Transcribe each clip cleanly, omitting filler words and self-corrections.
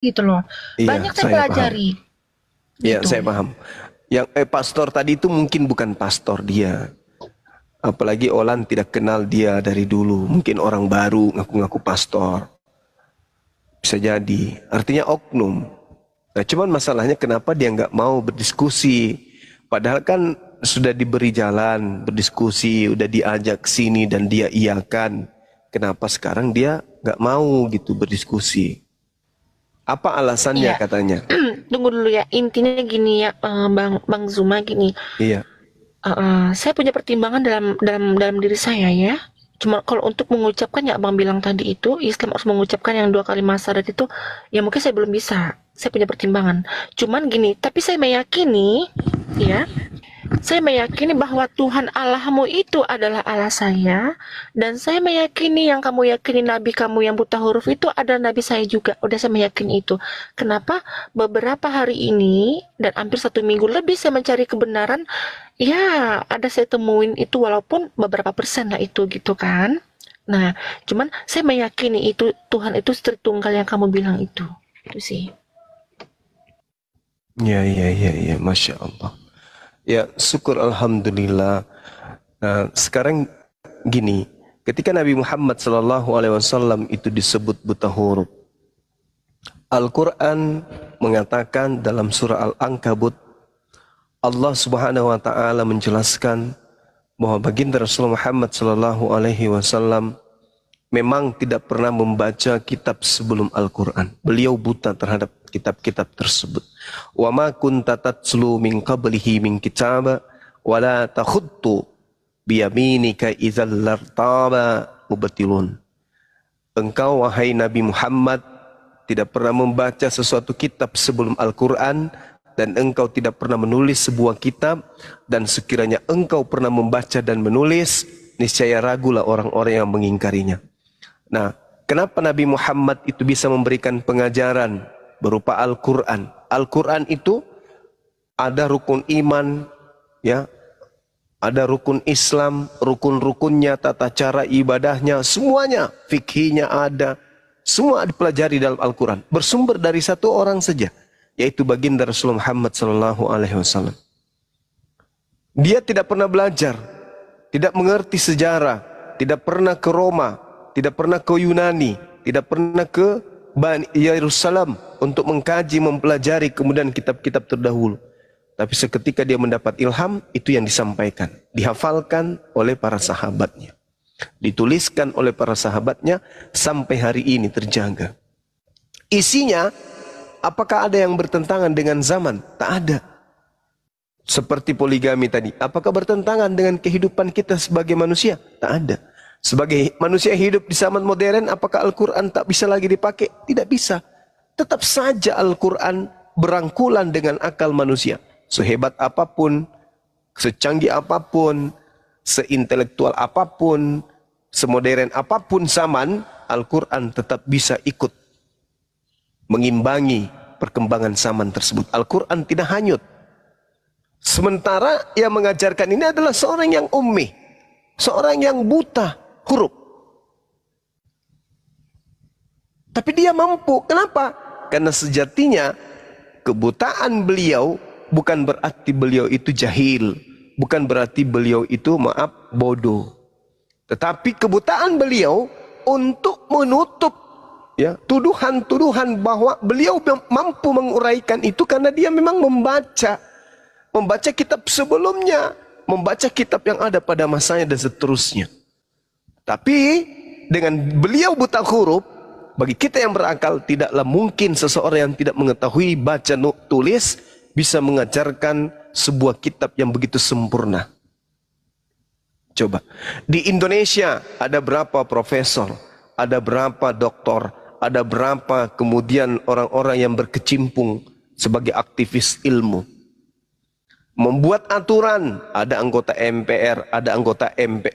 gitu loh. Iya, Banyak saya saya paham. pelajari Iya, gitu. saya paham. Yang pastor tadi itu mungkin bukan pastor dia. Apalagi Olan tidak kenal dia dari dulu. Mungkin orang baru ngaku-ngaku pastor. Bisa jadi. Artinya oknum. Nah, cuman masalahnya kenapa dia nggak mau berdiskusi. Padahal kan sudah diberi jalan berdiskusi, udah diajak sini dan dia iyakan. Kenapa sekarang dia nggak mau gitu berdiskusi? Apa alasannya Iya, katanya? tunggu dulu ya. Intinya gini ya, Bang Bang Zuma gini. Iya, Saya punya pertimbangan dalam diri saya ya. Cuma kalau untuk mengucapkan ya Abang bilang tadi itu Islam harus mengucapkan yang 2 kalimat syahadat itu ya mungkin saya belum bisa. Saya punya pertimbangan. Cuman gini, tapi saya meyakini ya, saya meyakini bahwa Tuhan Allahmu itu adalah Allah saya, dan saya meyakini yang kamu yakini Nabi kamu yang buta huruf itu adalah Nabi saya juga. Udah saya meyakini itu. Kenapa beberapa hari ini dan hampir 1 minggu lebih saya mencari kebenaran, ya ada saya temuin itu walaupun beberapa persen lah itu gitu kan. Nah, cuman saya meyakini itu Tuhan itu Tritunggal yang kamu bilang itu. Itu sih. iya, iya, iya, iya, Masya Allah. Ya, syukur Alhamdulillah. Nah, sekarang gini, ketika Nabi Muhammad SAW itu disebut buta huruf, Al-Quran mengatakan dalam surah Al-Ankabut, Allah Subhanahu wa taala menjelaskan bahwa baginda Rasulullah Muhammad sallallahu alaihi wasallam memang tidak pernah membaca kitab sebelum Al-Quran. Beliau buta terhadap kitab-kitab tersebut. Wa ma kunta tatslu min qablihi min kitaba wa la takhuttu biyaminika idzal lartaba mubtilun. Engkau wahai Nabi Muhammad tidak pernah membaca sesuatu kitab sebelum Al-Quran, dan engkau tidak pernah menulis sebuah kitab, dan sekiranya engkau pernah membaca dan menulis, niscaya ragulah orang-orang yang mengingkarinya. Nah, kenapa Nabi Muhammad itu bisa memberikan pengajaran berupa Al-Quran? Al-Quran itu ada rukun iman, ya, ada rukun Islam, rukun-rukunnya, tata cara ibadahnya, semuanya, fikihnya ada, semua dipelajari dalam Al-Quran. Bersumber dari satu orang saja, yaitu baginda Rasulullah Muhammad SAW. Dia tidak pernah belajar, tidak mengerti sejarah, tidak pernah ke Roma, tidak pernah ke Yunani, tidak pernah ke Yerusalem untuk mengkaji, mempelajari kemudian kitab-kitab terdahulu. Tapi seketika dia mendapat ilham, itu yang disampaikan, dihafalkan oleh para sahabatnya, dituliskan oleh para sahabatnya, sampai hari ini terjaga. Isinya, apakah ada yang bertentangan dengan zaman? Tak ada. Seperti poligami tadi, apakah bertentangan dengan kehidupan kita sebagai manusia? Tak ada. Sebagai manusia hidup di zaman modern, apakah Al-Quran tak bisa lagi dipakai? Tidak bisa. Tetap saja Al-Quran berangkulan dengan akal manusia. Sehebat apapun, secanggih apapun, seintelektual apapun, semodern apapun zaman, Al-Quran tetap bisa ikut mengimbangi perkembangan zaman tersebut. Al-Quran tidak hanyut. Sementara yang mengajarkan ini adalah seorang yang ummi, seorang yang buta huruf. Tapi dia mampu. Kenapa? Karena sejatinya kebutaan beliau bukan berarti beliau itu jahil, bukan berarti beliau itu bodoh. Tetapi kebutaan beliau untuk menutup, ya, tuduhan-tuduhan bahwa beliau mampu menguraikan itu karena dia memang membaca kitab sebelumnya, membaca kitab yang ada pada masanya dan seterusnya. Tapi dengan beliau buta huruf, bagi kita yang berakal tidaklah mungkin seseorang yang tidak mengetahui baca tulis bisa mengajarkan sebuah kitab yang begitu sempurna. Coba, di Indonesia ada berapa profesor, ada berapa doktor, ada berapa kemudian orang-orang yang berkecimpung sebagai aktivis ilmu. Membuat aturan, ada anggota MPR, ada anggota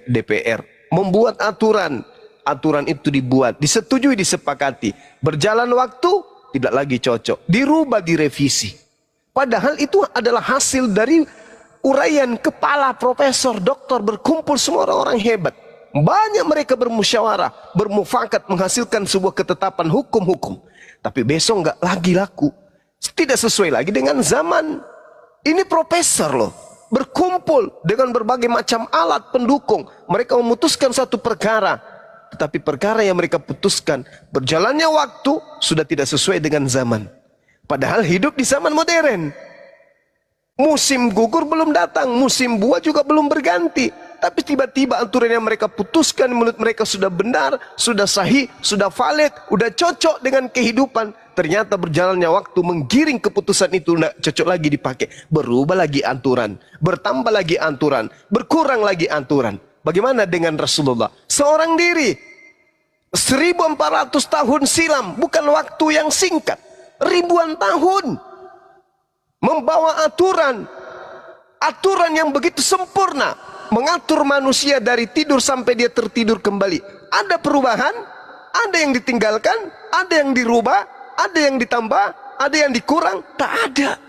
DPR. Membuat aturan, aturan itu dibuat, disetujui, disepakati. Berjalan waktu, tidak lagi cocok. Dirubah, direvisi. Padahal itu adalah hasil dari uraian kepala profesor, doktor, berkumpul semua orang-orang hebat. Banyak mereka bermusyawarah, bermufakat, menghasilkan sebuah ketetapan hukum-hukum. Tapi besok nggak lagi laku. Tidak sesuai lagi dengan zaman. Ini profesor loh. Berkumpul dengan berbagai macam alat pendukung. Mereka memutuskan satu perkara. Tetapi perkara yang mereka putuskan, berjalannya waktu sudah tidak sesuai dengan zaman. Padahal hidup di zaman modern. Musim gugur belum datang, musim buah juga belum berganti. Tapi tiba-tiba aturan yang mereka putuskan menurut mereka sudah benar, sudah sahih, sudah valid, sudah cocok dengan kehidupan. Ternyata berjalannya waktu menggiring keputusan itu tidak cocok lagi dipakai. Berubah lagi aturan, bertambah lagi aturan, berkurang lagi aturan. Bagaimana dengan Rasulullah? Seorang diri, 1400 tahun silam, bukan waktu yang singkat. Ribuan tahun. Membawa aturan yang begitu sempurna, mengatur manusia dari tidur sampai dia tertidur kembali. Ada perubahan, ada yang ditinggalkan, ada yang dirubah, ada yang ditambah, ada yang dikurang. Tak ada.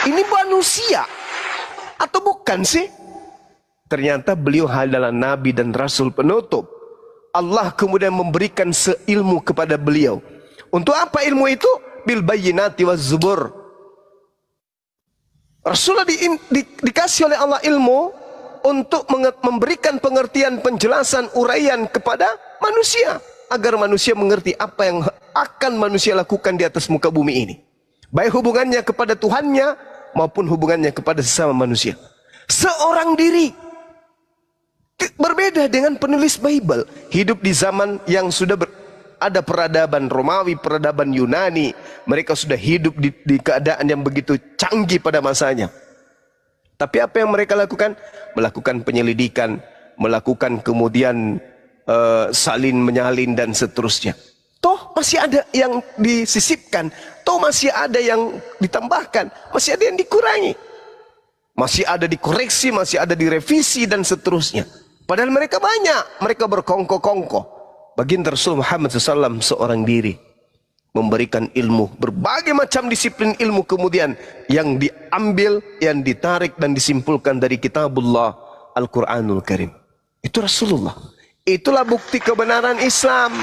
Ini manusia atau bukan sih? Ternyata beliau adalah nabi dan rasul penutup. Allah kemudian memberikan seilmu kepada beliau. Untuk apa ilmu itu? Bil bayyinati waz zubur. Rasulullah dikasih oleh Allah ilmu untuk memberikan pengertian, penjelasan, uraian kepada manusia, agar manusia mengerti apa yang akan manusia lakukan di atas muka bumi ini, baik hubungannya kepada Tuhannya maupun hubungannya kepada sesama manusia. Seorang diri berbeda dengan penulis Bible, hidup di zaman yang sudah ada peradaban Romawi, peradaban Yunani. Mereka sudah hidup di keadaan yang begitu canggih pada masanya. Tapi apa yang mereka lakukan? Melakukan penyelidikan, melakukan kemudian salin menyalin dan seterusnya. Toh masih ada yang disisipkan, toh masih ada yang ditambahkan, masih ada yang dikurangi, masih ada dikoreksi, masih ada direvisi dan seterusnya. Padahal mereka banyak, mereka berkongko-kongko. Baginda Rasul Muhammad SAW seorang diri memberikan ilmu, berbagai macam disiplin ilmu kemudian yang diambil, yang ditarik dan disimpulkan dari kitabullah Al-Quranul Karim. Itu Rasulullah. Itulah bukti kebenaran Islam.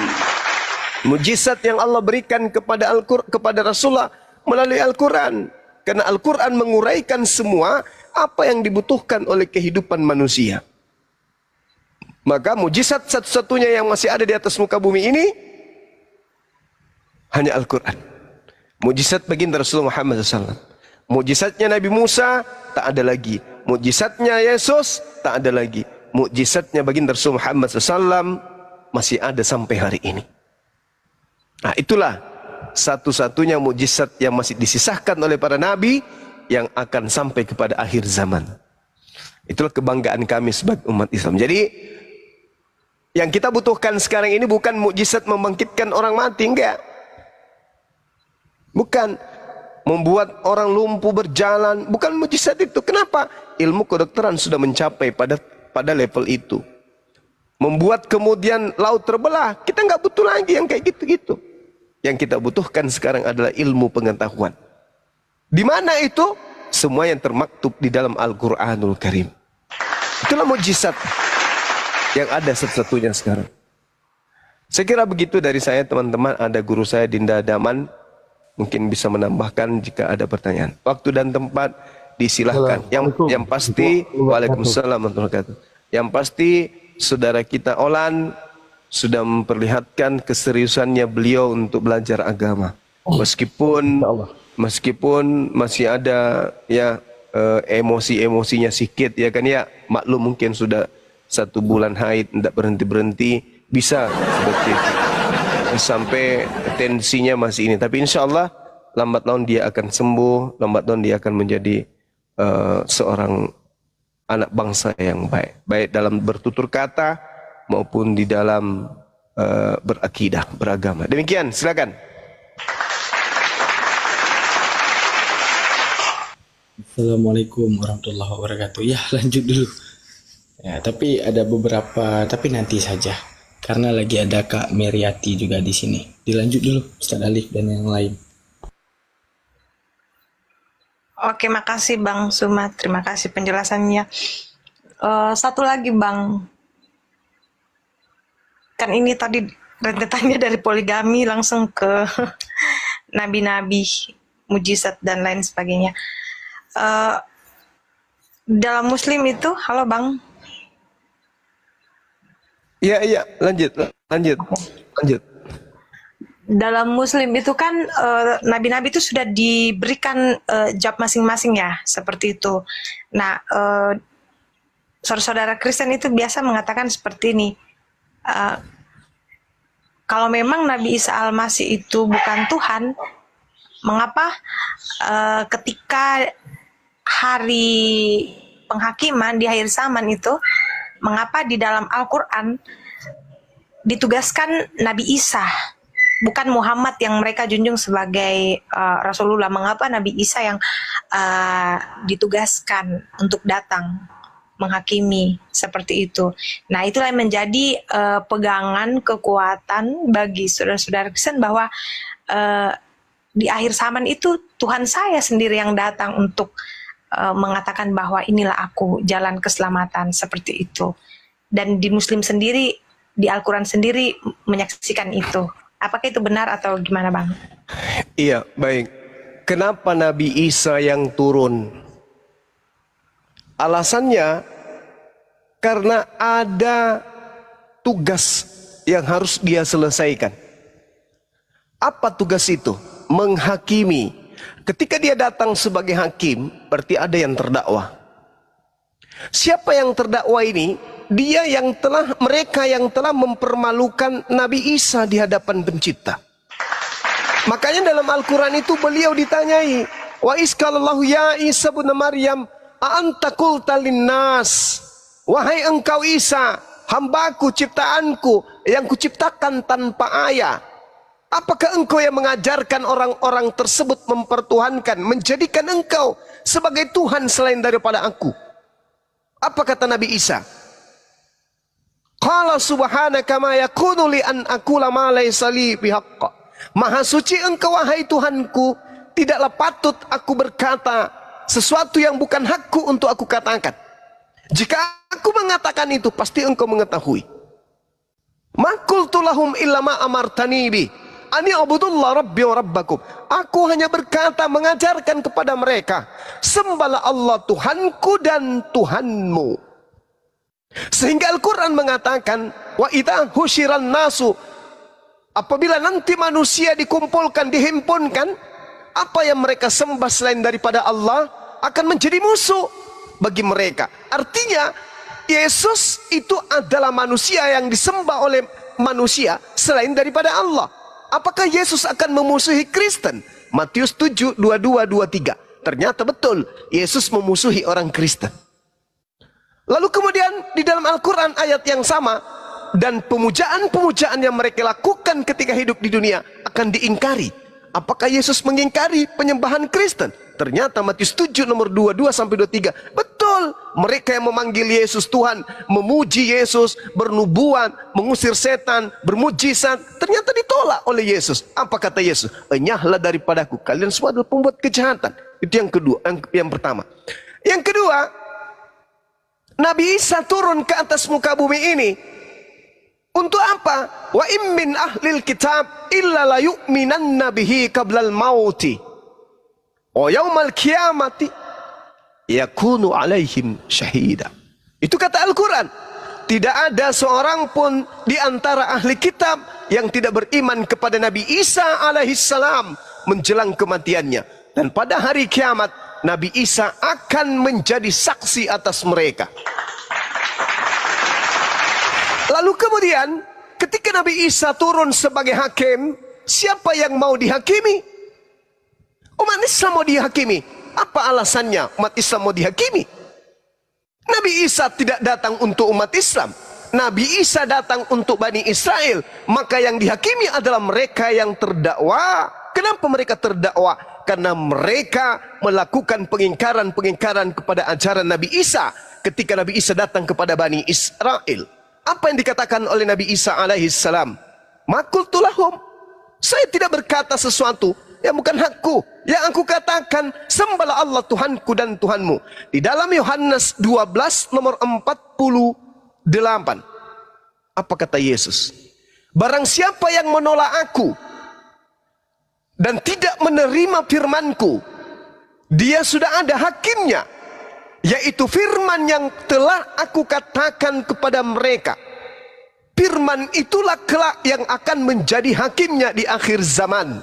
Mujizat yang Allah berikan kepada Rasulullah melalui Al-Quran. Karena Al-Quran menguraikan semua apa yang dibutuhkan oleh kehidupan manusia. Maka mujizat satu-satunya yang masih ada di atas muka bumi ini hanya Al-Quran. Mujizat baginda Rasulullah Muhammad SAW. Mujizatnya Nabi Musa tak ada lagi. Mujizatnya Yesus tak ada lagi. Mujizatnya baginda Rasulullah Muhammad SAW masih ada sampai hari ini. Nah, itulah satu-satunya mujizat yang masih disisahkan oleh para nabi yang akan sampai kepada akhir zaman. Itulah kebanggaan kami sebagai umat Islam. Jadi yang kita butuhkan sekarang ini bukan mukjizat membangkitkan orang mati, enggak. Bukan membuat orang lumpuh berjalan, bukan mukjizat itu. Kenapa? Ilmu kedokteran sudah mencapai pada level itu. Membuat kemudian laut terbelah, kita enggak butuh lagi yang kayak gitu-gitu. Yang kita butuhkan sekarang adalah ilmu pengetahuan. Di mana itu? Semua yang termaktub di dalam Al-Quranul Karim. Itulah mukjizat yang ada satu-satunya sekarang. Saya kira begitu dari saya, teman-teman. Ada guru saya Dinda Daman, mungkin bisa menambahkan jika ada pertanyaan. Waktu dan tempat disilahkan. Yang pasti, waalaikumsalam warahmatullahi wabarakatuh. Yang pasti saudara kita Olan sudah memperlihatkan keseriusannya beliau untuk belajar agama. Meskipun masih ada ya emosi-emosinya sedikit ya kan ya, maklum mungkin sudah 1 bulan haid tidak berhenti-berhenti, bisa seperti itu. Sampai tensinya masih ini, tapi insya Allah lambat laun dia akan sembuh, lambat laun dia akan menjadi seorang anak bangsa yang baik, baik dalam bertutur kata maupun di dalam berakidah, beragama. Demikian, silakan. Assalamualaikum warahmatullahi wabarakatuh. Ya, lanjut dulu. Ya, tapi ada beberapa, tapi nanti saja. Karena lagi ada Kak Meriati juga di sini. Dilanjut dulu, Ustaz Alif dan yang lain. Oke, makasih Bang Sumat. Terima kasih penjelasannya. Satu lagi Bang. Kan ini tadi rentetannya dari poligami langsung ke nabi-nabi, mujizat dan lain sebagainya. Dalam Muslim itu, halo Bang. Iya, lanjut. Dalam Muslim itu kan nabi-nabi itu sudah diberikan jawab masing-masing ya, seperti itu. Nah, saudara-saudara Kristen itu biasa mengatakan seperti ini. Kalau memang Nabi Isa Al-Masih itu bukan Tuhan, mengapa ketika hari penghakiman di akhir zaman itu, mengapa di dalam Al-Quran ditugaskan Nabi Isa, bukan Muhammad yang mereka junjung sebagai Rasulullah? Mengapa Nabi Isa yang ditugaskan untuk datang menghakimi seperti itu? Nah, itulah yang menjadi pegangan kekuatan bagi saudara-saudara Kristen bahwa di akhir zaman itu Tuhan saya sendiri yang datang untuk mengatakan bahwa inilah aku, jalan keselamatan, seperti itu. Dan di Muslim sendiri, di Al-Quran sendiri menyaksikan itu. Apakah itu benar atau gimana Bang? Iya, baik. Kenapa Nabi Isa yang turun? Alasannya karena ada tugas yang harus dia selesaikan. Apa tugas itu? Menghakimi. Ketika dia datang sebagai hakim, berarti ada yang terdakwa. Siapa yang terdakwa ini? Mereka yang telah mempermalukan Nabi Isa di hadapan pencipta. Makanya dalam Al-Quran itu beliau ditanyai, wa isqalallahu ya Isa bin Maryam a'anta qulta linnas, wahai engkau Isa, hambaku, ciptaanku yang kuciptakan tanpa ayah, apakah engkau yang mengajarkan orang-orang tersebut mempertuhankan, menjadikan engkau sebagai Tuhan selain daripada aku? Apa kata Nabi Isa? Qala subhanaka ma yakunu li an aqula ma laysa li bihaqq. Maha suci engkau wahai Tuhanku, tidaklah patut aku berkata sesuatu yang bukan hakku untuk aku katakan. Jika aku mengatakan itu, pasti engkau mengetahui. Ma qultu lahum illa ma amartani bi ani abudullah rabbi wa rabbakum. Aku hanya berkata, mengajarkan kepada mereka, sembahlah Allah Tuhanku dan Tuhanmu. Sehingga Al-Quran mengatakan, wa idza husyiran nasu, apabila nanti manusia dikumpulkan, dihimpunkan, apa yang mereka sembah selain daripada Allah akan menjadi musuh bagi mereka. Artinya Yesus itu adalah manusia yang disembah oleh manusia selain daripada Allah. Apakah Yesus akan memusuhi Kristen? Matius 7, 22, 23. Ternyata betul, Yesus memusuhi orang Kristen. Lalu kemudian di dalam Al-Quran ayat yang sama, dan pemujaan-pemujaan yang mereka lakukan ketika hidup di dunia akan diingkari. Apakah Yesus mengingkari penyembahan Kristen? Ternyata Matius 7 nomor 22 sampai 23. Betul, mereka yang memanggil Yesus Tuhan, memuji Yesus, bernubuat, mengusir setan, bermujizat, ternyata ditolak oleh Yesus. Apa kata Yesus? Enyahlah daripadaku, kalian semua adalah pembuat kejahatan. Itu yang kedua, yang pertama. Yang kedua, Nabi Isa turun ke atas muka bumi ini untuk apa? Wa immin ahlil kitab illa la yu'minanna bihi qablal mauti wa yaumal qiyamati yakunu alaihim syahida. Itu kata Al-Quran. Tidak ada seorang pun di antara ahli kitab yang tidak beriman kepada Nabi Isa alaihissalam menjelang kematiannya. Dan pada hari kiamat Nabi Isa akan menjadi saksi atas mereka. Lalu kemudian ketika Nabi Isa turun sebagai hakim, siapa yang mau dihakimi? Umat Islam mau dihakimi. Apa alasannya umat Islam mau dihakimi? Nabi Isa tidak datang untuk umat Islam. Nabi Isa datang untuk Bani Israel. Maka yang dihakimi adalah mereka yang terdakwa. Kenapa mereka terdakwa? Karena mereka melakukan pengingkaran-pengingkaran kepada ajaran Nabi Isa ketika Nabi Isa datang kepada Bani Israel. Apa yang dikatakan oleh Nabi Isa alaihissalam? Makultu lahum, saya tidak berkata sesuatu yang bukan hakku. Yang aku katakan, sembahlah Allah Tuhanku dan Tuhanmu. Di dalam Yohanes 12 nomor 48. Apa kata Yesus? Barang siapa yang menolak aku dan tidak menerima firmanku, dia sudah ada hakimnya, yaitu firman yang telah aku katakan kepada mereka. Firman itulah kelak yang akan menjadi hakimnya di akhir zaman.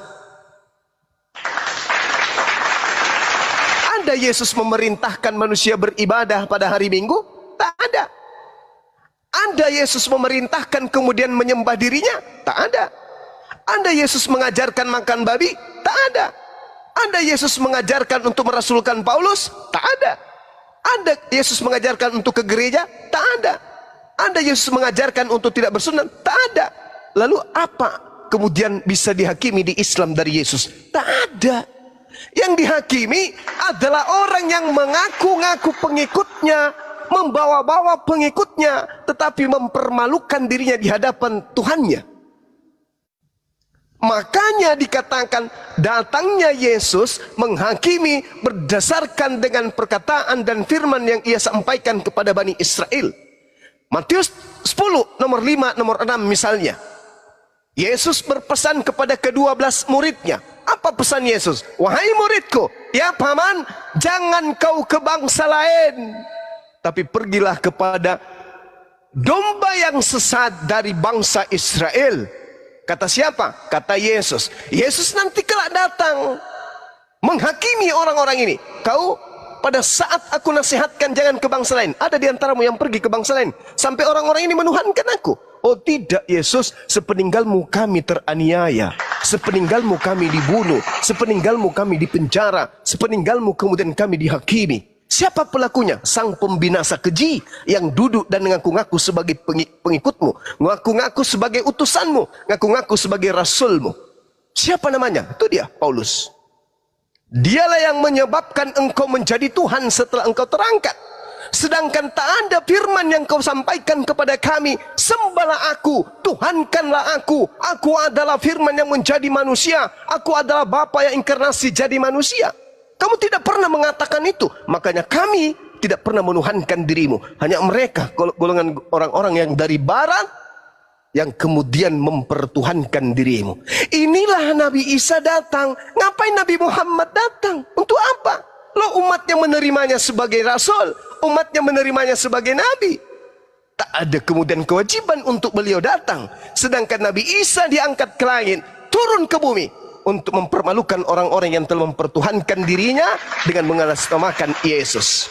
Ada Yesus memerintahkan manusia beribadah pada hari Minggu? Tak ada. Ada Yesus memerintahkan kemudian menyembah dirinya? Tak ada. Ada Yesus mengajarkan makan babi? Tak ada. Ada Yesus mengajarkan untuk merasulkan Paulus? Tak ada. Ada Yesus mengajarkan untuk ke gereja? Tak ada. Ada Yesus mengajarkan untuk tidak bersunat? Tak ada. Lalu apa kemudian bisa dihakimi di Islam dari Yesus? Tak ada. Yang dihakimi adalah orang yang mengaku-ngaku pengikutnya, membawa-bawa pengikutnya, tetapi mempermalukan dirinya di hadapan Tuhannya. Makanya dikatakan datangnya Yesus menghakimi berdasarkan dengan perkataan dan firman yang ia sampaikan kepada Bani Israel. Matius 10 nomor 5 nomor 6 misalnya. Yesus berpesan kepada ke-12 muridnya. Apa pesan Yesus? Wahai muridku, ya paman, jangan kau ke bangsa lain, tapi pergilah kepada domba yang sesat dari bangsa Israel. Kata siapa? Kata Yesus. Yesus nanti kelak datang menghakimi orang-orang ini. Kau pada saat aku nasihatkan jangan ke bangsa lain, ada di antaramu yang pergi ke bangsa lain sampai orang-orang ini menuhankan aku. Oh tidak Yesus, sepeninggalmu kami teraniaya, sepeninggalmu kami dibunuh, sepeninggalmu kami dipenjara, sepeninggalmu kemudian kami dihakimi. Siapa pelakunya? Sang pembinasa keji yang duduk dan ngaku-ngaku sebagai pengikutmu, ngaku-ngaku sebagai utusanmu, ngaku-ngaku sebagai rasulmu. Siapa namanya? Itu dia, Paulus. Dialah yang menyebabkan engkau menjadi Tuhan setelah engkau terangkat. Sedangkan tak ada firman yang kau sampaikan kepada kami, sembahlah aku, Tuhankanlah aku adalah firman yang menjadi manusia, aku adalah Bapa yang inkarnasi jadi manusia. Kamu tidak pernah mengatakan itu, makanya kami tidak pernah menuhankan dirimu. Hanya mereka, golongan orang-orang yang dari barat, yang kemudian mempertuhankan dirimu. Inilah Nabi Isa datang. Ngapain Nabi Muhammad datang? Untuk apa? Lo umatnya menerimanya sebagai rasul, umatnya menerimanya sebagai nabi. Tak ada kemudian kewajiban untuk beliau datang. Sedangkan Nabi Isa diangkat ke langit, turun ke bumi untuk mempermalukan orang-orang yang telah mempertuhankan dirinya dengan mengatasnamakan Yesus.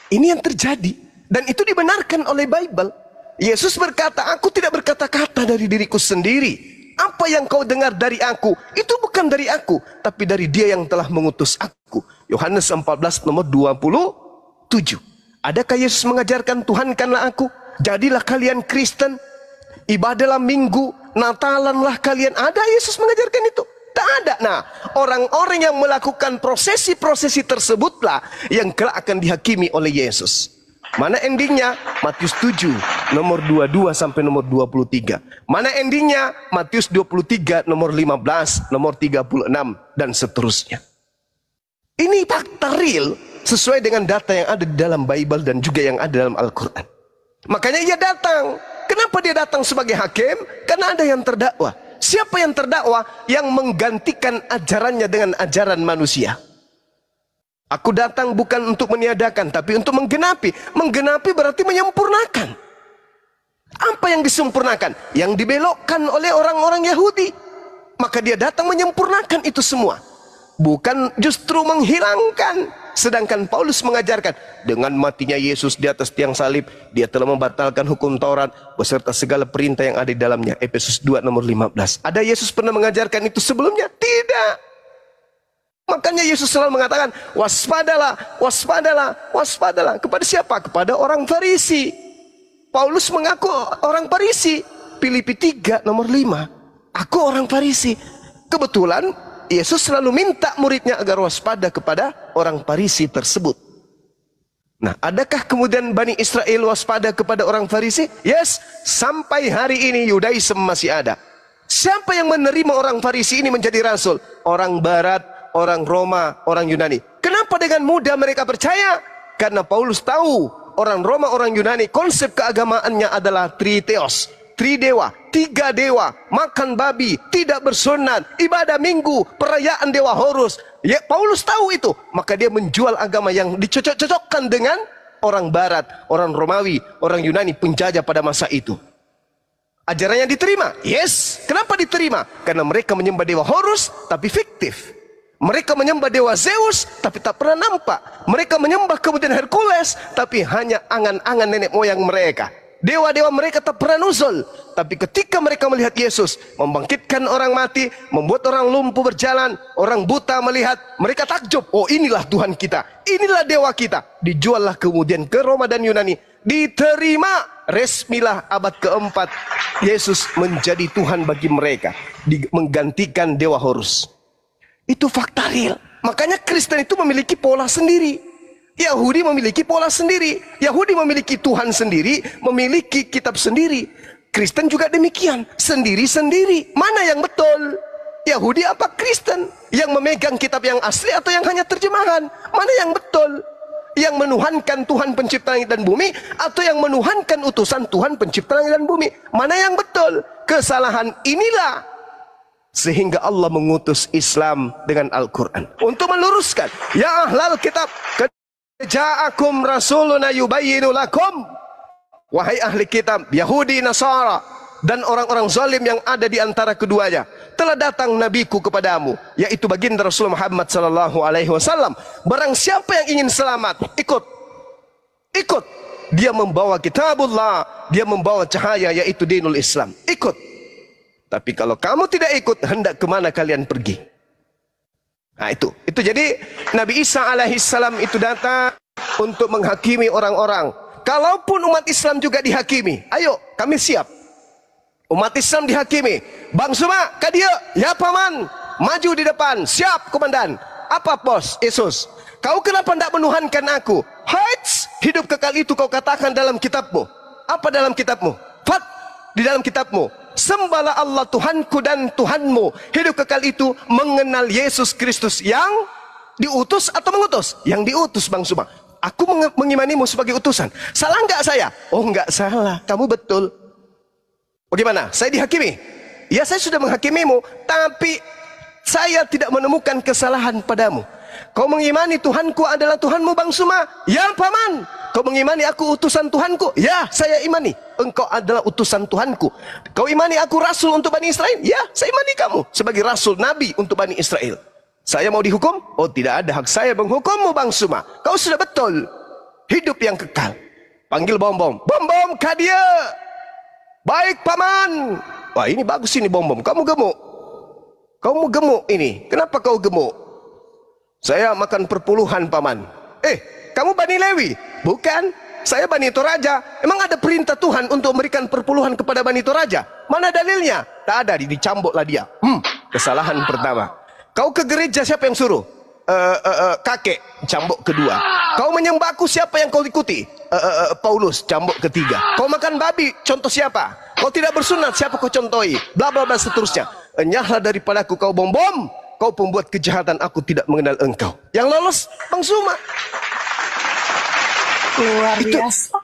Ini yang terjadi dan itu dibenarkan oleh Bible. Yesus berkata, aku tidak berkata-kata dari diriku sendiri. Apa yang kau dengar dari aku, itu bukan dari aku, tapi dari dia yang telah mengutus aku. Yohanes 14 nomor 27. Adakah Yesus mengajarkan Tuhankanlah aku? Jadilah kalian Kristen, ibadahlah minggu, Natalanlah kalian. Ada Yesus mengajarkan itu? Tak ada. Nah, orang-orang yang melakukan prosesi-prosesi tersebutlah yang kelak akan dihakimi oleh Yesus. Mana endingnya? Matius 7 nomor 22 sampai nomor 23. Mana endingnya? Matius 23 nomor 15, nomor 36 dan seterusnya. Ini fakta real sesuai dengan data yang ada di dalam Bible dan juga yang ada dalam Al-Quran. Makanya ia datang. Kenapa dia datang sebagai hakim? Karena ada yang terdakwa. Siapa yang terdakwa? Yang menggantikan ajarannya dengan ajaran manusia. Aku datang bukan untuk meniadakan, tapi untuk menggenapi. Menggenapi berarti menyempurnakan. Apa yang disempurnakan? Yang dibelokkan oleh orang-orang Yahudi. Maka dia datang menyempurnakan itu semua. Bukan justru menghilangkan. Sedangkan Paulus mengajarkan, dengan matinya Yesus di atas tiang salib, dia telah membatalkan hukum Taurat beserta segala perintah yang ada di dalamnya. Efesus 2 nomor 15. Ada Yesus pernah mengajarkan itu sebelumnya? Tidak. Makanya Yesus selalu mengatakan, waspadalah, waspadalah, waspadalah. Kepada siapa? Kepada orang Farisi. Paulus mengaku orang Farisi. Filipi 3 nomor 5. Aku orang Farisi. Kebetulan Yesus selalu minta muridnya agar waspada kepada orang Farisi tersebut. Nah, adakah kemudian Bani Israel waspada kepada orang Farisi? Yes, sampai hari ini Yudaism masih ada. Siapa yang menerima orang Farisi ini menjadi rasul? Orang Barat, orang Roma, orang Yunani. Kenapa dengan mudah mereka percaya? Karena Paulus tahu orang Roma, orang Yunani, konsep keagamaannya adalah triteos. tridewa, 3 dewa, makan babi, tidak bersunat, ibadah minggu, perayaan Dewa Horus. Ya, Paulus tahu itu, maka dia menjual agama yang dicocok-cocokkan dengan orang Barat, orang Romawi, orang Yunani penjajah pada masa itu. Ajarannya diterima? Yes. Kenapa diterima? Karena mereka menyembah Dewa Horus tapi fiktif. Mereka menyembah Dewa Zeus tapi tak pernah nampak. Mereka menyembah kemudian Hercules tapi hanya angan-angan nenek moyang mereka. Dewa-dewa mereka tak pernah nuzul. Tapi ketika mereka melihat Yesus membangkitkan orang mati, membuat orang lumpuh berjalan, orang buta melihat, mereka takjub. Oh, inilah Tuhan kita, inilah dewa kita. Dijuallah kemudian ke Roma dan Yunani. Diterima, resmilah abad keempat Yesus menjadi Tuhan bagi mereka, menggantikan Dewa Horus. Itu fakta real. Makanya Kristen itu memiliki pola sendiri. Yahudi memiliki pola sendiri. Yahudi memiliki Tuhan sendiri, memiliki kitab sendiri. Kristen juga demikian, sendiri-sendiri. Mana yang betul? Yahudi apa Kristen? Yang memegang kitab yang asli atau yang hanya terjemahan? Mana yang betul? Yang menuhankan Tuhan pencipta langit dan bumi atau yang menuhankan utusan Tuhan pencipta langit dan bumi? Mana yang betul? Kesalahan inilah sehingga Allah mengutus Islam dengan Al-Quran untuk meluruskan. Ya ahlal kitab, ja'akum rasuluna yubayyinu lakum. Wahai ahli kitab, Yahudi, Nasara, dan orang-orang zalim yang ada di antara keduanya, telah datang nabiku kepadamu, yaitu baginda Rasul Muhammad sallallahu alaihi wasallam. Barang siapa yang ingin selamat, ikut. Dia membawa kitabullah, dia membawa cahaya, yaitu dinul Islam. Ikut. Tapi kalau kamu tidak ikut, hendak kemana kalian pergi? Nah itu jadi Nabi Isa alaihissalam itu datang untuk menghakimi orang-orang. Kalaupun umat Islam juga dihakimi, ayo kami siap. Umat Islam dihakimi. Bang Suma, kadia, ya paman, maju di depan, siap komandan. Apa bos Yesus? Kau kenapa tidak menuhankan aku? Haits, hidup kekal itu kau katakan dalam kitabmu. Apa dalam kitabmu? Fat, di dalam kitabmu. Sembahlah Allah Tuhanku dan Tuhanmu. Hidup kekal itu mengenal Yesus Kristus yang diutus atau mengutus? Yang diutus Bang Suma. Aku mengimanimu sebagai utusan. Salah enggak saya? Oh enggak salah, kamu betul. Bagaimana? Saya dihakimi? Ya saya sudah menghakimimu, tapi saya tidak menemukan kesalahan padamu. Kau mengimani Tuhanku adalah Tuhanmu Bang Suma? Ya paman. Kau mengimani aku utusan Tuhanku? Ya, saya imani. Engkau adalah utusan Tuhanku. Kau imani aku rasul untuk Bani Israel? Ya, saya imani kamu sebagai rasul nabi untuk Bani Israel. Saya mau dihukum? Oh, tidak ada hak saya menghukummu Bang Suma. Kau sudah betul. Hidup yang kekal. Panggil bom-bom. Bom-bom kadia. Baik paman. Wah, ini bagus ini bom-bom. Kamu gemuk. Kamu gemuk ini. Kenapa kau gemuk? Saya makan perpuluhan paman. Kamu Bani Lewi? Bukan, saya Bani Toraja. Emang ada perintah Tuhan untuk memberikan perpuluhan kepada Bani Toraja? Mana dalilnya? Tak ada, dicambuklah dia. Kesalahan pertama. Kau ke gereja siapa yang suruh? Kakek, cambuk kedua. Kau menyembahku siapa yang kau ikuti? Paulus, cambuk ketiga. Kau makan babi, contoh siapa? Kau tidak bersunat, siapa kau contohi? Bla bla bla seterusnya. Enyahlah daripadaku kau bom-bom. Kau pembuat kejahatan, aku tidak mengenal engkau. Yang lolos Bang Suma. Luar biasa.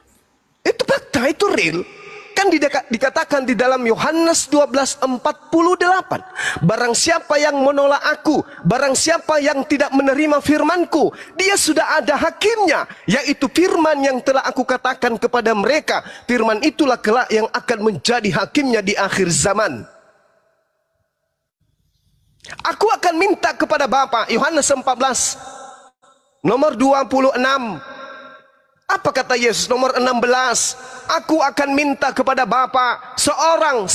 Itu fakta, itu real. Kan dikatakan di dalam Yohanes 12:48. Barang siapa yang menolak aku, barang siapa yang tidak menerima firmanku, dia sudah ada hakimnya, yaitu firman yang telah aku katakan kepada mereka. Firman itulah kelak yang akan menjadi hakimnya di akhir zaman. Aku akan minta kepada Bapa, Yohanes 14 nomor 26. Apa kata Yesus nomor 16? Aku akan minta kepada Bapa seorang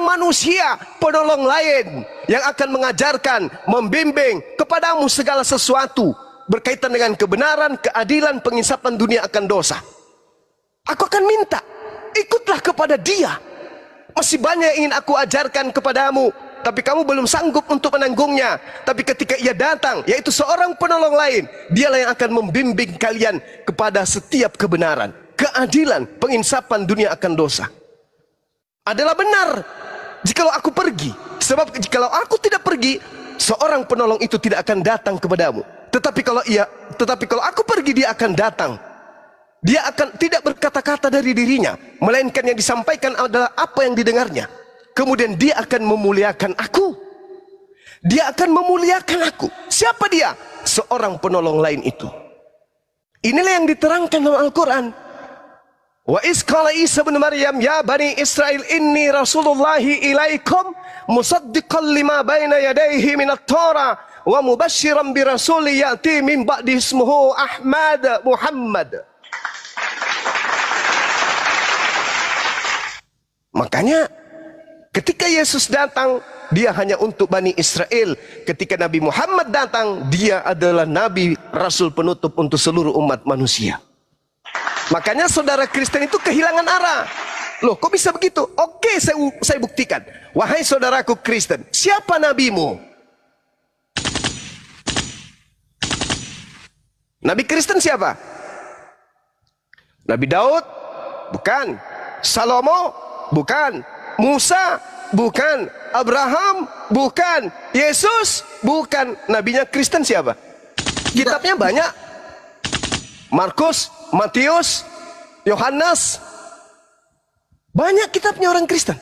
manusia penolong lain yang akan mengajarkan, membimbing kepadamu segala sesuatu berkaitan dengan kebenaran, keadilan, penginsapan dunia akan dosa. Aku akan minta, ikutlah kepada dia. Masih banyak yang ingin aku ajarkan kepadamu, tapi kamu belum sanggup untuk menanggungnya. Tapi ketika ia datang, yaitu seorang penolong lain, dialah yang akan membimbing kalian kepada setiap kebenaran, keadilan, penginsapan dunia akan dosa. Adalah benar jikalau aku pergi. Sebab jikalau aku tidak pergi, seorang penolong itu tidak akan datang kepadamu. Tetapi kalau aku pergi, dia akan datang. Dia akan tidak berkata-kata dari dirinya, melainkan yang disampaikan adalah apa yang didengarnya. Kemudian dia akan memuliakan aku. Dia akan memuliakan aku. Siapa dia? Seorang penolong lain itu. Inilah yang diterangkan dalam Al-Quran. Wa iz qala Isa bin Maryam ya bani Israel inni rasulullahi ilaikum musaddiqan lima baina yadayhi minat Torah wa mubashiran bi rasuli ya'ti min ba'di ismuhu Ahmad Muhammad. Makanya ketika Yesus datang, dia hanya untuk Bani Israel. Ketika Nabi Muhammad datang, dia adalah Nabi Rasul penutup untuk seluruh umat manusia. Makanya saudara Kristen itu kehilangan arah. Loh, kok bisa begitu? Oke, saya buktikan. Wahai saudaraku Kristen, siapa nabimu? Nabi Kristen siapa? Nabi Daud? Bukan. Salomo? Bukan. Musa? Bukan. Abraham? Bukan. Yesus? Bukan. Nabinya Kristen siapa? Kitabnya banyak. Markus, Matius, Yohanes. Banyak kitabnya orang Kristen.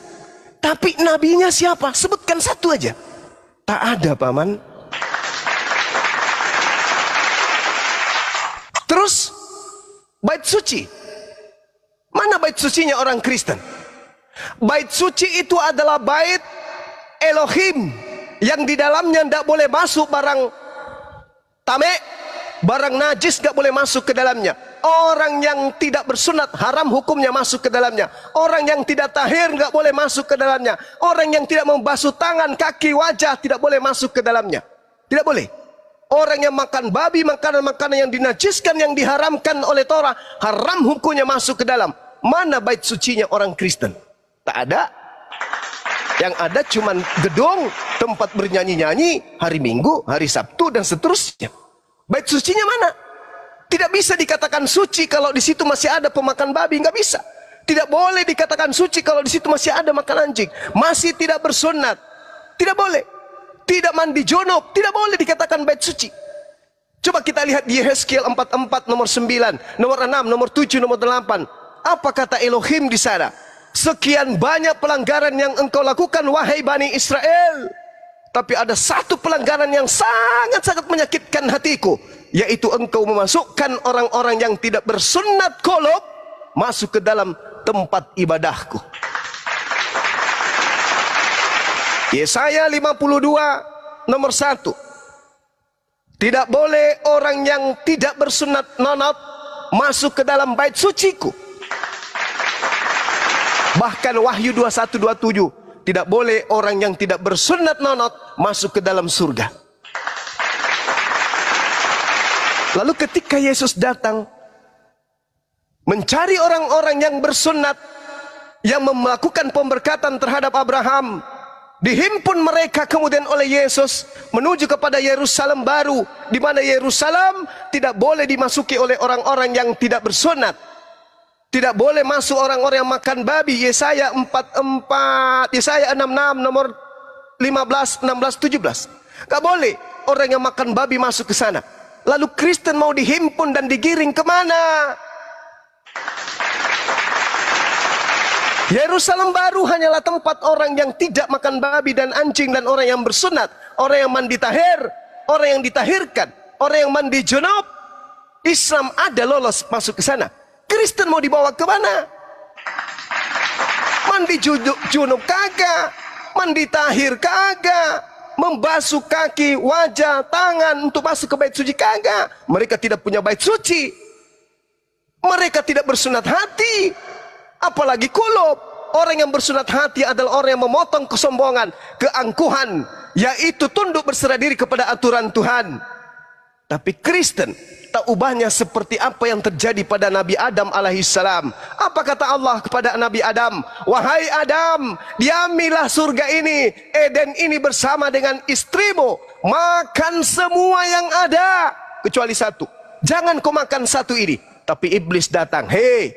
Tapi nabinya siapa? Sebutkan satu aja. Tak ada, paman. Terus bait suci. Mana bait sucinya orang Kristen? Bait suci itu adalah bait Elohim yang di dalamnya tidak boleh masuk barang tamek, barang najis tidak boleh masuk ke dalamnya. Orang yang tidak bersunat haram hukumnya masuk ke dalamnya. Orang yang tidak tahir tidak boleh masuk ke dalamnya. Orang yang tidak membasuh tangan, kaki, wajah tidak boleh masuk ke dalamnya. Tidak boleh. Orang yang makan babi, makanan-makanan yang dinajiskan, yang diharamkan oleh Torah, haram hukumnya masuk ke dalam. Mana bait sucinya orang Kristen? Tak ada. Yang ada cuman gedung, tempat bernyanyi-nyanyi, hari Minggu, hari Sabtu, dan seterusnya. Bait sucinya mana? Tidak bisa dikatakan suci kalau di situ masih ada pemakan babi, nggak bisa. Tidak boleh dikatakan suci kalau di situ masih ada makan anjing. Masih tidak bersunat, tidak boleh. Tidak mandi junub, tidak boleh dikatakan bait suci. Coba kita lihat di Yehezkiel 44 nomor 9, nomor 6, nomor 7, nomor 8. Apa kata Elohim di sana? Sekian banyak pelanggaran yang engkau lakukan wahai Bani Israel. Tapi ada satu pelanggaran yang sangat-sangat menyakitkan hatiku, yaitu engkau memasukkan orang-orang yang tidak bersunat qulub masuk ke dalam tempat ibadahku. Yesaya 52 nomor 1. Tidak boleh orang yang tidak bersunat nonot masuk ke dalam bait suciku. Bahkan Wahyu 21:27, tidak boleh orang yang tidak bersunat nonot masuk ke dalam surga. Lalu ketika Yesus datang mencari orang-orang yang bersunat, yang melakukan pemberkatan terhadap Abraham, dihimpun mereka kemudian oleh Yesus menuju kepada Yerusalem baru, di mana Yerusalem tidak boleh dimasuki oleh orang-orang yang tidak bersunat. Tidak boleh masuk orang-orang yang makan babi. Yesaya 44, Yesaya 66 nomor 15, 16, 17. Gak boleh orang yang makan babi masuk ke sana. Lalu Kristen mau dihimpun dan digiring kemana? Yerusalem baru hanyalah tempat orang yang tidak makan babi dan anjing, dan orang yang bersunat, orang yang mandi tahir, orang yang ditahirkan, orang yang mandi junub. Islam ada lolos masuk ke sana. Kristen mau dibawa ke mana? Mandi junub kagak, mandi tahir kagak, membasuh kaki, wajah, tangan untuk masuk ke bait suci kagak. Mereka tidak punya bait suci. Mereka tidak bersunat hati, apalagi qulub. Orang yang bersunat hati adalah orang yang memotong kesombongan, keangkuhan, yaitu tunduk berserah diri kepada aturan Tuhan. Tapi Kristen tak ubahnya seperti apa yang terjadi pada Nabi Adam alaihissalam. Apa kata Allah kepada Nabi Adam? Wahai Adam, diamilah surga ini, Eden ini bersama dengan istrimu. Makan semua yang ada kecuali satu. Jangan kau makan satu ini. Tapi iblis datang. Hei,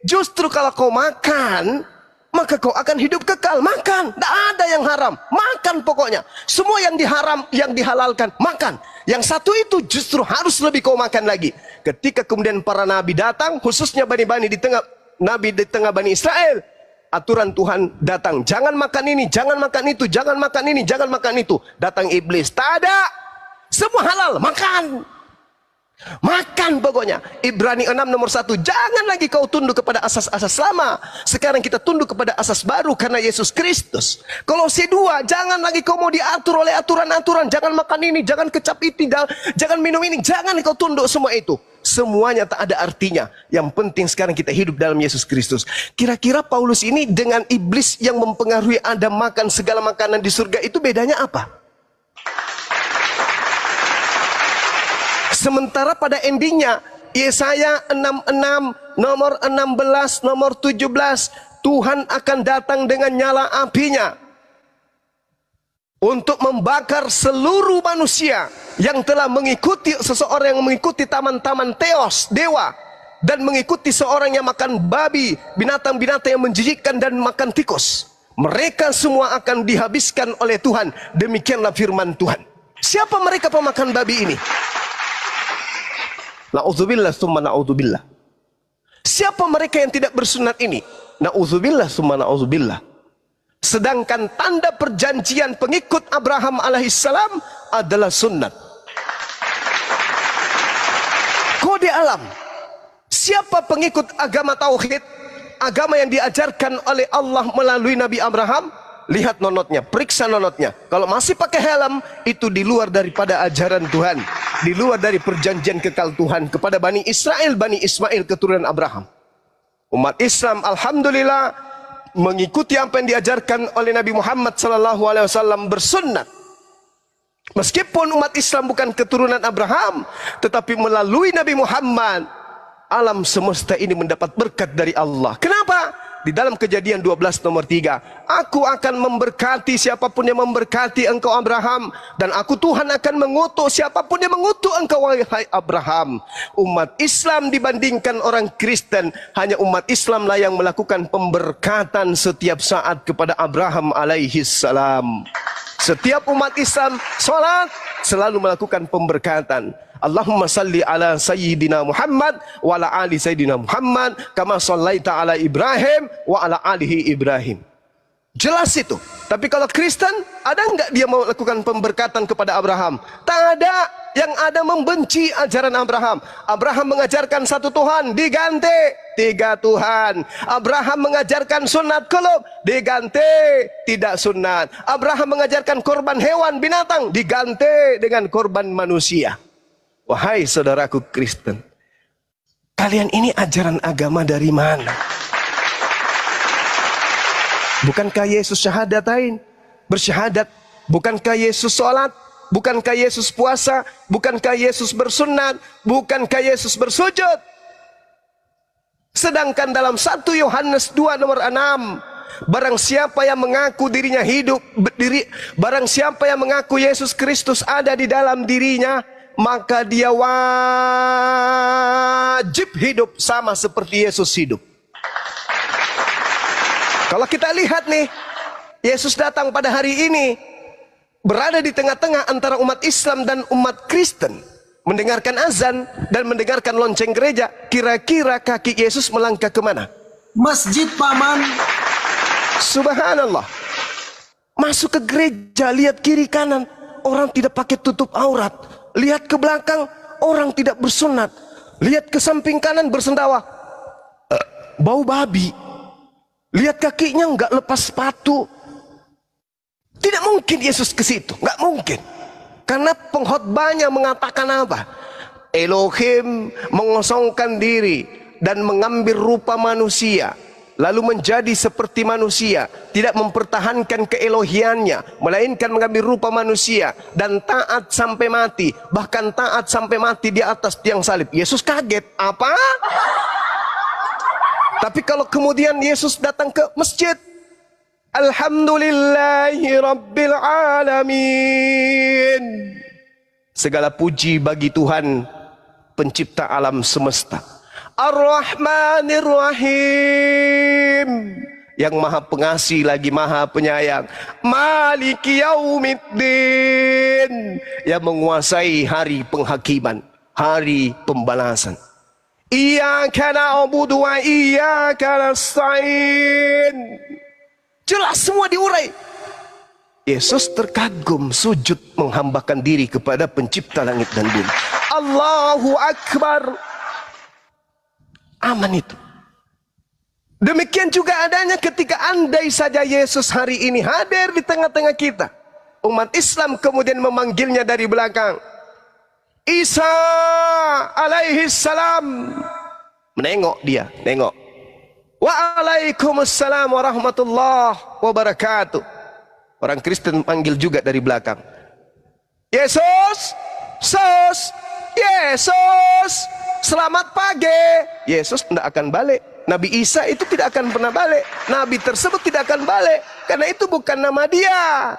justru kalau kau makan, maka kau akan hidup kekal. Makan, tidak ada yang haram. Makan pokoknya. Semua yang diharam, yang dihalalkan, makan. Yang satu itu justru harus lebih kau makan lagi. Ketika kemudian para nabi datang, khususnya bani-bani di tengah nabi di tengah Bani Israel, aturan Tuhan datang, jangan makan ini, jangan makan itu, jangan makan ini, jangan makan itu. Datang iblis, tak ada, semua halal, makan. Makan pokoknya. Ibrani 6 nomor 1, jangan lagi kau tunduk kepada asas-asas lama. Sekarang kita tunduk kepada asas baru karena Yesus Kristus. Kolose 2, jangan lagi kau mau diatur oleh aturan-aturan. Jangan makan ini, jangan kecap itu, jangan minum ini. Jangan kau tunduk semua itu. Semuanya tak ada artinya. Yang penting sekarang kita hidup dalam Yesus Kristus. Kira-kira Paulus ini dengan iblis yang mempengaruhi Adam makan segala makanan di surga itu bedanya apa? Sementara pada endingnya Yesaya 66 nomor 16 nomor 17, Tuhan akan datang dengan nyala apinya untuk membakar seluruh manusia yang telah mengikuti seseorang yang mengikuti taman-taman teos dewa dan mengikuti seorang yang makan babi, binatang-binatang yang menjijikkan dan makan tikus. Mereka semua akan dihabiskan oleh Tuhan. Demikianlah firman Tuhan. Siapa mereka pemakan babi ini? Na'udzubillah summa na'udzubillah. Siapa mereka yang tidak bersunat ini? Na'udzubillah summa na'udzubillah. Sedangkan tanda perjanjian pengikut Abraham alaihissalam adalah sunnat. Kode alam. Siapa pengikut agama tauhid? Agama yang diajarkan oleh Allah melalui Nabi Abraham? Lihat nonotnya, periksa nonotnya. Kalau masih pakai helm, itu di luar daripada ajaran Tuhan, di luar dari perjanjian kekal Tuhan kepada Bani Israel, Bani Ismail keturunan Abraham. Umat Islam alhamdulillah mengikuti apa yang diajarkan oleh Nabi Muhammad SAW, bersunnat. Meskipun umat Islam bukan keturunan Abraham, tetapi melalui Nabi Muhammad alam semesta ini mendapat berkat dari Allah. Kenapa? Di dalam Kejadian 12 nomor 3, aku akan memberkati siapapun yang memberkati engkau Abraham, dan aku Tuhan akan mengutuk siapapun yang mengutuk engkau wahai Abraham. Umat Islam dibandingkan orang Kristen, hanya umat Islam lah yang melakukan pemberkatan setiap saat kepada Abraham alaihi salam. Setiap umat Islam salat selalu melakukan pemberkatan. Allahumma salli ala sayyidina Muhammad wa ala ali sayyidina Muhammad kama sallaita ala Ibrahim wa ala alihi Ibrahim. Jelas itu. Tapi kalau Kristen, ada enggak dia melakukan pemberkatan kepada Abraham? Tak ada. Yang ada membenci ajaran Abraham. Abraham mengajarkan satu Tuhan, diganti 3 Tuhan. Abraham mengajarkan sunat kulub, diganti tidak sunat. Abraham mengajarkan korban hewan binatang, diganti dengan korban manusia. Wahai saudaraku Kristen, kalian ini ajaran agama dari mana? Bukankah Yesus syahadatain, bersyahadat? Bukankah Yesus sholat? Bukankah Yesus puasa? Bukankah Yesus bersunat? Bukankah Yesus bersujud? Sedangkan dalam 1 Yohanes 2 nomor 6, barang siapa yang mengaku dirinya hidup, barang siapa yang mengaku Yesus Kristus ada di dalam dirinya, maka dia wajib hidup sama seperti Yesus hidup. Kalau kita lihat nih, Yesus datang pada hari ini, berada di tengah-tengah antara umat Islam dan umat Kristen, mendengarkan azan dan mendengarkan lonceng gereja. Kira-kira kaki Yesus melangkah kemana? Masjid, paman. Subhanallah. Masuk ke gereja, lihat kiri kanan, orang tidak pakai tutup aurat. Lihat ke belakang, orang tidak bersunat. Lihat ke samping kanan bersendawa, bau babi. Lihat kakinya nggak lepas sepatu. Tidak mungkin Yesus ke situ, nggak mungkin. Karena pengkhotbahnya mengatakan apa? Elohim mengosongkan diri dan mengambil rupa manusia, lalu menjadi seperti manusia, tidak mempertahankan keelohiannya, melainkan mengambil rupa manusia dan taat sampai mati, bahkan taat sampai mati di atas tiang salib. Yesus kaget, apa? Tapi kalau kemudian Yesus datang ke masjid, alhamdulillahi rabbil alamin, segala puji bagi Tuhan pencipta alam semesta. Ar-Rahmanir Rahim, yang maha pengasih lagi maha penyayang. Maliki yaumiddin, yang menguasai hari penghakiman, hari pembalasan. Iyyaka na'budu wa iyyaka nasta'in. Jelas semua diurai. Yesus terkagum sujud menghambakan diri kepada pencipta langit dan bumi. Allahu Akbar. Aman itu. Demikian juga adanya ketika andai saja Yesus hari ini hadir di tengah-tengah kita. Umat Islam kemudian memanggilnya dari belakang. Isa alaihi salam. Menengok dia, nengok. Waalaikumsalam warahmatullahi wabarakatuh. Orang Kristen panggil juga dari belakang. Yesus, Yesus, selamat pagi. Yesus tidak akan balik. Nabi Isa itu tidak akan pernah balik. Nabi tersebut tidak akan balik. Karena itu bukan nama dia.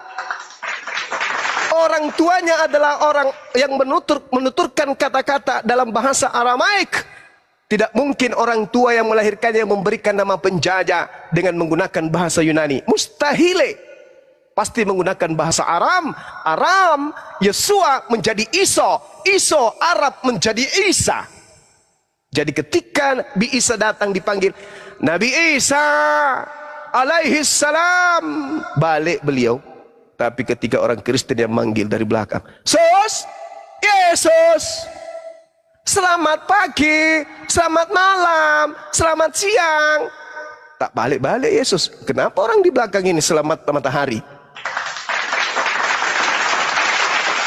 Orang tuanya adalah orang yang menuturkan kata-kata dalam bahasa Aramaik. Tidak mungkin orang tua yang melahirkannya memberikan nama penjajah dengan menggunakan bahasa Yunani. Mustahil. Pasti menggunakan bahasa Aram. Aram, Yesua menjadi Iso. Iso, Arab menjadi Isa. Jadi ketika Nabi Isa datang dipanggil, Nabi Isa alaihi salam, balik beliau. Tapi ketika orang Kristen yang manggil dari belakang, Yesus, selamat pagi, selamat malam, selamat siang. Tak balik-balik Yesus. Kenapa orang di belakang ini selamat matahari?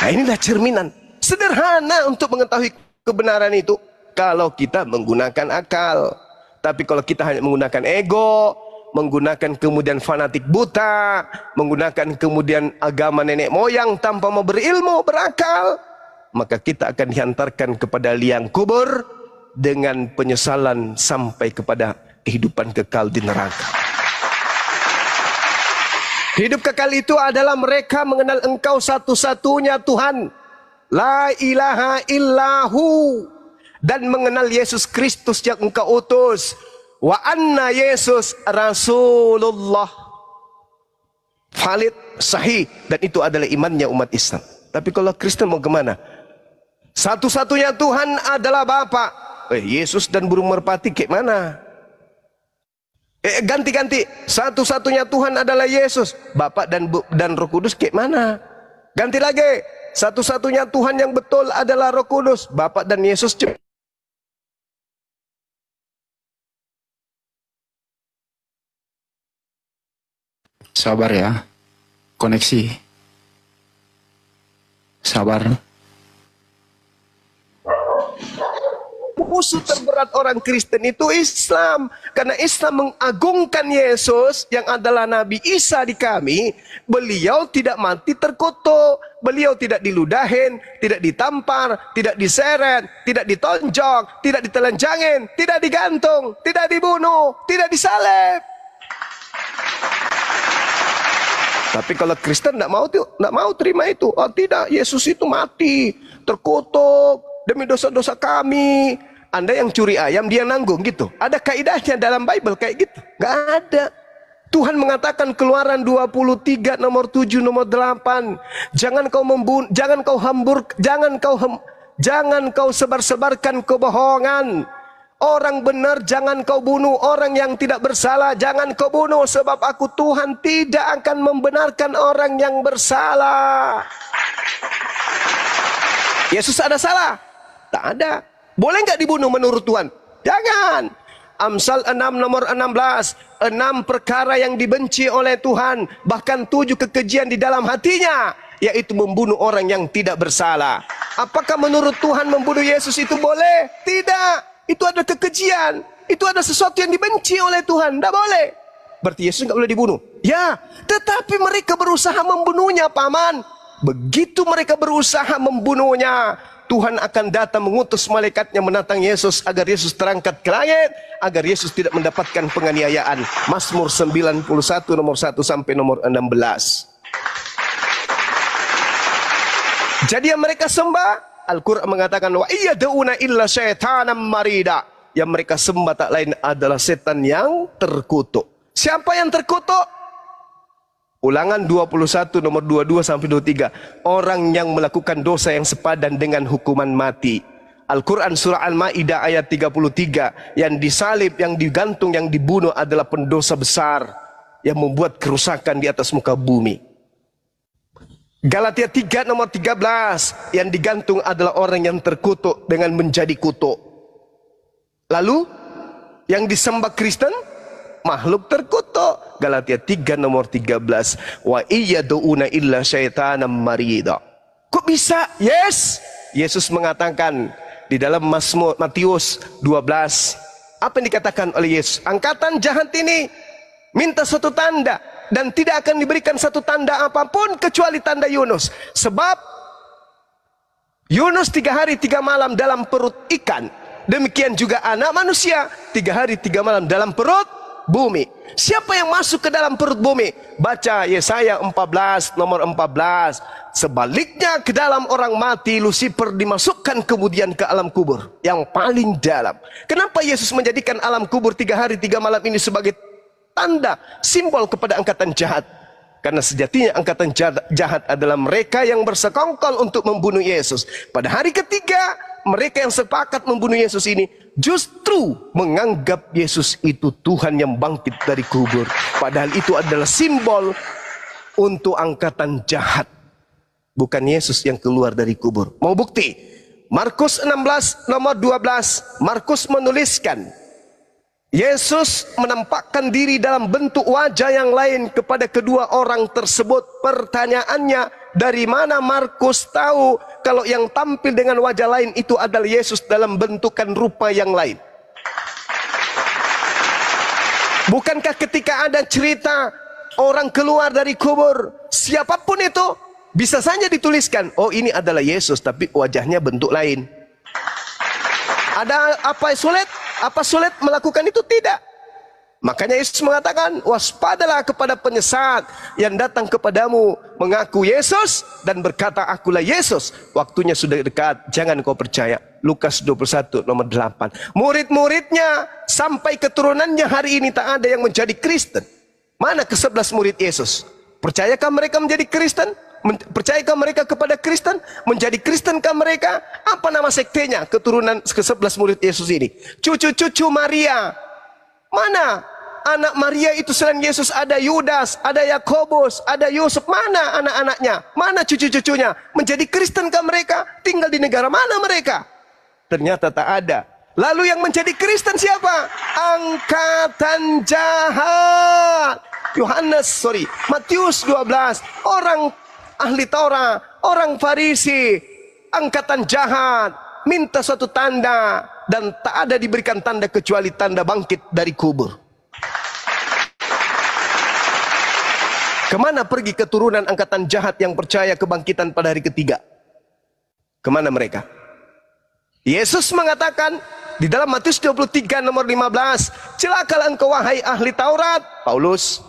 Nah, inilah cerminan. Sederhana untuk mengetahui kebenaran itu kalau kita menggunakan akal. Tapi kalau kita hanya menggunakan ego, menggunakan kemudian fanatik buta, menggunakan kemudian agama nenek moyang tanpa mau berilmu, berakal, maka kita akan dihantarkan kepada liang kubur dengan penyesalan sampai kepada kehidupan kekal di neraka. Hidup kekal itu adalah mereka mengenal Engkau satu-satunya Tuhan, la ilaha illahu, dan mengenal Yesus Kristus yang Engkau utus, wa anna Yesus Rasulullah. Valid, sahih, dan itu adalah imannya umat Islam. Tapi kalau Kristen mau kemana? Satu-satunya Tuhan adalah Bapa. Yesus dan burung merpati kayak mana? Ganti-ganti. Satu-satunya Tuhan adalah Yesus, Bapa dan Roh Kudus kayak mana? Ganti lagi. Satu-satunya Tuhan yang betul adalah Roh Kudus, Bapa dan Yesus. Sabar ya, koneksi. Sabar. Musuh terberat orang Kristen itu Islam. Karena Islam mengagungkan Yesus yang adalah Nabi Isa di kami. Beliau tidak mati terkutuk. Beliau tidak diludahin, tidak ditampar, tidak diseret, tidak ditonjok, tidak ditelanjangin, tidak digantung, tidak dibunuh, tidak disalib. Tapi kalau Kristen tidak mau terima itu. Oh tidak, Yesus itu mati, terkutuk demi dosa-dosa kami. Anda yang curi ayam, dia nanggung gitu. Ada kaidahnya dalam Bible kayak gitu? Gak ada. Tuhan mengatakan Keluaran 23 nomor 7 nomor 8. Jangan kau membunuh, jangan kau sebar-sebarkan kebohongan. Orang benar jangan kau bunuh, orang yang tidak bersalah jangan kau bunuh, sebab aku Tuhan tidak akan membenarkan orang yang bersalah. Yesus ada salah? Tak ada. Boleh nggak dibunuh menurut Tuhan? Jangan. Amsal 6 nomor 16. 6 perkara yang dibenci oleh Tuhan, bahkan 7 kekejian di dalam hatinya, yaitu membunuh orang yang tidak bersalah. Apakah menurut Tuhan membunuh Yesus itu boleh? Tidak. Itu ada kekejian. Itu ada sesuatu yang dibenci oleh Tuhan. Tidak boleh. Berarti Yesus nggak boleh dibunuh? Ya. Tetapi mereka berusaha membunuhnya, paman. Begitu mereka berusaha membunuhnya, Tuhan akan datang mengutus malaikatnya menantang Yesus agar Yesus terangkat ke langit, agar Yesus tidak mendapatkan penganiayaan. Mazmur 91 nomor 1 sampai nomor 16. Jadi yang mereka sembah, Al-Quran mengatakan, wa iyada'una illa syaitanam marida. Yang mereka sembah tak lain adalah setan yang terkutuk. Siapa yang terkutuk? Ulangan 21 nomor 22 sampai 23. Orang yang melakukan dosa yang sepadan dengan hukuman mati. Al-Quran surah Al-Ma'idah ayat 33. Yang disalib, yang digantung, yang dibunuh adalah pendosa besar yang membuat kerusakan di atas muka bumi. Galatia 3 nomor 13. Yang digantung adalah orang yang terkutuk dengan menjadi kutuk. Lalu yang disembah Kristen, makhluk terkutuk. Galatia 3 nomor 13. Wa iyyaduuna illa syaitanan marida. Kok bisa? Yes. Yesus mengatakan di dalam Mazmur Matius 12. Apa yang dikatakan oleh Yesus? Angkatan jahat ini minta satu tanda, dan tidak akan diberikan satu tanda apapun kecuali tanda Yunus. Sebab Yunus 3 hari 3 malam dalam perut ikan. Demikian juga anak manusia 3 hari 3 malam dalam perut bumi. Siapa yang masuk ke dalam perut bumi? Baca Yesaya 14 nomor 14. Sebaliknya ke dalam orang mati, Lucifer dimasukkan kemudian ke alam kubur yang paling dalam. Kenapa Yesus menjadikan alam kubur 3 hari 3 malam ini sebagai tanda, simbol kepada angkatan jahat? Karena sejatinya angkatan jahat adalah mereka yang bersekongkol untuk membunuh Yesus. Pada hari ketiga, mereka yang sepakat membunuh Yesus ini justru menganggap Yesus itu Tuhan yang bangkit dari kubur. Padahal itu adalah simbol untuk angkatan jahat, bukan Yesus yang keluar dari kubur. Mau bukti? Markus 16 nomor 12. Markus menuliskan Yesus menampakkan diri dalam bentuk wajah yang lain kepada kedua orang tersebut. Pertanyaannya, dari mana Markus tahu kalau yang tampil dengan wajah lain itu adalah Yesus dalam bentukan rupa yang lain? Bukankah ketika ada cerita orang keluar dari kubur, siapapun itu bisa saja dituliskan, oh ini adalah Yesus, tapi wajahnya bentuk lain. Ada apa sulit? Apa sulit melakukan itu? Tidak. Makanya Yesus mengatakan, waspadalah kepada penyesat yang datang kepadamu mengaku Yesus dan berkata akulah Yesus. Waktunya sudah dekat, jangan kau percaya. Lukas 21 nomor 8. Murid-muridnya sampai keturunannya hari ini tak ada yang menjadi Kristen. Mana ke-11 murid Yesus? Percayakah mereka menjadi Kristen? Percayakah mereka kepada Kristen? Menjadi Kristenkah mereka? Apa nama sektenya keturunan ke-11 murid Yesus ini? Cucu-cucu Maria. Mana anak Maria itu selain Yesus? Ada Yudas, ada Yakobus, ada Yusuf. Mana anak-anaknya? Mana cucu-cucunya? Menjadi Kristenkah mereka? Tinggal di negara mana mereka? Ternyata tak ada. Lalu yang menjadi Kristen siapa? Angkatan jahat. Matius 12. Orang ahli Taurat, orang Farisi, angkatan jahat, minta suatu tanda, dan tak ada diberikan tanda kecuali tanda bangkit dari kubur. Kemana pergi keturunan angkatan jahat yang percaya kebangkitan pada hari ketiga? Kemana mereka? Yesus mengatakan di dalam Matius 23 nomor 15, celakalah engkau wahai ahli Taurat, Paulus.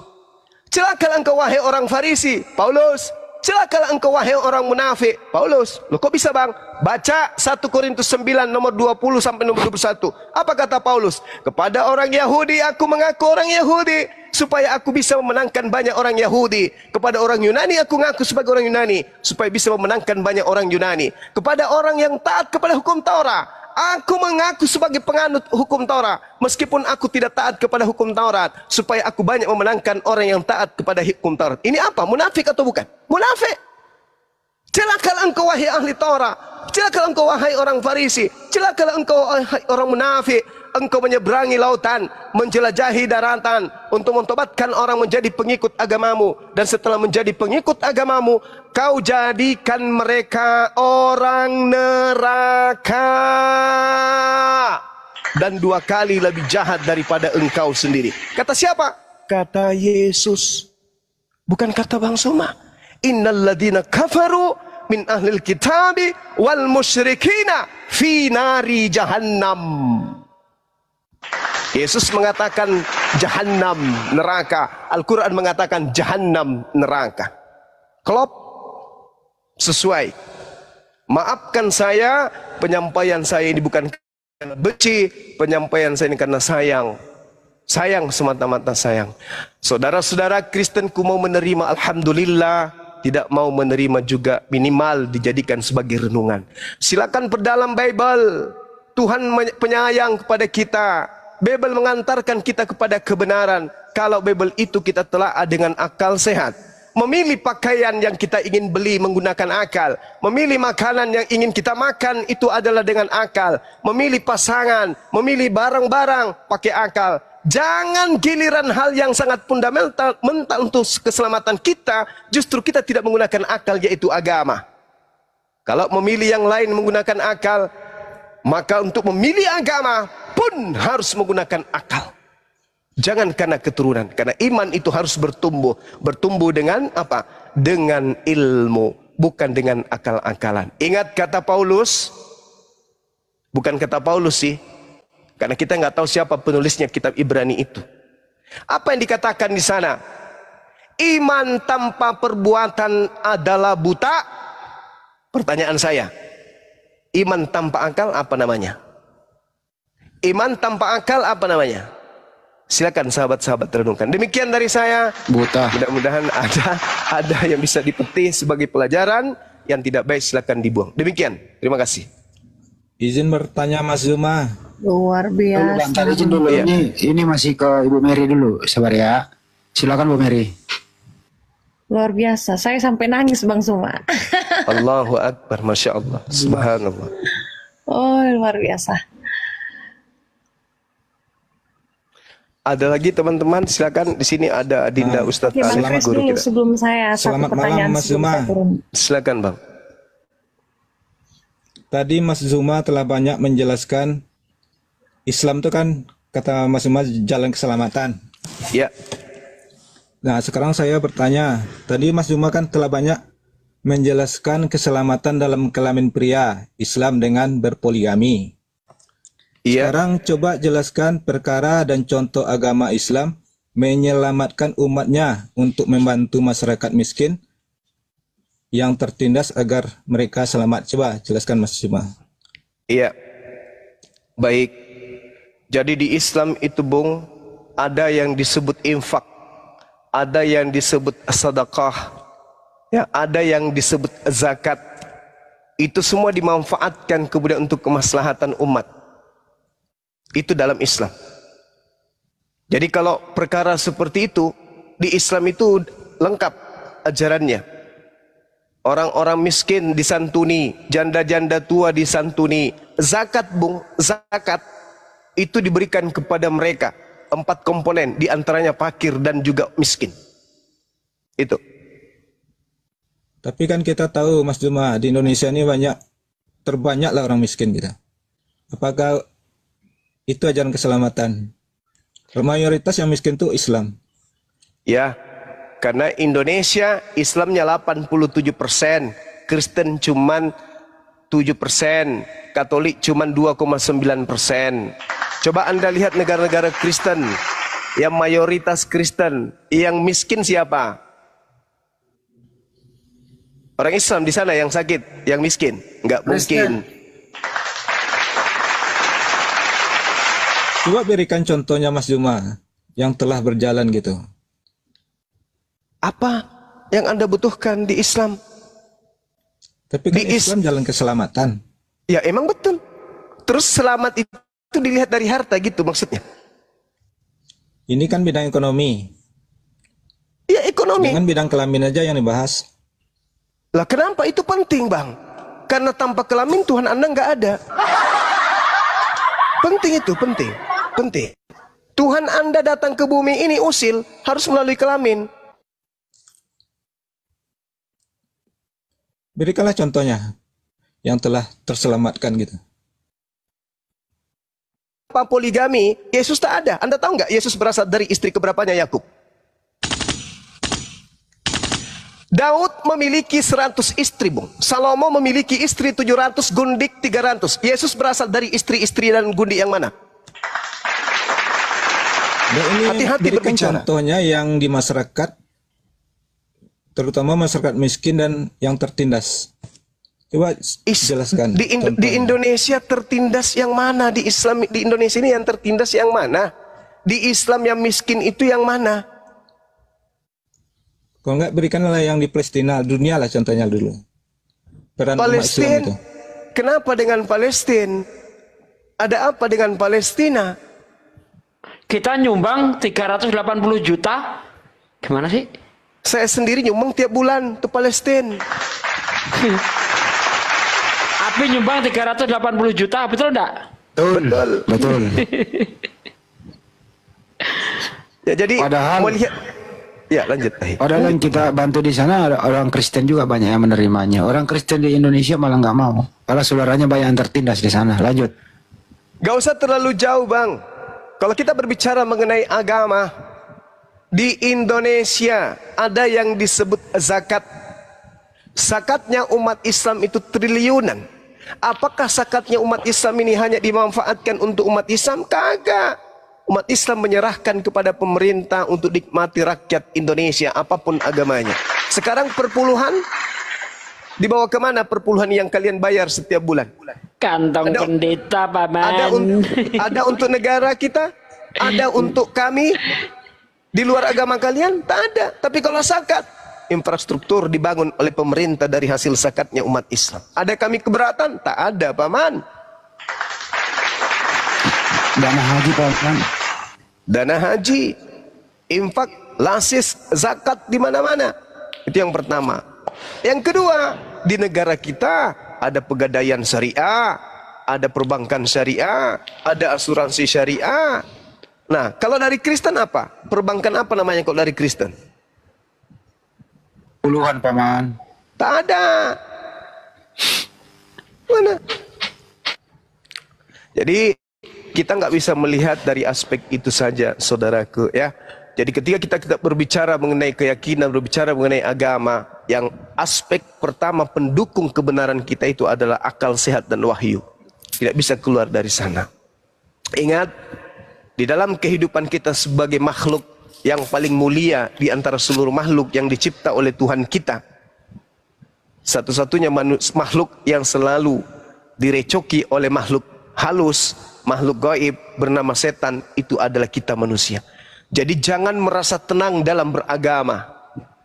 Celakalah engkau wahai orang Farisi, Paulus. Celakalah engkau wahai orang munafik, Paulus. Loh kok bisa bang? Baca 1 Korintus 9 nomor 20 sampai nomor 21. Apa kata Paulus? Kepada orang Yahudi aku mengaku orang Yahudi, supaya aku bisa memenangkan banyak orang Yahudi. Kepada orang Yunani aku mengaku sebagai orang Yunani, supaya bisa memenangkan banyak orang Yunani. Kepada orang yang taat kepada hukum Taurat, aku mengaku sebagai penganut hukum Taurat, meskipun aku tidak taat kepada hukum Taurat, supaya aku banyak memenangkan orang yang taat kepada hukum Taurat. Ini apa? Munafik atau bukan? Munafik. Celakalah engkau wahai ahli Taurat, celakalah engkau wahai orang Farisi, celakalah engkau wahai orang munafik. Engkau menyeberangi lautan, menjelajahi daratan untuk mentobatkan orang menjadi pengikut agamamu, dan setelah menjadi pengikut agamamu, kau jadikan mereka orang neraka dan 2 kali lebih jahat daripada engkau sendiri. Kata siapa? Kata Yesus, bukan kata Bang Suma. Innal ladina kafaru min ahlil kitabi wal musyrikina fi nari jahannam. Yesus mengatakan jahannam, neraka. Al-Quran mengatakan jahannam, neraka. Klop, sesuai. Maafkan saya, penyampaian saya ini bukan karena benci, penyampaian saya ini karena sayang. Sayang, semata-mata sayang. Saudara-saudara Kristenku mau menerima, alhamdulillah. Tidak mau menerima juga, minimal dijadikan sebagai renungan. Silakan perdalam Bible. Tuhan penyayang kepada kita. Bible mengantarkan kita kepada kebenaran. Kalau Bible itu kita telah dengan akal sehat. Memilih pakaian yang kita ingin beli menggunakan akal. Memilih makanan yang ingin kita makan itu adalah dengan akal. Memilih pasangan, memilih barang-barang pakai akal. Jangan giliran hal yang sangat fundamental untuk keselamatan kita, justru kita tidak menggunakan akal, yaitu agama. Kalau memilih yang lain menggunakan akal, maka untuk memilih agama pun harus menggunakan akal. Jangan karena keturunan, karena iman itu harus bertumbuh. Bertumbuh dengan apa? Dengan ilmu, bukan dengan akal-akalan. Ingat kata Paulus, bukan kata Paulus sih, karena kita nggak tahu siapa penulisnya kitab Ibrani itu. Apa yang dikatakan di sana? Iman tanpa perbuatan adalah buta. Pertanyaan saya, iman tanpa akal apa namanya? Iman tanpa akal apa namanya? Silakan sahabat-sahabat renungkan. Demikian dari saya. Buta. Mudah-mudahan ada yang bisa dipetik sebagai pelajaran. Yang tidak baik silakan dibuang. Demikian. Terima kasih. Izin bertanya Mas Zuma. Luar Bang, biasa. tadi izin dulu. Iya. Ini masih ke Ibu Mary dulu, sabar ya. Silakan Bu Mary. Luar biasa. Saya sampai nangis Bang Suma. Allahu Akbar. Masya Allah. Subhanallah. Oh, luar biasa. Ada lagi teman-teman, silakan. Di sini ada Dinda Ustadz Oke, Bang Alif, Kris guru dulu kita. sebelum saya Selamat satu malam, pertanyaan Mas sebelum Zuma. saya turun. Silakan Bang. Tadi Mas Zuma telah banyak menjelaskan Islam itu kan kata Mas Zuma jalan keselamatan. Ya, Nah, sekarang saya bertanya, tadi Mas Zuma kan telah banyak menjelaskan keselamatan dalam kelamin pria, Islam dengan berpoligami. iya. Sekarang coba jelaskan perkara dan contoh agama Islam menyelamatkan umatnya untuk membantu masyarakat miskin yang tertindas agar mereka selamat. Coba jelaskan Mas Zuma. Iya. Baik. Jadi di Islam itu Bung, ada yang disebut infak, ada yang disebut sedekah, ya, ada yang disebut zakat. Itu semua dimanfaatkan kemudian untuk kemaslahatan umat. Itu dalam Islam. Jadi kalau perkara seperti itu di Islam itu lengkap ajarannya. Orang-orang miskin disantuni, janda-janda tua disantuni. Zakat Bung, zakat itu diberikan kepada mereka. 4 komponen, diantaranya fakir dan juga miskin. Itu. Tapi kan kita tahu Mas Zuma, di Indonesia ini terbanyaklah orang miskin kita. Apakah itu ajaran keselamatan? Mayoritas yang miskin itu Islam. Ya, karena Indonesia Islamnya 87%, Kristen cuman 7%, Katolik cuman 2,9%. Coba Anda lihat negara-negara Kristen yang mayoritas Kristen, yang miskin siapa? Orang Islam di sana yang sakit, yang miskin, nggak mungkin. Coba berikan contohnya Mas Zuma yang telah berjalan gitu. Apa yang Anda butuhkan di Islam? Tapi kan Di Islam jalan keselamatan. Ya emang betul. Terus selamat itu dilihat dari harta gitu maksudnya. Ini kan bidang ekonomi. Ya ekonomi. Dengan bidang kelamin aja yang dibahas. Lah kenapa itu penting Bang? Karena tanpa kelamin Tuhan Anda nggak ada. Penting itu, penting. Penting. Tuhan Anda datang ke bumi ini usil harus melalui kelamin. Berikanlah contohnya yang telah terselamatkan gitu. Apa poligami? Yesus tak ada. Anda tahu nggak Yesus berasal dari istri keberapanya Yakub? Daud memiliki 100 istri, Bung. Salomo memiliki istri 700, gundik 300. Yesus berasal dari istri-istri dan gundik yang mana? Dan ini Hati-hati berikan berbicara. contohnya yang di masyarakat, terutama masyarakat miskin dan yang tertindas. Coba jelaskan. Di contohnya. Indonesia tertindas yang mana? Di Islam di Indonesia ini yang tertindas yang mana? Di Islam yang miskin itu yang mana? Kalau nggak berikanlah yang di Palestina, dunia lah contohnya dulu. Peran umat Islam Palestina. itu. Kenapa dengan Palestina? Ada apa dengan Palestina? Kita nyumbang 380 juta. Gimana sih? Saya sendiri nyumbang tiap bulan ke Palestina. Api nyumbang 380 juta, betul enggak? Betul. Betul. Ya, jadi Padahal- melihat. Ya, lanjut. Padahal yang kita bantu di sana ada orang Kristen juga banyak yang menerimanya. Orang Kristen di Indonesia malah nggak mau. Karena saudaranya banyak yang tertindas di sana. Lanjut. Gak usah terlalu jauh, Bang. Kalau kita berbicara mengenai agama, di Indonesia ada yang disebut zakat. Zakatnya umat Islam itu triliunan. Apakah zakatnya umat Islam ini hanya dimanfaatkan untuk umat Islam? Kagak. Umat Islam menyerahkan kepada pemerintah untuk nikmati rakyat Indonesia apapun agamanya. Sekarang perpuluhan dibawa kemana perpuluhan yang kalian bayar setiap bulan? Kantong Ada- pendeta, Paman. Ada untuk negara kita? Ada untuk kami? Di luar agama kalian? Tak ada. Tapi kalau zakat, infrastruktur dibangun oleh pemerintah dari hasil zakatnya umat Islam. Ada kami keberatan? Tak ada, Paman. Dana haji Paman. Dana haji, infak, lasis, zakat di mana-mana. Itu yang pertama. Yang kedua, di negara kita ada pegadaian syariah, ada perbankan syariah, ada asuransi syariah. Nah, kalau dari Kristen apa? Perbankan apa namanya kalau dari Kristen? Puluhan Paman. Tak ada. Mana? Jadi kita nggak bisa melihat dari aspek itu saja, saudaraku, ya. Jadi ketika kita berbicara mengenai keyakinan, berbicara mengenai agama, yang aspek pertama pendukung kebenaran kita itu adalah akal sehat dan wahyu. Tidak bisa keluar dari sana. Ingat, di dalam kehidupan kita sebagai makhluk yang paling mulia di antara seluruh makhluk yang dicipta oleh Tuhan kita, satu-satunya makhluk yang selalu direcoki oleh makhluk halus, makhluk gaib bernama setan, itu adalah kita manusia. Jadi jangan merasa tenang dalam beragama,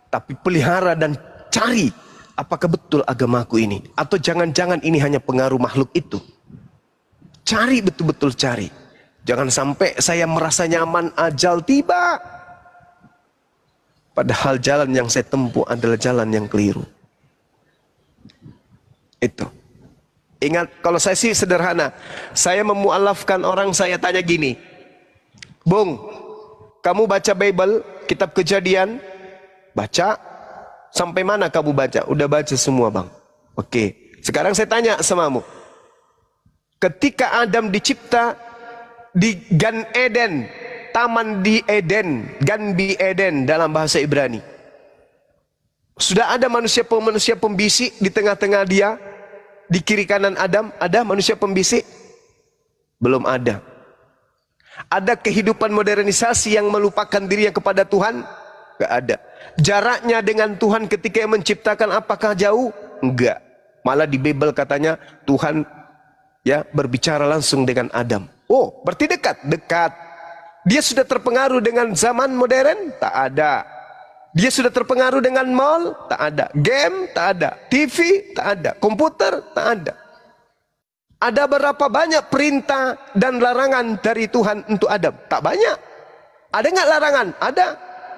tapi pelihara dan cari apakah betul agamaku ini, atau jangan-jangan ini hanya pengaruh makhluk itu. Cari, betul-betul cari. Jangan sampai saya merasa nyaman, ajal tiba, padahal jalan yang saya tempuh adalah jalan yang keliru. Itu. Ingat, kalau saya sih sederhana. Saya memualafkan orang, saya tanya gini. Bung, kamu baca Bible, kitab Kejadian? Baca. Sampai mana kamu baca? Udah baca semua, Bang. Oke. Sekarang saya tanya samamu. Ketika Adam dicipta di Gan Eden, taman di Eden, Gan bi Eden dalam bahasa Ibrani. Sudah ada manusia pembisik di tengah-tengah dia? Di kiri kanan Adam, ada manusia pembisik? Belum ada. Ada kehidupan modernisasi yang melupakan dirinya kepada Tuhan? Enggak ada. Jaraknya dengan Tuhan ketika yang menciptakan apakah jauh? Enggak. Malah di Bible katanya Tuhan ya berbicara langsung dengan Adam. Oh, berarti dekat? Dekat. Dia sudah terpengaruh dengan zaman modern? Tak ada. Dia sudah terpengaruh dengan mall? Tak ada. Game? Tak ada. TV? Tak ada. Komputer? Tak ada. Ada berapa banyak perintah dan larangan dari Tuhan untuk Adam? Tak banyak. Ada nggak larangan? Ada.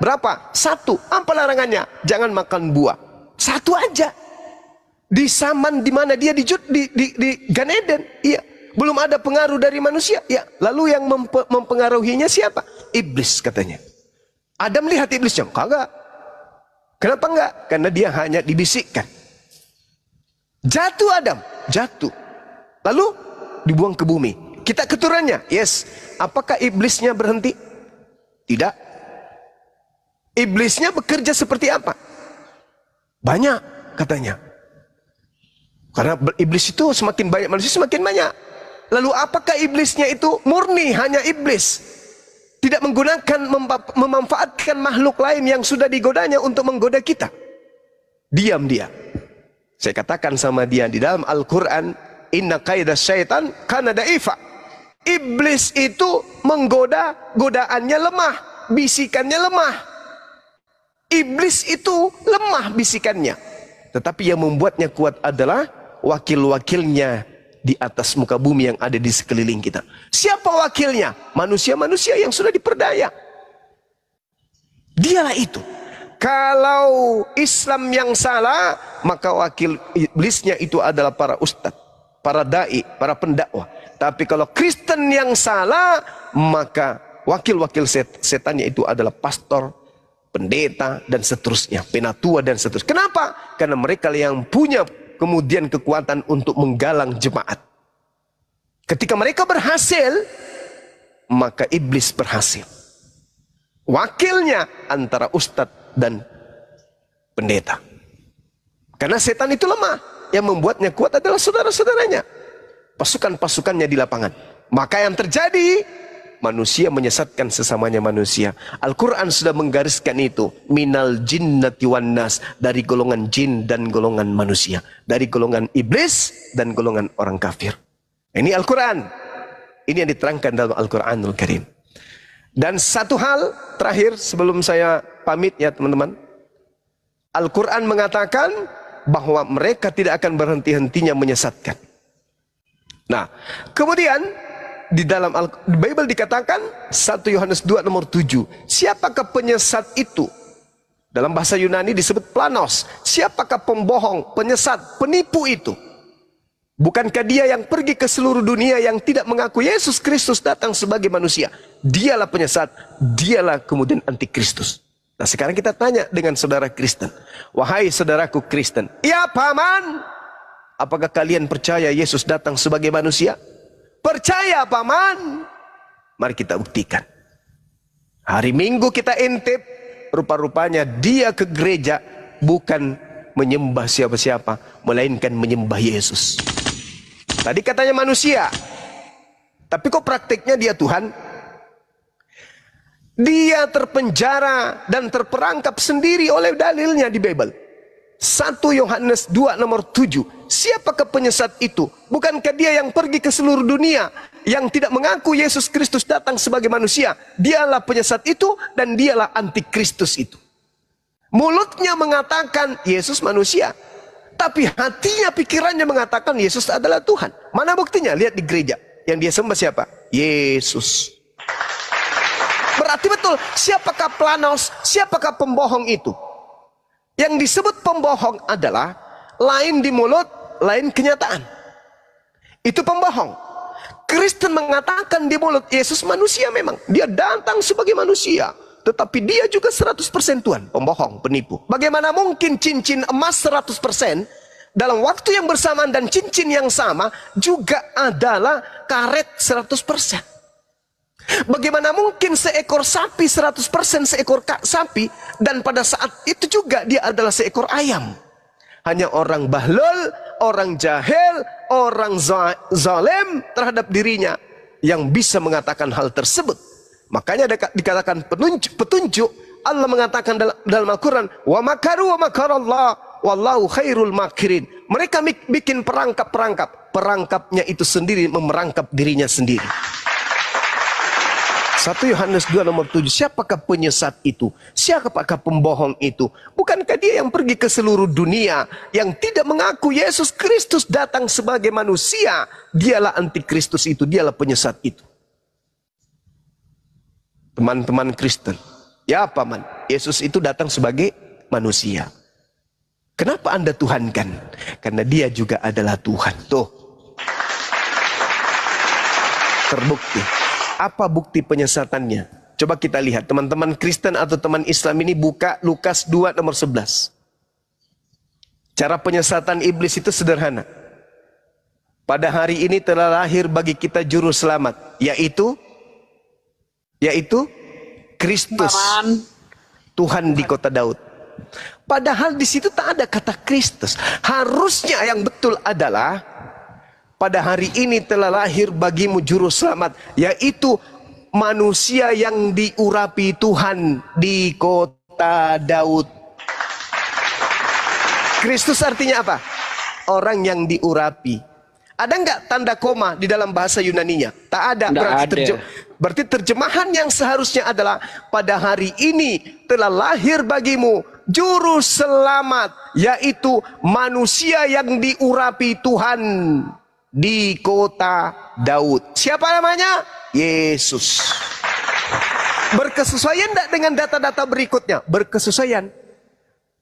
Berapa? 1. Apa larangannya? Jangan makan buah. 1 aja. Di zaman di mana dia di Gan Eden. Iya. Belum ada pengaruh dari manusia. Ya. Lalu yang mempengaruhinya siapa? Iblis katanya. Adam lihat iblisnya? Kagak. Kenapa enggak? Karena dia hanya dibisikkan. Jatuh Adam, jatuh. Lalu dibuang ke bumi. Kita keturunannya, yes. Apakah iblisnya berhenti? Tidak. Iblisnya bekerja seperti apa? Banyak katanya. Karena iblis itu semakin banyak manusia semakin banyak. Lalu apakah iblisnya itu murni hanya iblis? Tidak menggunakan, memanfaatkan makhluk lain yang sudah digodanya untuk menggoda kita. Diam dia. Saya katakan sama dia di dalam Al-Quran, inna kaidah syaitan kana da'ifa. Iblis itu menggoda, godaannya lemah, bisikannya lemah. Iblis itu lemah bisikannya. Tetapi yang membuatnya kuat adalah wakil-wakilnya di atas muka bumi yang ada di sekeliling kita. Siapa wakilnya? Manusia-manusia yang sudah diperdaya. Dialah itu. Kalau Islam yang salah, maka wakil iblisnya itu adalah para ustadz, para dai, para pendakwah. Tapi kalau Kristen yang salah, maka wakil-wakil setannya itu adalah pastor, pendeta, dan seterusnya, penatua dan seterusnya. Kenapa? Karena mereka yang punya kemudian kekuatan untuk menggalang jemaat. Ketika mereka berhasil, maka iblis berhasil. Wakilnya antara ustadz dan pendeta. Karena setan itu lemah. Yang membuatnya kuat adalah saudara-saudaranya, pasukan-pasukannya di lapangan. Maka yang terjadi, manusia menyesatkan sesamanya manusia. Al-Quran sudah menggariskan itu. Minal jinnati wan nas, dari golongan jin dan golongan manusia. Dari golongan iblis dan golongan orang kafir. Ini Al-Quran. Ini yang diterangkan dalam Al-Quranul Karim. Dan satu hal terakhir sebelum saya pamit ya teman-teman. Al-Quran mengatakan bahwa mereka tidak akan berhenti-hentinya menyesatkan. Nah, kemudian di dalam Bible dikatakan 1 Yohanes 2 nomor 7. Siapakah penyesat itu? Dalam bahasa Yunani disebut planos. Siapakah pembohong, penyesat, penipu itu? Bukankah dia yang pergi ke seluruh dunia yang tidak mengaku Yesus Kristus datang sebagai manusia? Dialah penyesat, dialah kemudian antikristus. Nah sekarang kita tanya dengan saudara Kristen. Wahai saudaraku Kristen, ya paman, apakah kalian percaya Yesus datang sebagai manusia? Percaya paman. Mari kita buktikan. Hari Minggu kita intip, rupa-rupanya dia ke gereja bukan menyembah siapa-siapa, melainkan menyembah Yesus. Tadi katanya manusia, tapi kok praktiknya dia Tuhan? Dia terpenjara dan terperangkap sendiri oleh dalilnya di Bible. 1 Yohanes 2 nomor 7. Siapakah penyesat itu? Bukankah dia yang pergi ke seluruh dunia yang tidak mengaku Yesus Kristus datang sebagai manusia? Dialah penyesat itu dan dialah antikristus itu. Mulutnya mengatakan Yesus manusia, tapi hatinya, pikirannya mengatakan Yesus adalah Tuhan. Mana buktinya? Lihat di gereja. Yang dia sembah siapa? Yesus. Berarti betul, siapakah planos, siapakah pembohong itu? Yang disebut pembohong adalah lain di mulut, lain kenyataan. Itu pembohong. Kristen mengatakan di mulut Yesus manusia memang. Dia datang sebagai manusia. Tetapi dia juga 100% Tuhan. Pembohong, penipu. Bagaimana mungkin cincin emas 100% dalam waktu yang bersamaan dan cincin yang sama juga adalah karet 100%. Bagaimana mungkin seekor sapi 100% seekor sapi dan pada saat itu juga dia adalah seekor ayam? Hanya orang bahlul, orang jahil, orang zalim terhadap dirinya yang bisa mengatakan hal tersebut. Makanya dikatakan petunjuk. Allah mengatakan dalam Al-Quran, wa makaru wa makarallah wallahu khairul makirin. Mereka bikin perangkap-perangkap. Perangkapnya itu sendiri memerangkap dirinya sendiri. 1 Yohanes 2 nomor 7. Siapakah penyesat itu? Siapakah pembohong itu? Bukankah dia yang pergi ke seluruh dunia yang tidak mengaku Yesus Kristus datang sebagai manusia? Dialah antikristus itu, dialah penyesat itu. Teman-teman Kristen, ya paman, Yesus itu datang sebagai manusia. Kenapa Anda tuhankan? Karena dia juga adalah Tuhan. Tuh, terbukti. Apa bukti penyesatannya? Coba kita lihat, teman-teman Kristen atau teman Islam ini buka Lukas 2 nomor 11. Cara penyesatan iblis itu sederhana. Pada hari ini telah lahir bagi kita juru selamat, yaitu Kristus, Tuhan di kota Daud. Padahal di situ tak ada kata Kristus. Harusnya yang betul adalah pada hari ini telah lahir bagimu juru selamat, yaitu manusia yang diurapi Tuhan di kota Daud. Kristus artinya apa? Orang yang diurapi. Ada nggak tanda koma di dalam bahasa Yunaninya? Tak ada. Berarti terjemahan yang seharusnya adalah pada hari ini telah lahir bagimu juru selamat, yaitu manusia yang diurapi Tuhan di kota Daud. Siapa namanya? Yesus. Berkesesuaian tidak dengan data-data berikutnya? Berkesesuaian.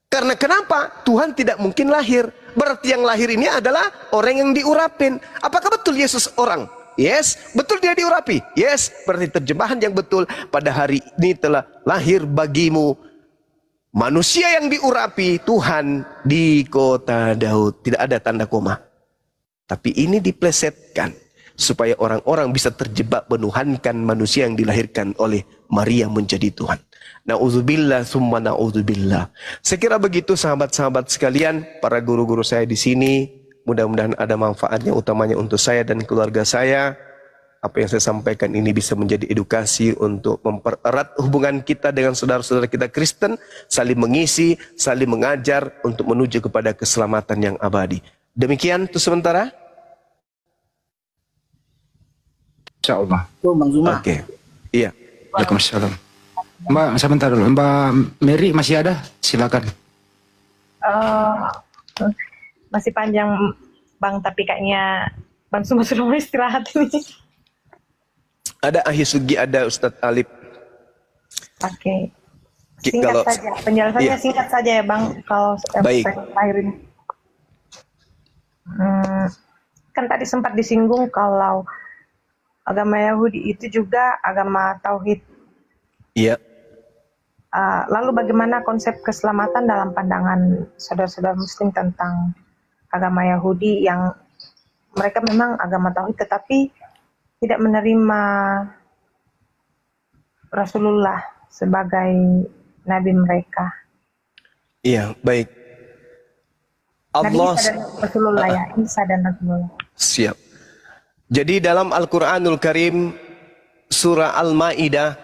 Karena kenapa? Tuhan tidak mungkin lahir. Berarti yang lahir ini adalah orang yang diurapin. Apakah betul Yesus orang? Yes. Betul dia diurapi? Yes. Berarti terjemahan yang betul, pada hari ini telah lahir bagimu manusia yang diurapi Tuhan di kota Daud. Tidak ada tanda koma. Tapi ini diplesetkan supaya orang-orang bisa terjebak menuhankan manusia yang dilahirkan oleh Maria menjadi Tuhan. Na'udzubillah summa na'udzubillah. Saya kira begitu sahabat-sahabat sekalian, para guru-guru saya di sini. Mudah-mudahan ada manfaatnya, utamanya untuk saya dan keluarga saya. Apa yang saya sampaikan ini bisa menjadi edukasi untuk mempererat hubungan kita dengan saudara-saudara kita Kristen, saling mengisi, saling mengajar untuk menuju kepada keselamatan yang abadi. Demikian untuk sementara. Insyaallah. Bang Zuma. Oke. Iya. Waalaikumsalam. Mbak, sebentar dulu. Mbak Mary masih ada? Silakan. Masih panjang Bang, tapi kayaknya Bang Zuma sudah mau istirahat ini. Ada Ahi Sugi, ada Ustadz Alip. Oke. Singkat saja. Penjelasannya singkat saja ya Bang. Kalau baik. Akhirin. Kan tadi sempat disinggung kalau agama Yahudi itu juga agama Tauhid. Iya. Lalu bagaimana konsep keselamatan dalam pandangan saudara-saudara Muslim tentang agama Yahudi yang mereka memang agama Tauhid tetapi tidak menerima Rasulullah sebagai nabi mereka. Iya, baik. Allah Nabi Isa dan Rasulullah ya, Isa dan Rasulullah. Siap. Jadi dalam Al-Quranul Karim surah Al-Ma'idah,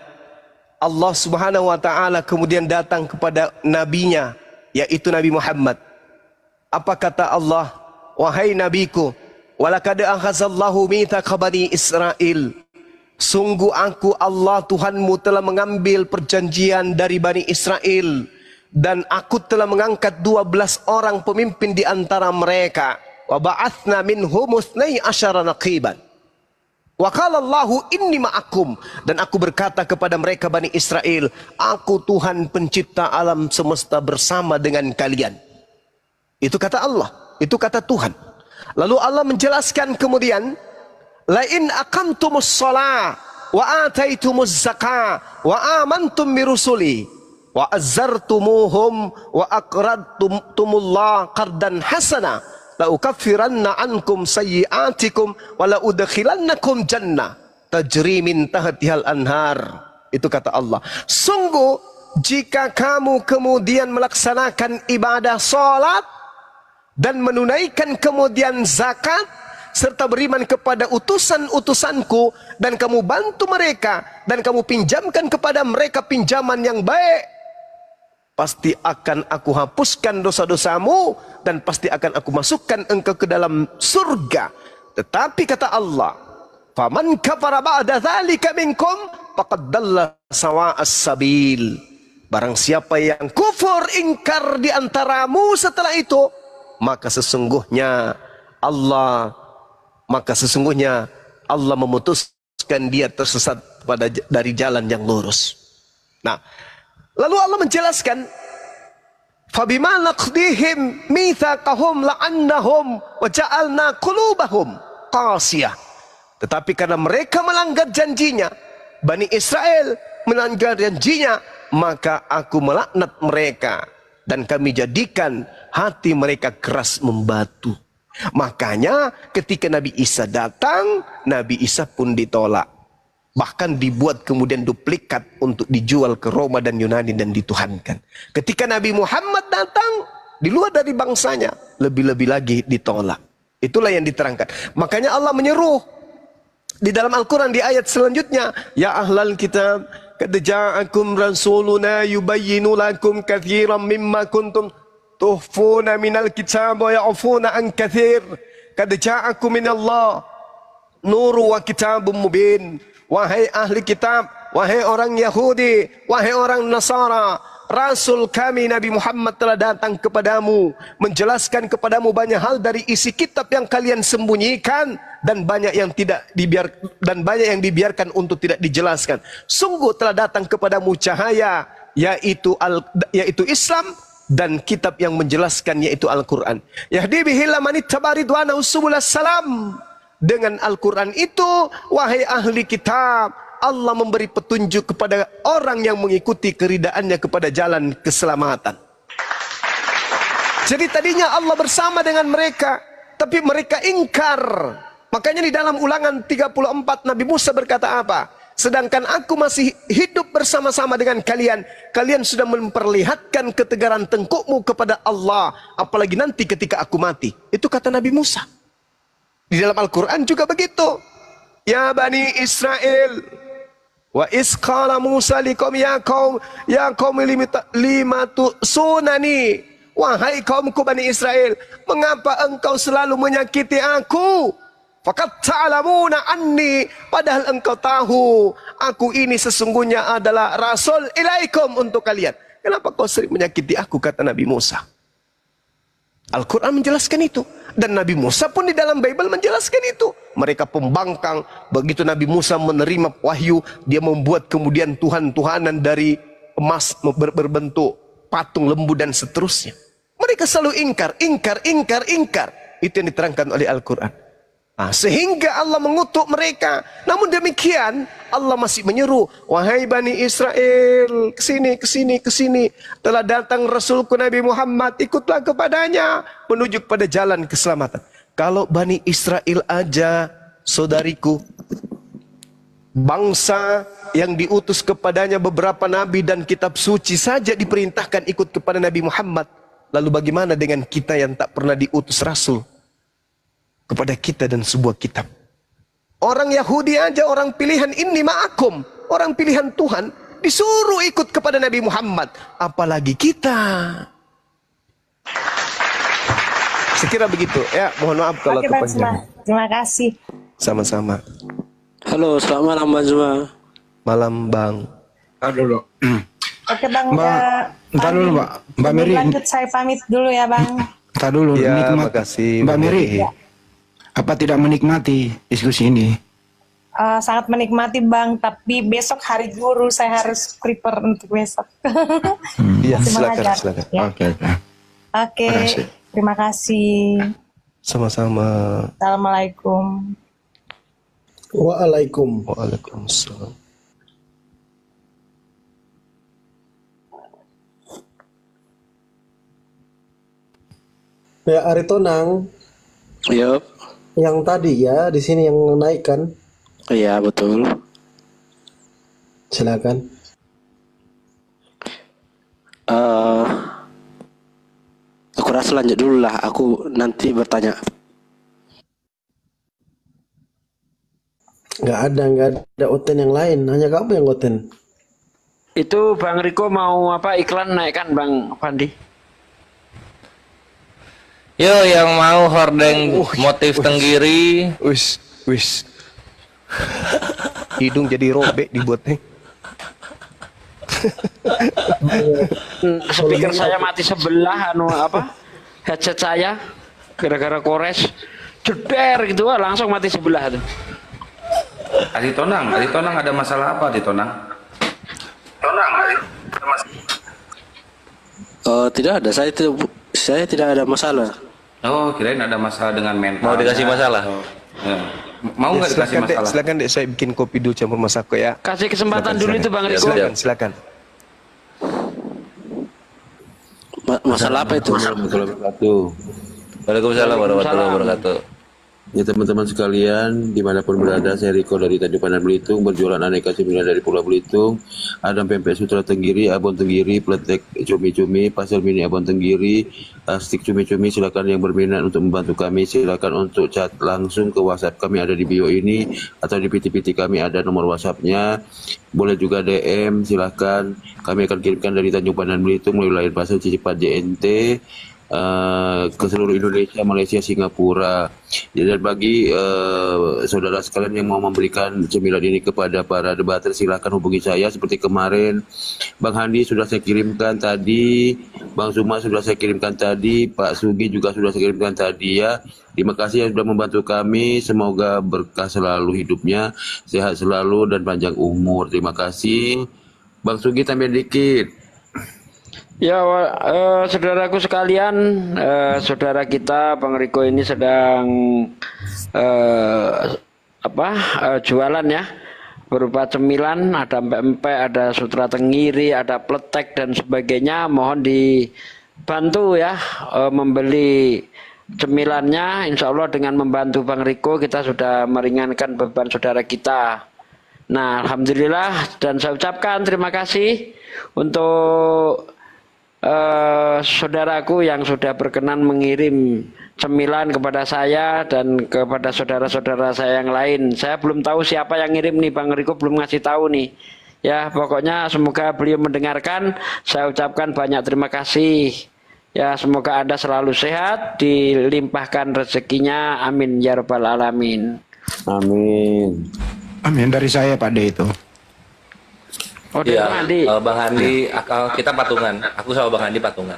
Allah Subhanahu wa ta'ala kemudian datang kepada nabinya, yaitu Nabi Muhammad. Apa kata Allah? Wahai nabiku, walaqad akhazallahu mitsaqa bani Israil. Sungguh aku Allah Tuhanmu telah mengambil perjanjian dari Bani Israel, dan aku telah mengangkat 12 orang pemimpin di antara mereka. Wa ba'atsna minhum 12 naqiban. Wa qala Allahu inni ma'akum, dan aku berkata kepada mereka Bani Israel, aku Tuhan pencipta alam semesta bersama dengan kalian. Itu kata Allah, itu kata Tuhan. Lalu Allah menjelaskan kemudian, la in aqamtumus shalah wa ataitumuz zakah wa amantum bi rusuli wa azzartumuhum wa aqradtumullah qardan hasana la ukaffiranna ankum sayyi'atikum wa la udkhilannakum jannah tajri min tahtihal anhar. Itu kata Allah. Sungguh jika kamu kemudian melaksanakan ibadah salat dan menunaikan kemudian zakat serta beriman kepada utusan-utusanku, dan kamu bantu mereka dan kamu pinjamkan kepada mereka pinjaman yang baik, pasti akan aku hapuskan dosa-dosamu dan pasti akan aku masukkan engkau ke dalam surga. Tetapi kata Allah, faman kafara ba'da dzalika minkum faqad dalla sawa'as sabil. Barang siapa yang kufur ingkar di antaramu setelah itu, maka sesungguhnya Allah memutuskan dia tersesat dari jalan yang lurus. Nah, lalu Allah menjelaskan, fabima naqdihim mitsaqahum la'annahum wa ja'alna qulubahum qasiyah. Tetapi karena mereka melanggar janjinya, Bani Israel melanggar janjinya, maka aku melaknat mereka dan kami jadikan hati mereka keras membatu. Makanya ketika Nabi Isa datang, Nabi Isa pun ditolak. Bahkan dibuat kemudian duplikat untuk dijual ke Roma dan Yunani dan dituhankan. Ketika Nabi Muhammad datang, di luar dari bangsanya, lebih-lebih lagi ditolak. Itulah yang diterangkan. Makanya Allah menyeru di dalam Al-Quran di ayat selanjutnya, ya ahlal kitab, qad ja'akum rasuluna yubayyinu lakum katsiran mimma kuntum tuhfuna minal kitab wa ya'funa an katsir. Qad ja'akum minallah nuru wa kitabun mubin. Wahai ahli kitab, wahai orang Yahudi, wahai orang Nasara, Rasul kami Nabi Muhammad telah datang kepadamu, menjelaskan kepadamu banyak hal dari isi kitab yang kalian sembunyikan, dan banyak yang dibiarkan untuk tidak dijelaskan. Sungguh telah datang kepadamu cahaya, yaitu Islam, dan kitab yang menjelaskan, yaitu Al-Quran. Yahdi bihi man ittaba ridwanahu subulas salam. Dengan Al-Quran itu, wahai ahli kitab, Allah memberi petunjuk kepada orang yang mengikuti keridaannya kepada jalan keselamatan. Jadi tadinya Allah bersama dengan mereka, tapi mereka ingkar. Makanya di dalam Ulangan 34 Nabi Musa berkata apa? Sedangkan aku masih hidup bersama-sama dengan kalian, kalian sudah memperlihatkan ketegaran tengkukmu kepada Allah, apalagi nanti ketika aku mati. Itu kata Nabi Musa. Di dalam Al-Quran juga begitu. Ya Bani Israel, wa isqala Musa liqaum ya qaum limatu sunani. Wahai kaumku Bani Israel, mengapa engkau selalu menyakiti aku? Faqad ta'lamuna anni, padahal engkau tahu aku ini sesungguhnya adalah rasul ilaikum, untuk kalian. Kenapa kau sering menyakiti aku, kata Nabi Musa. Al-Quran menjelaskan itu, dan Nabi Musa pun di dalam Bible menjelaskan itu. Mereka pembangkang. Begitu Nabi Musa menerima wahyu, dia membuat kemudian tuhan-tuhanan dari emas berbentuk patung lembu dan seterusnya. Mereka selalu ingkar. Itu yang diterangkan oleh Al-Quran. Sehingga Allah mengutuk mereka. Namun demikian Allah masih menyeru, wahai Bani Israel, kesini. Telah datang Rasulku Nabi Muhammad, ikutlah kepadanya, menuju kepada jalan keselamatan. Kalau Bani Israel aja, saudariku, bangsa yang diutus kepadanya beberapa nabi dan kitab suci saja diperintahkan ikut kepada Nabi Muhammad. Lalu bagaimana dengan kita yang tak pernah diutus Rasul kepada kita dan sebuah kitab? Orang Yahudi aja, orang pilihan inni ma'akum, orang pilihan Tuhan, disuruh ikut kepada Nabi Muhammad, apalagi kita. Sekira begitu ya, mohon maaf kalau kepanjangan. Terima kasih. Sama-sama. Halo, selamat malam Bang Zuma. Malam Bang. Aduh, Oke Bang, Mbak dulu Mbak Mary. Lanjut, saya pamit dulu ya Bang. Entar dulu, Ya, makasih Mbak Mary. Ya. Apa tidak menikmati diskusi ini? Sangat menikmati Bang, tapi besok hari guru saya harus prepare untuk besok. Iya, Masih silakan. mengajar, ya. Oke, terima kasih. Sama-sama. Assalamualaikum. Waalaikumsalam. Ya Aritonang, Yup. yang tadi ya di sini yang naik kan? Iya, betul. Silakan. Aku rasa lanjut dulu lah. Aku nanti bertanya. Nggak ada oten yang lain, hanya kamu yang oten. Itu Bang Riko mau apa, iklan naikkan Bang Fandi? Yo, yang mau hordeng motif tenggiri. Wis. Hidung jadi robek dibuatnya. Speaker saya mati sebelah, headset saya gara-gara kores jeder gitu, langsung mati sebelah tuh. Adi Tonang ada masalah apa, Adi Tonang? Tidak ada. Saya tidak ada masalah. Oh, kirain ada masalah dengan mental. Mau dikasih masalah? Ya. Mau nggak dikasih masalah? Silakan dek, saya bikin kopi dulu campur masako ya. Kasih kesempatan dulu itu Bang Riko. Silakan. Masalah apa itu? Waalaikumsalam warahmatullahi wabarakatuh. Ya teman-teman sekalian, dimanapun berada, saya Riko dari Tanjung Pandan Belitung, berjualan aneka cemilan dari Pulau Belitung, ada pempek sutra tenggiri, abon tenggiri, pletek cumi-cumi, pasir mini abon tenggiri, stik cumi-cumi. Silakan yang berminat untuk membantu kami, silakan untuk chat langsung ke WhatsApp kami ada di bio ini, atau di PT-PT kami ada nomor WhatsAppnya. Boleh juga DM, silakan. Kami akan kirimkan dari Tanjung Pandan Belitung melalui Layar Pasar Cicipat JNT. ke seluruh Indonesia, Malaysia, Singapura. Dan bagi saudara sekalian yang mau memberikan cemilan ini kepada para debater, silakan hubungi saya seperti kemarin. Bang Handi sudah saya kirimkan tadi, Bang Suma sudah saya kirimkan tadi, Pak Sugi juga sudah saya kirimkan tadi ya. Terima kasih yang sudah membantu kami. Semoga berkah selalu hidupnya, sehat selalu dan panjang umur. Terima kasih. Bang Sugi tambahin dikit. Ya, saudaraku sekalian, saudara kita Bang Riko ini sedang jualan ya, berupa cemilan, ada empek-empek, ada sutra tenggiri, ada pletek dan sebagainya. Mohon dibantu ya, membeli cemilannya. Insya Allah dengan membantu Bang Riko kita sudah meringankan beban saudara kita. Nah, alhamdulillah, dan saya ucapkan terima kasih untuk saudaraku yang sudah berkenan mengirim cemilan kepada saya dan kepada saudara-saudara saya yang lain. Saya belum tahu siapa yang ngirim nih, Bang Riko belum ngasih tahu nih. Ya, pokoknya semoga beliau mendengarkan. Saya ucapkan banyak terima kasih. Ya, semoga Anda selalu sehat, dilimpahkan rezekinya. Amin ya rabbal alamin. Amin. Amin dari saya Pak De itu. Oh, Iya, Bang Andi. Bang Andi, kita patungan. Aku sama Bang Andi patungan.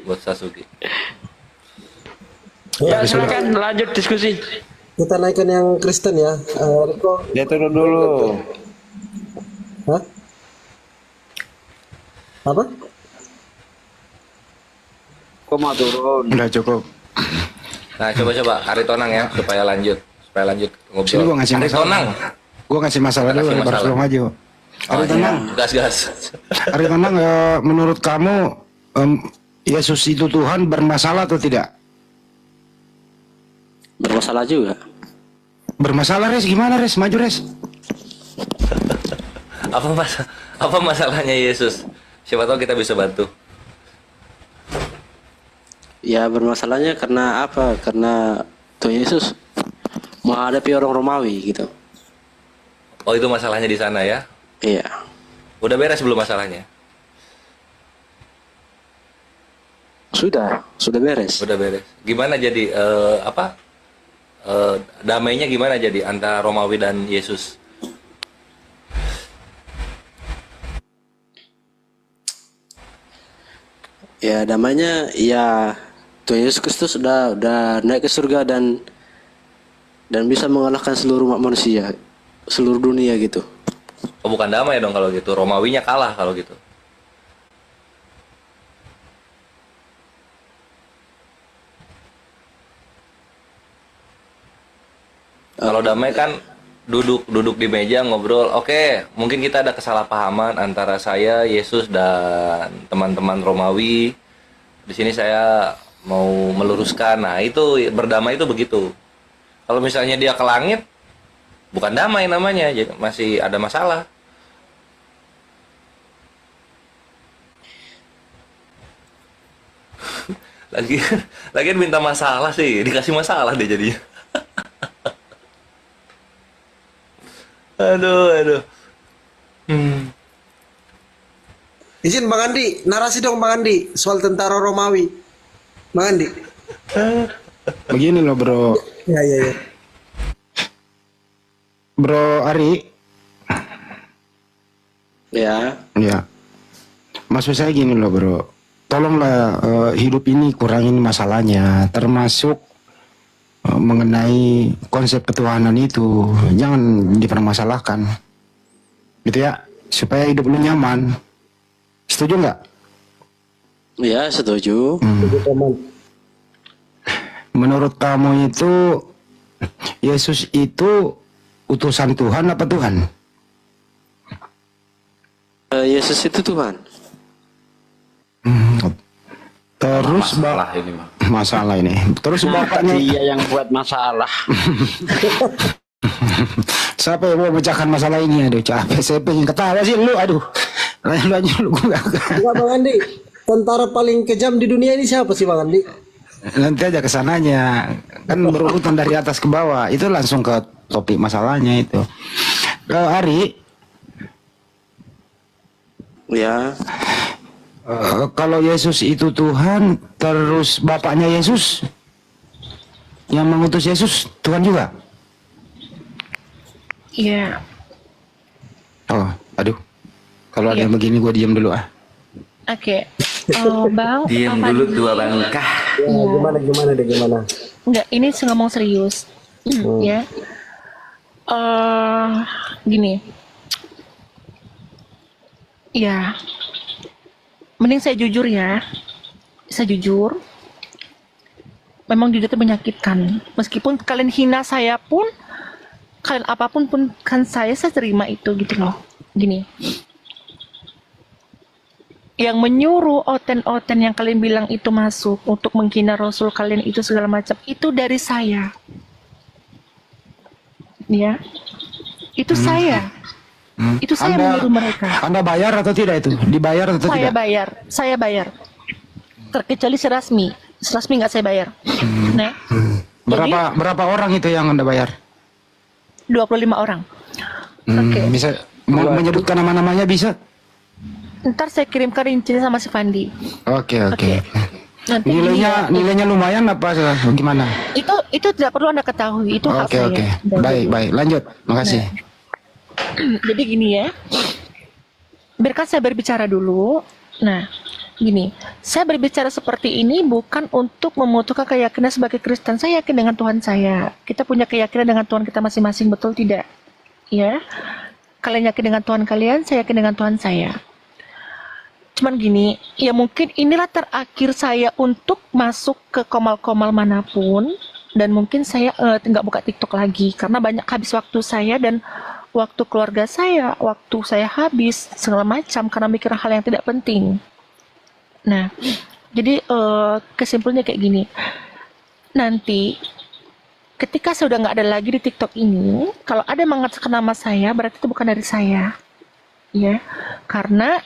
Buat Sasuke. Ya, silakan lanjut diskusi. Kita naikkan yang Kristen ya. Riko. Ya turun dulu. Hah? Apa? Kok mau turun? Udah cukup. Nah, coba-coba Ari Tonang ya, supaya lanjut ngobrol. Sini gua ngasih Ari masalah. Tonang. Gua ngasih masalah dulu, Kasih baru masalah. maju. Ari Tonang, Gas. Ari Tonang, menurut kamu Yesus itu Tuhan bermasalah atau tidak? Bermasalah juga. Bermasalah Res, gimana Res? Maju Res. Apa masalahnya Yesus? Siapa tahu kita bisa bantu. Ya bermasalahnya karena apa? Karena Tuhan Yesus menghadapi orang Romawi gitu. Oh, itu masalahnya di sana ya? Iya. Udah beres belum masalahnya? Sudah beres. Udah beres. Gimana jadi damainya gimana jadi antara Romawi dan Yesus? Ya damanya ya Tuhan Yesus Kristus sudah naik ke surga dan bisa mengalahkan seluruh umat manusia, seluruh dunia gitu. Oh, bukan damai dong kalau gitu. Romawinya kalah kalau gitu. Kalau damai kan duduk di meja ngobrol. Oke, mungkin kita ada kesalahpahaman antara saya, Yesus dan teman-teman Romawi. Di sini saya mau meluruskan. Nah, itu berdamai itu begitu. Kalau misalnya dia ke langit, bukan damai namanya, jadi masih ada masalah. Lagi minta masalah sih, dikasih masalah deh jadinya. Aduh. Izin Bang Andi, narasi dong Bang Andi soal tentara Romawi. Bang Andi. Begini loh bro. Ya. Bro Ari. Ya. Ya. Maksud saya gini loh bro. Tolonglah hidup ini kurangin masalahnya. Termasuk mengenai konsep ketuhanan itu. Jangan dipermasalahkan. Gitu ya. Supaya hidup lu nyaman. Setuju nggak? Ya setuju. Menurut kamu itu Yesus itu utusan Tuhan apa Tuhan? Yesus itu Tuhan. Terus masalah ini. Terus bapaknya dia yang buat masalah. Siapa yang mau pecahkan masalah ini? Aduh, capek. Saya pengen ketawa sih lu. Aduh. Lu aja lu. Enggak Bang Andi. Tentara paling kejam di dunia ini siapa sih Bang Andi? Nanti aja kesananya. Kan berurutan dari atas ke bawah. Itu langsung ke topik masalahnya itu. Kalau Ari. Ya. Kalau Yesus itu Tuhan, terus bapaknya Yesus yang mengutus Yesus Tuhan juga? Iya. Oh, aduh. Kalau ada Iya. yang begini gue diam dulu ah. Oke. Bang, Diam apa dulu nih? dua bangkah. Ya, gimana deh gimana? Enggak, ini ngomong serius. Ya. Gini. Ya. Mending saya jujur ya. Saya jujur. Memang jujur itu menyakitkan. Meskipun kalian hina saya pun, kalian apapun pun kan saya terima itu gitu loh. Gini. Yang menyuruh oten-oten yang kalian bilang itu masuk untuk menghina Rasul kalian itu segala macam itu dari saya. Ya. Itu saya. Itu saya menyuruh mereka. Anda bayar atau tidak itu? Dibayar atau Saya tidak? bayar. Saya bayar. Terkecuali Serasmi. Serasmi nggak saya bayar. Nah, Berapa orang itu yang Anda bayar? 25 orang. Bisa menyebutkan nama-namanya bisa? Ntar saya kirimkan rincinya sama si Fandi. Oke. Nanti gini ya. Nilainya lumayan apa gimana? Itu tidak perlu Anda ketahui. Itu hak saya. Oke. Dan Baik. Lanjut. Makasih. Jadi gini ya, biarkan saya berbicara dulu. Nah, gini, saya berbicara seperti ini bukan untuk membutuhkan keyakinan sebagai Kristen. Saya yakin dengan Tuhan saya. Kita punya keyakinan dengan Tuhan kita masing-masing, betul tidak? Ya, kalian yakin dengan Tuhan kalian, saya yakin dengan Tuhan saya. Cuman gini, ya mungkin inilah terakhir saya untuk masuk ke komal-komal manapun. Dan mungkin saya nggak buka TikTok lagi karena banyak habis waktu saya dan waktu keluarga saya, waktu saya habis segala macam karena mikir hal yang tidak penting. Nah, jadi kesimpulannya kayak gini. Nanti ketika saya udah nggak ada lagi di TikTok ini, kalau ada yang mengatakan nama saya, berarti itu bukan dari saya, ya. Karena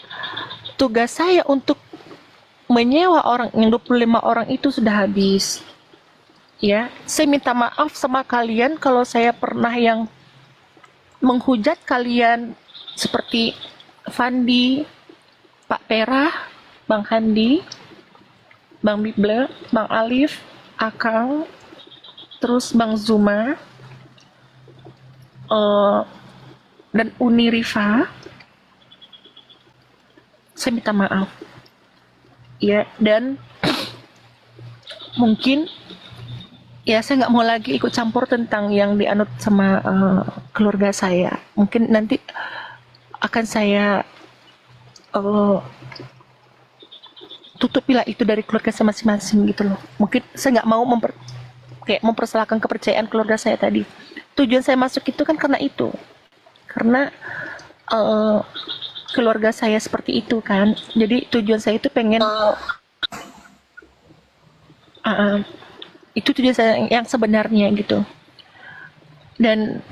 tugas saya untuk menyewa orang yang 25 orang itu sudah habis. Ya, saya minta maaf sama kalian kalau saya pernah yang menghujat kalian seperti Fandi, Pak Perah, Bang Handi, Bang Bible, Bang Alif, Akang, terus Bang Zuma, dan Uni Rifa. Saya minta maaf. Ya, dan mungkin ya saya nggak mau lagi ikut campur tentang yang dianut sama keluarga saya. Mungkin nanti akan saya tutupilah itu dari keluarga saya masing-masing gitu loh. Mungkin saya nggak mau mempersalahkan kepercayaan keluarga saya tadi. Tujuan saya masuk itu kan karena itu. Karena keluarga saya seperti itu kan. Jadi tujuan saya itu pengen itu tujuan saya yang sebenarnya gitu. Dan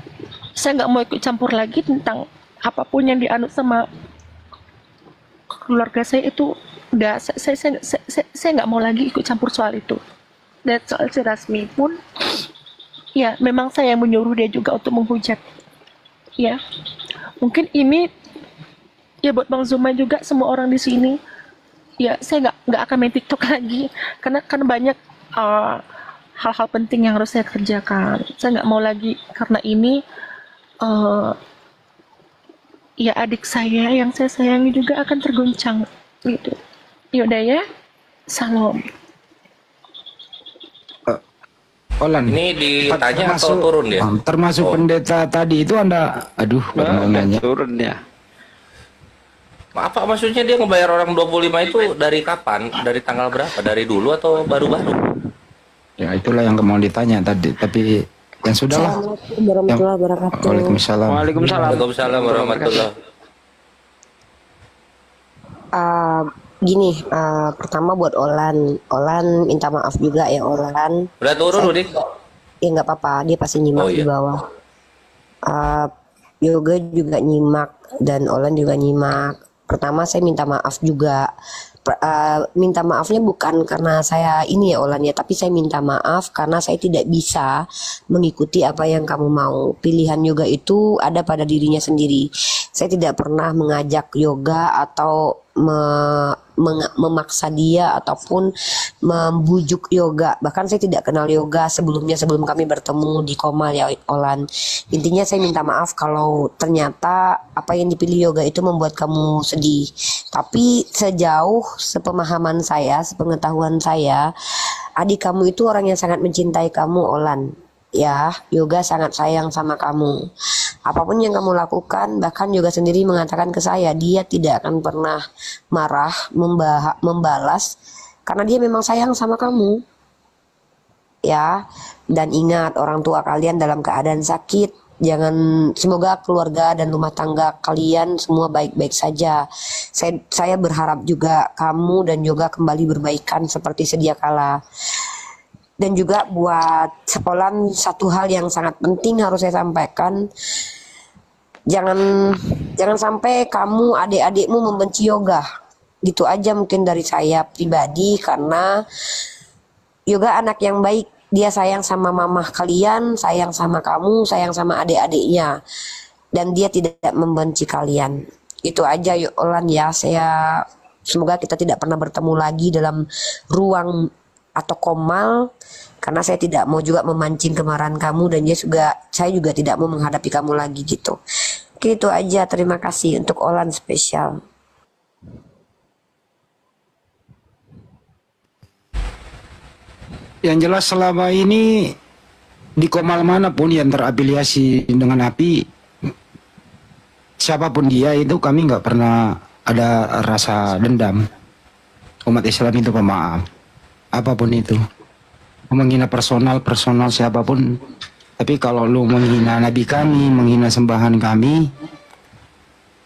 saya nggak mau ikut campur lagi tentang apapun yang dianut sama keluarga saya itu. Udah, saya nggak mau lagi ikut campur soal itu. Dan soal si Rasmi pun, ya memang saya yang menyuruh dia juga untuk menghujat. Ya, mungkin ini ya buat Bang Zuma juga, semua orang di sini. Ya, saya nggak akan main TikTok lagi karena kan banyak hal-hal penting yang harus saya kerjakan. Saya nggak mau lagi karena ini ya adik saya yang saya sayangi juga akan terguncang gitu. Yaudah ya, salam. Olan. Ini ditanya atau turun ya? Termasuk pendeta tadi itu Anda, nanya. Turun ya. Apa maksudnya dia ngebayar orang 25 itu dari kapan? Dari tanggal berapa? Dari dulu atau baru-baru? Ya itulah yang mau ditanya tadi, tapi yang sudahlah. Assalamualaikum warahmatullahi wabarakatuh. Waalaikumsalam. Waalaikumsalam warahmatullahi. Gini, pertama buat Olan minta maaf juga ya Olan. Udah turun Udik? Ya nggak apa-apa, dia pasti nyimak di bawah. Yoga juga nyimak dan Olan juga nyimak. Pertama saya minta maaf juga. Minta maafnya bukan karena saya ini ya Olan ya, tapi saya minta maaf karena saya tidak bisa mengikuti apa yang kamu mau. Pilihan yoga itu ada pada dirinya sendiri. Saya tidak pernah mengajak yoga atau memaksa dia ataupun membujuk yoga. Bahkan saya tidak kenal yoga sebelumnya, sebelum kami bertemu di Komal ya Olan. Intinya saya minta maaf kalau ternyata apa yang dipilih yoga itu membuat kamu sedih. Tapi sejauh sepemahaman saya, sepengetahuan saya, adik kamu itu orang yang sangat mencintai kamu, Olan. Ya, yoga sangat sayang sama kamu. Apapun yang kamu lakukan, bahkan yoga sendiri mengatakan ke saya, dia tidak akan pernah marah, membalas, karena dia memang sayang sama kamu. Ya, dan ingat orang tua kalian dalam keadaan sakit. Jangan, semoga keluarga dan rumah tangga kalian semua baik-baik saja. Saya berharap juga kamu dan yoga kembali berbaikan seperti sedia kala. Dan juga buat sekolah, satu hal yang sangat penting harus saya sampaikan, jangan sampai kamu adik-adikmu membenci yoga. Gitu aja mungkin dari saya pribadi, karena yoga anak yang baik, dia sayang sama mamah kalian, sayang sama kamu, sayang sama adik-adiknya, dan dia tidak membenci kalian. Itu aja Olan ya. Saya semoga kita tidak pernah bertemu lagi dalam ruang atau Komal, karena saya tidak mau juga memancing kemarahan kamu, dan saya juga tidak mau menghadapi kamu lagi gitu. Oke, itu aja. Terima kasih untuk Olan spesial. Yang jelas selama ini di Komal manapun yang terafiliasi dengan API, siapapun dia itu kami nggak pernah ada rasa dendam. Umat Islam itu pemaaf, apapun itu. Menghina personal siapapun. Tapi kalau lu menghina Nabi kami, menghina sembahan kami,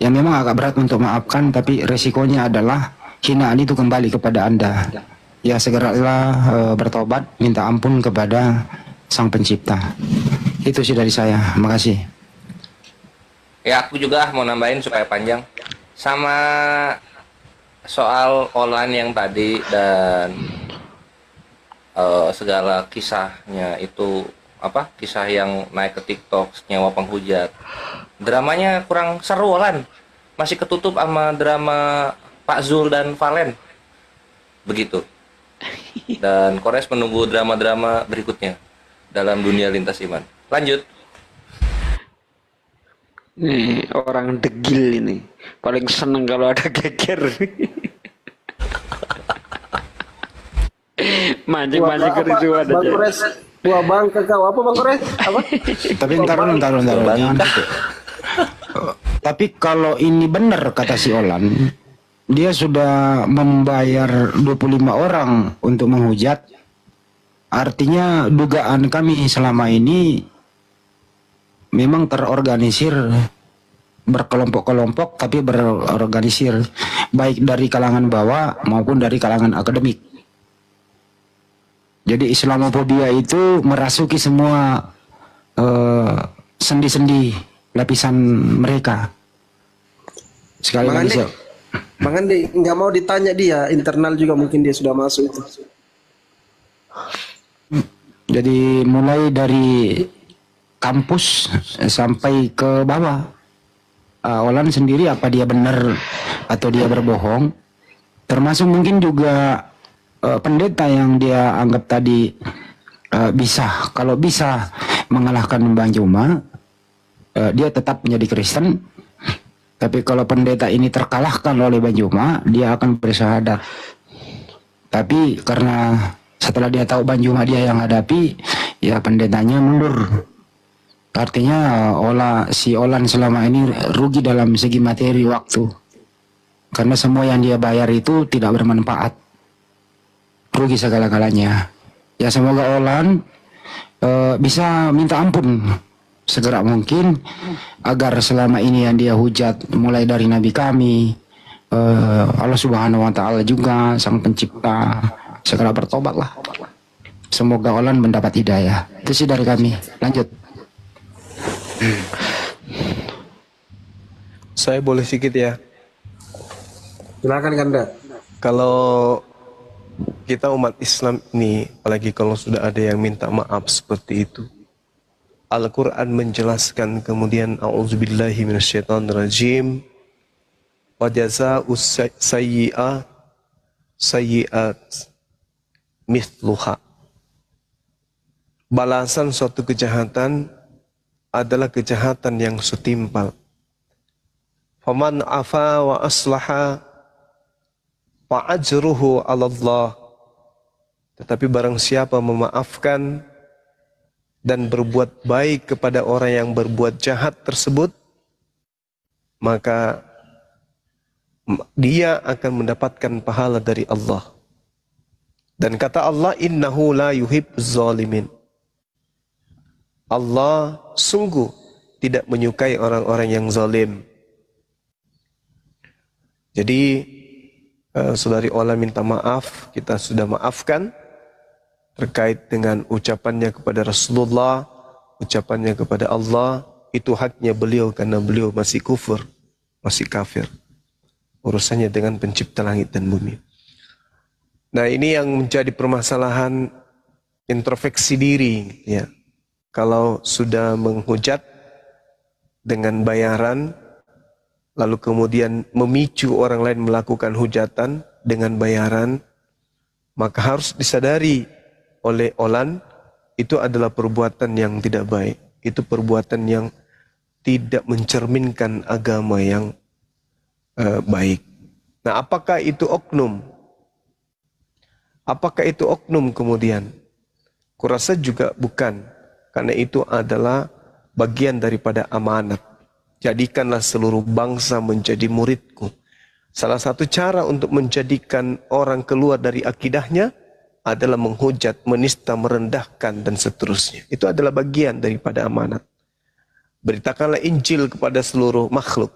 ya memang agak berat untuk maafkan, tapi resikonya adalah hinaan itu kembali kepada Anda. Ya segeralah bertobat, minta ampun kepada Sang Pencipta. Itu sih dari saya. Makasih. Ya, aku juga mau nambahin supaya panjang. Sama soal Olan yang tadi dan segala kisahnya itu, apa, kisah yang naik ke TikTok, nyewa penghujat. Dramanya kurang seru, Olan. Masih ketutup sama drama Pak Zul dan Valen. Begitu. Dan Kores menunggu drama-drama berikutnya dalam dunia lintas iman. Lanjut. Nih, orang degil ini. Paling seneng kalau ada geger. Mancing-mancing kericuan aja. Bang Kores, buah bangka kau. Apa Bang Kores? Apa? Tapi ntar. Jangan gitu. Tapi kalau ini benar kata si Olan, dia sudah membayar 25 orang untuk menghujat. Artinya dugaan kami selama ini memang terorganisir, berkelompok-kelompok tapi berorganisir, baik dari kalangan bawah maupun dari kalangan akademik. Jadi Islamofobia itu merasuki semua sendi-sendi lapisan mereka. Sekali lagi Bang Andi, nggak mau ditanya dia, internal juga mungkin dia sudah masuk itu. Jadi mulai dari kampus sampai ke bawah. Olan sendiri apa dia benar atau dia berbohong. Termasuk mungkin juga pendeta yang dia anggap tadi kalau bisa mengalahkan Bang Juma, dia tetap menjadi Kristen. Tapi kalau pendeta ini terkalahkan oleh Bang Juma, dia akan bersyahadat. Tapi karena setelah dia tahu Bang Juma dia yang hadapi, ya pendetanya mundur. Artinya si Olan selama ini rugi dalam segi materi waktu. Karena semua yang dia bayar itu tidak bermanfaat. Rugi segala-galanya. Ya semoga Olan bisa minta ampun segera mungkin, agar selama ini yang dia hujat mulai dari Nabi kami, Allah Subhanahu wa Ta'ala juga Sang Pencipta, segera bertobatlah. Semoga Olan mendapat hidayah. Itu sih dari kami. Lanjut. Saya boleh sedikit ya. Silakan Kanda. Kalau kita umat Islam ini, apalagi kalau sudah ada yang minta maaf seperti itu, Al-Quran menjelaskan kemudian a'udzubillahi minasyaitonirrajim wa jazaa'us sayyi'ah sayyi'at mithluha. Balasan suatu kejahatan adalah kejahatan yang setimpal. Faman afa wa aslaha fa ajruhu 'ala Allah. Tetapi barang siapa memaafkan dan berbuat baik kepada orang yang berbuat jahat tersebut, maka dia akan mendapatkan pahala dari Allah. Dan kata Allah, innahu la yuhibbuz zalimin. Allah sungguh tidak menyukai orang-orang yang zalim. Jadi saudari Ola minta maaf, kita sudah maafkan terkait dengan ucapannya kepada Rasulullah, ucapannya kepada Allah, itu haknya beliau karena beliau masih kufur, masih kafir. Urusannya dengan pencipta langit dan bumi. Nah, ini yang menjadi permasalahan introspeksi diri, ya. Kalau sudah menghujat dengan bayaran, lalu kemudian memicu orang lain melakukan hujatan dengan bayaran, maka harus disadari oleh Olan, itu adalah perbuatan yang tidak baik. Itu perbuatan yang tidak mencerminkan agama yang baik. Nah, apakah itu oknum? Apakah itu oknum kemudian? Kurasa juga bukan. Karena itu adalah bagian daripada amanat. Jadikanlah seluruh bangsa menjadi muridku. Salah satu cara untuk menjadikan orang keluar dari akidahnya adalah menghujat, menista, merendahkan, dan seterusnya. Itu adalah bagian daripada amanat. Beritakanlah Injil kepada seluruh makhluk.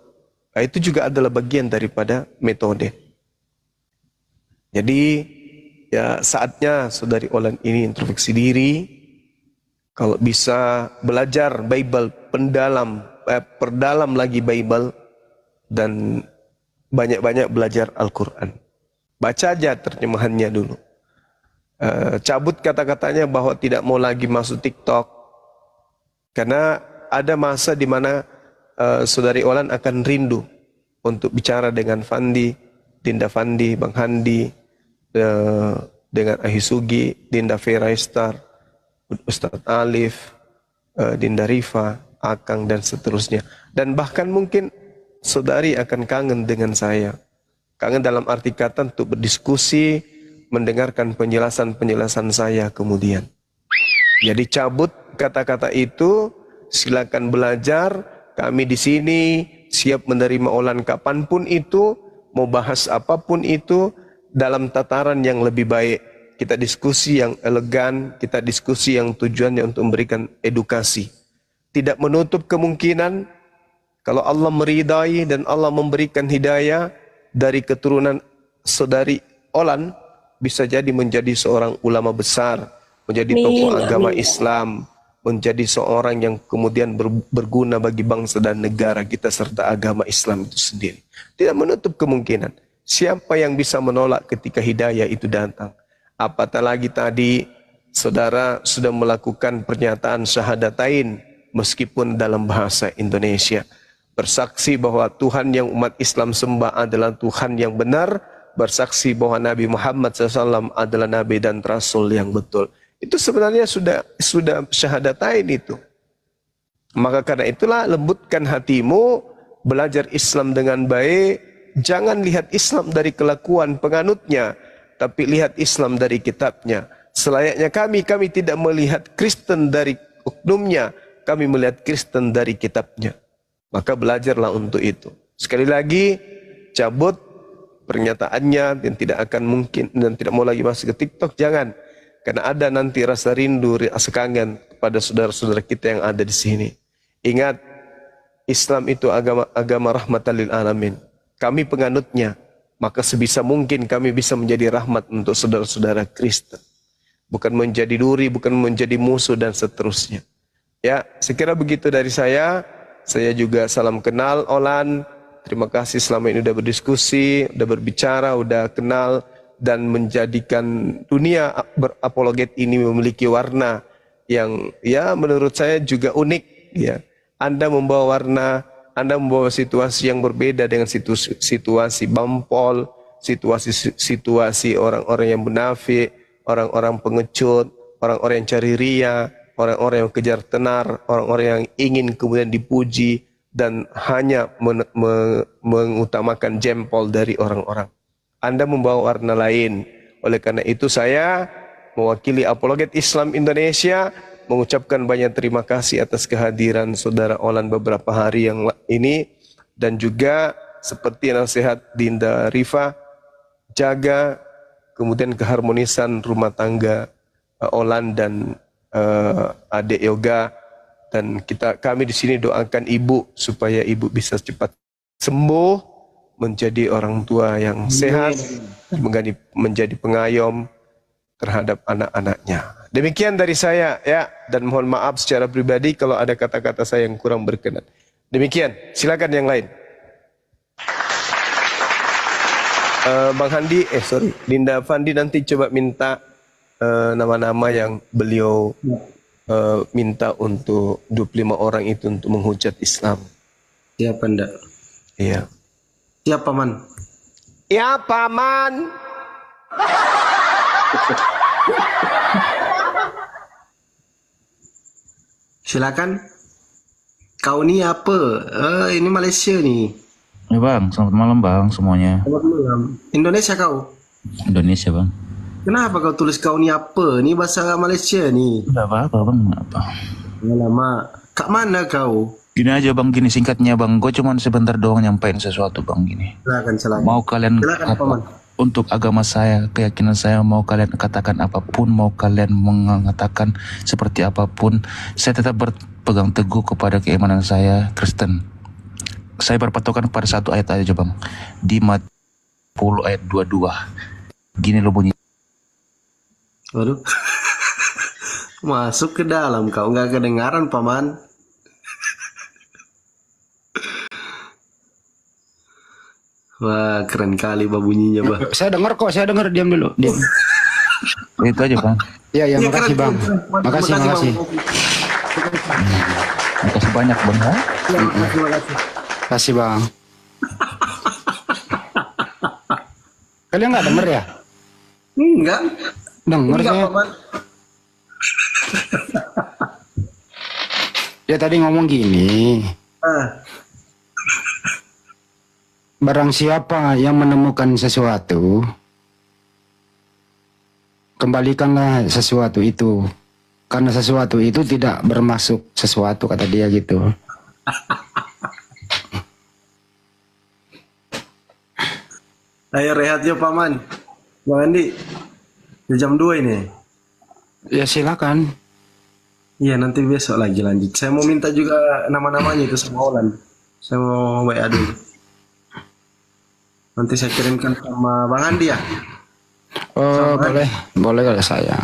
Nah, itu juga adalah bagian daripada metode. Jadi, ya saatnya saudari Olan ini introspeksi diri. Kalau bisa belajar Bible, perdalam lagi Bible, dan banyak-banyak belajar Al-Quran. Baca aja terjemahannya dulu. Cabut kata-katanya bahwa tidak mau lagi masuk TikTok. Karena ada masa di mana saudari Olan akan rindu untuk bicara dengan Fandi, Dinda Fandi, Bang Handi, dengan Ahisugi, Dinda Vera Estar, Ustadz Alif, Dinda Rifa, Akang, dan seterusnya. Dan bahkan mungkin saudari akan kangen dengan saya. Kangen dalam arti kata untuk berdiskusi, mendengarkan penjelasan-penjelasan saya kemudian. Jadi cabut kata-kata itu, silakan belajar. Kami di sini siap menerima Olan kapanpun itu, mau bahas apapun itu, dalam tataran yang lebih baik. Kita diskusi yang elegan, kita diskusi yang tujuannya untuk memberikan edukasi. Tidak menutup kemungkinan kalau Allah meridai dan Allah memberikan hidayah dari keturunan saudari Olan, bisa jadi menjadi seorang ulama besar, menjadi tokoh agama Islam, menjadi seorang yang kemudian berguna bagi bangsa dan negara kita serta agama Islam itu sendiri. Tidak menutup kemungkinan. Siapa yang bisa menolak ketika hidayah itu datang? Apatah lagi tadi saudara sudah melakukan pernyataan syahadatain meskipun dalam bahasa Indonesia. Bersaksi bahwa Tuhan yang umat Islam sembah adalah Tuhan yang benar. Bersaksi bahwa Nabi Muhammad SAW adalah Nabi dan Rasul yang betul. Itu sebenarnya sudah syahadatain itu. Maka karena itulah lembutkan hatimu, belajar Islam dengan baik. Jangan lihat Islam dari kelakuan penganutnya, tapi lihat Islam dari kitabnya. Selayaknya kami tidak melihat Kristen dari oknumnya, kami melihat Kristen dari kitabnya. Maka belajarlah untuk itu. Sekali lagi, cabut pernyataannya dan tidak akan mungkin dan tidak mau lagi masuk ke TikTok, jangan. Karena ada nanti rasa rindu, rasa kangen kepada saudara-saudara kita yang ada di sini. Ingat, Islam itu agama rahmatan lil alamin. Kami penganutnya, maka sebisa mungkin kami bisa menjadi rahmat untuk saudara-saudara Kristen. Bukan menjadi duri, bukan menjadi musuh dan seterusnya. Ya, sekira begitu dari saya. Saya juga salam kenal Olan. Terima kasih selama ini udah berdiskusi, udah berbicara, udah kenal, dan menjadikan dunia berapologet ini memiliki warna yang ya menurut saya juga unik. Ya, Anda membawa warna, Anda membawa situasi yang berbeda dengan situasi Bampol, situasi orang-orang yang munafik, orang-orang pengecut, orang-orang yang cari ria, orang-orang yang kejar tenar, orang-orang yang ingin kemudian dipuji dan hanya mengutamakan jempol dari orang-orang. Anda membawa warna lain. Oleh karena itu saya mewakili Apologet Islam Indonesia mengucapkan banyak terima kasih atas kehadiran Saudara Olan beberapa hari yang ini, dan juga seperti nasihat Dinda Rifa, jaga kemudian keharmonisan rumah tangga Olan dan adik Yoga, dan kami di sini doakan ibu supaya ibu bisa cepat sembuh, menjadi orang tua yang sehat, menjadi pengayom terhadap anak-anaknya. Demikian dari saya ya, dan mohon maaf secara pribadi kalau ada kata-kata saya yang kurang berkenan. Demikian, silakan yang lain. Bang Handi, Dinda Fandi nanti coba minta nama-nama yang beliau minta untuk 25 orang itu untuk menghujat Islam. Siapa ndak? Iya. Siapa man? Ya paman. Silakan. Kau ni apa? Ini Malaysia ni. Ya bang, selamat malam bang semuanya. Selamat malam. Indonesia kau? Indonesia bang. Kenapa kau tulis kau ni apa? Ni bahasa Malaysia ni. Enggak apa-apa bang, enggak apa. Lama. Kak mana kau? Gini aja bang, gini singkatnya bang. Gue cuma sebentar doang nyampein sesuatu bang gini. Silakan. Mau kalian Silakan, untuk agama saya, keyakinan saya, mau kalian katakan apapun, mau kalian mengatakan seperti apapun, saya tetap berpegang teguh kepada keimanan saya Kristen. Saya berpatokan pada satu ayat aja bang, di Matius 10 ayat 22. Gini lo bunyi. Waduh. Masuk ke dalam kau, nggak kedengaran paman. Wah, keren kali bunyinya, Bah. Saya dengar kok, diam dulu. Diam. Itu aja, Bang. Ya, makasih, Bang. Makasih. Makasih banyak, Bang. Ya, makasih, Bang. Kalian nggak denger ya? Enggak. Denger saya. Paman. Ya tadi ngomong gini. Barang siapa yang menemukan sesuatu, kembalikanlah sesuatu itu. Karena sesuatu itu tidak bermasuk sesuatu, kata dia gitu. Ayo rehat yuk paman. Bang Andi, jam 2 ini. Ya silakan. Iya nanti besok lagi lanjut. Saya mau minta juga nama-namanya itu sama Olan. Saya mau WA dulu. Nanti saya kirimkan sama Bang Andi ya. Oh boleh kalau saya.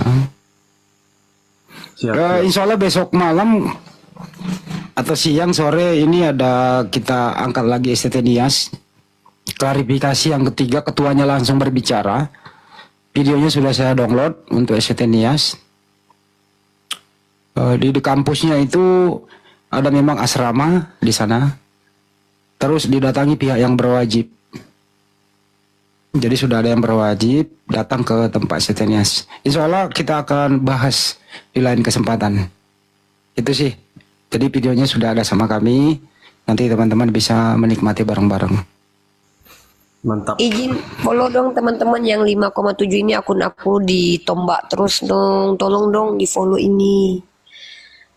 Insya Allah besok malam atau siang sore ini ada kita angkat lagi STT Nias. Klarifikasi yang ketiga, ketuanya langsung berbicara. Videonya sudah saya download untuk STT Nias. Di kampusnya itu ada memang asrama di sana. Terus didatangi pihak yang berwajib. Jadi sudah ada yang berwajib datang ke tempat STT Nias. Insya Allah kita akan bahas di lain kesempatan. Itu sih. Jadi videonya sudah ada sama kami. Nanti teman-teman bisa menikmati bareng-bareng. Mantap. Izin follow dong teman-teman yang 5,7 ini, akun aku ditombak terus dong. Tolong dong di follow ini.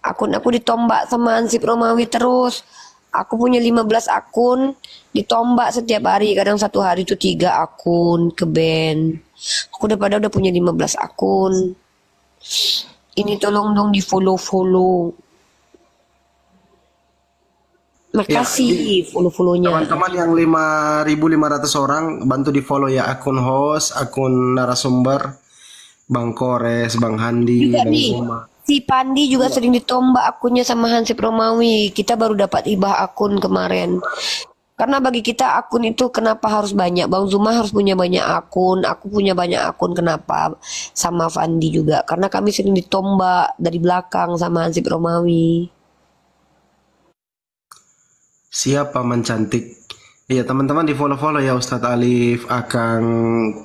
Akun aku ditombak sama Hansip Romawi terus. Aku punya 15 akun ditombak setiap hari. Kadang satu hari itu 3 akun ke band. Aku udah punya 15 akun. Ini tolong dong di follow. Makasih follow-follownya. Teman-teman yang 5.500 orang bantu di follow ya, akun host, akun narasumber, Bang Kores, Bang Handi, juga Bang nih, Zuma. si Pandi juga sering ditombak akunnya sama Hansip Romawi. Kita baru dapat hibah akun kemarin. Karena bagi kita akun itu kenapa harus banyak? Bang Zuma harus punya banyak akun, aku punya banyak akun, kenapa? Sama Fandi juga. Karena kami sering ditombak dari belakang sama Hansip Romawi. Siapa man cantik? Iya, teman-teman di follow-follow ya, Ustadz Alif, Akang,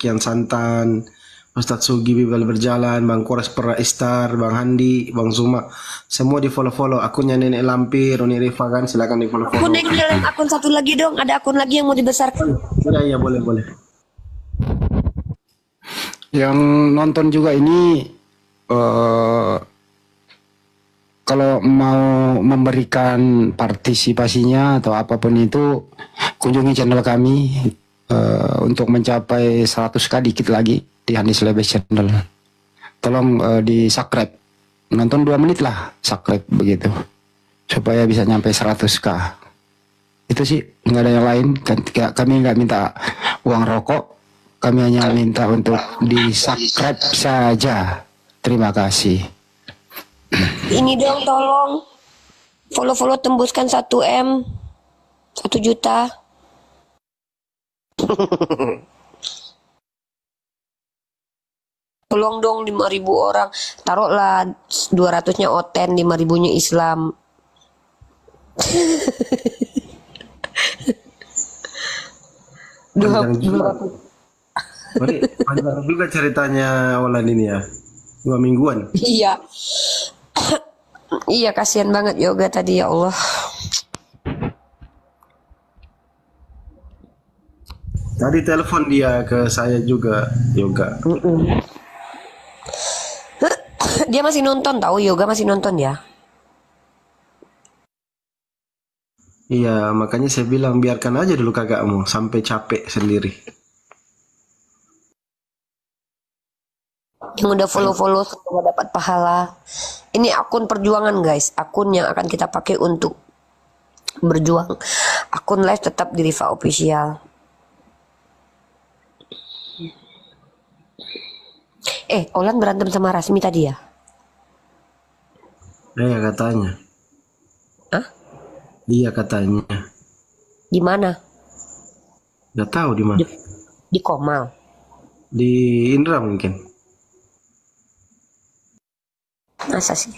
Kian Santan, Ustadz Sugi Bibal Berjalan, Bang Kores Pera Istar, Bang Handi, Bang Zuma. Semua di follow-follow. Akunnya Nenek Lampir, Roni Rifa kan, silakan di Aku follow-follow. naik dalam akun satu lagi dong. Ada akun lagi yang mau dibesarkan. Iya, iya, boleh, boleh. Yang nonton juga ini kalau mau memberikan partisipasinya atau apapun itu, kunjungi channel kami untuk mencapai 100k dikit lagi di Handis Lebes channel. Tolong di subscribe, nonton 2 menit lah, subscribe begitu, supaya bisa nyampe 100k. Itu sih, nggak ada yang lain. Kami nggak minta uang rokok, kami hanya minta untuk di subscribe saja. Terima kasih. Ini dong tolong follow-follow tembuskan 1M 1 juta. Tolong dong 5.000 orang. Taruhlah 200-nya Oten, 5.000-nya Islam. Berarti panjang juga ceritanya Olan ini ya. 2 mingguan. Iya. Iya, kasihan banget Yoga tadi, ya Allah. Tadi telepon dia ke saya juga, Yoga. Dia masih nonton tahu, Yoga masih nonton ya. Iya, makanya saya bilang biarkan aja dulu kakakmu sampai capek sendiri. Yang udah follow-follow semoga dapat pahala. Ini akun perjuangan guys, akun yang akan kita pakai untuk berjuang. Akun live tetap di Rifa Official. Olan berantem sama Rasmi tadi ya? Iya katanya. Hah? Iya katanya. Di mana? Gak tahu di mana. Di Komal. Di Indra mungkin. Masa sih?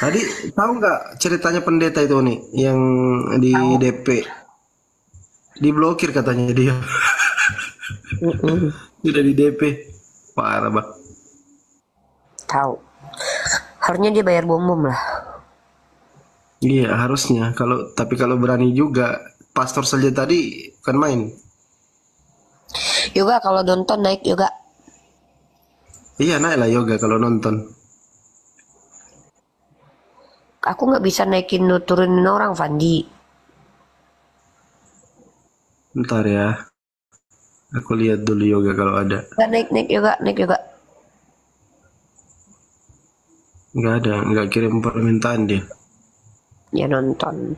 Tadi tahu nggak ceritanya pendeta itu nih yang di DP diblokir katanya dia. Sudah di DP. Parah bang. Tahu. Harusnya dia bayar bom lah. Iya harusnya. Tapi kalau berani juga, pastor saja tadi kan main. Yoga kalau nonton naik Yoga. Iya naik lah Yoga kalau nonton. Aku nggak bisa naikin turunin orang, Fandi. Ntar ya. Aku lihat dulu Yoga kalau ada. Nggak naik Yoga, naik Yoga. Nggak ada, nggak kirim permintaan dia. Ya nonton.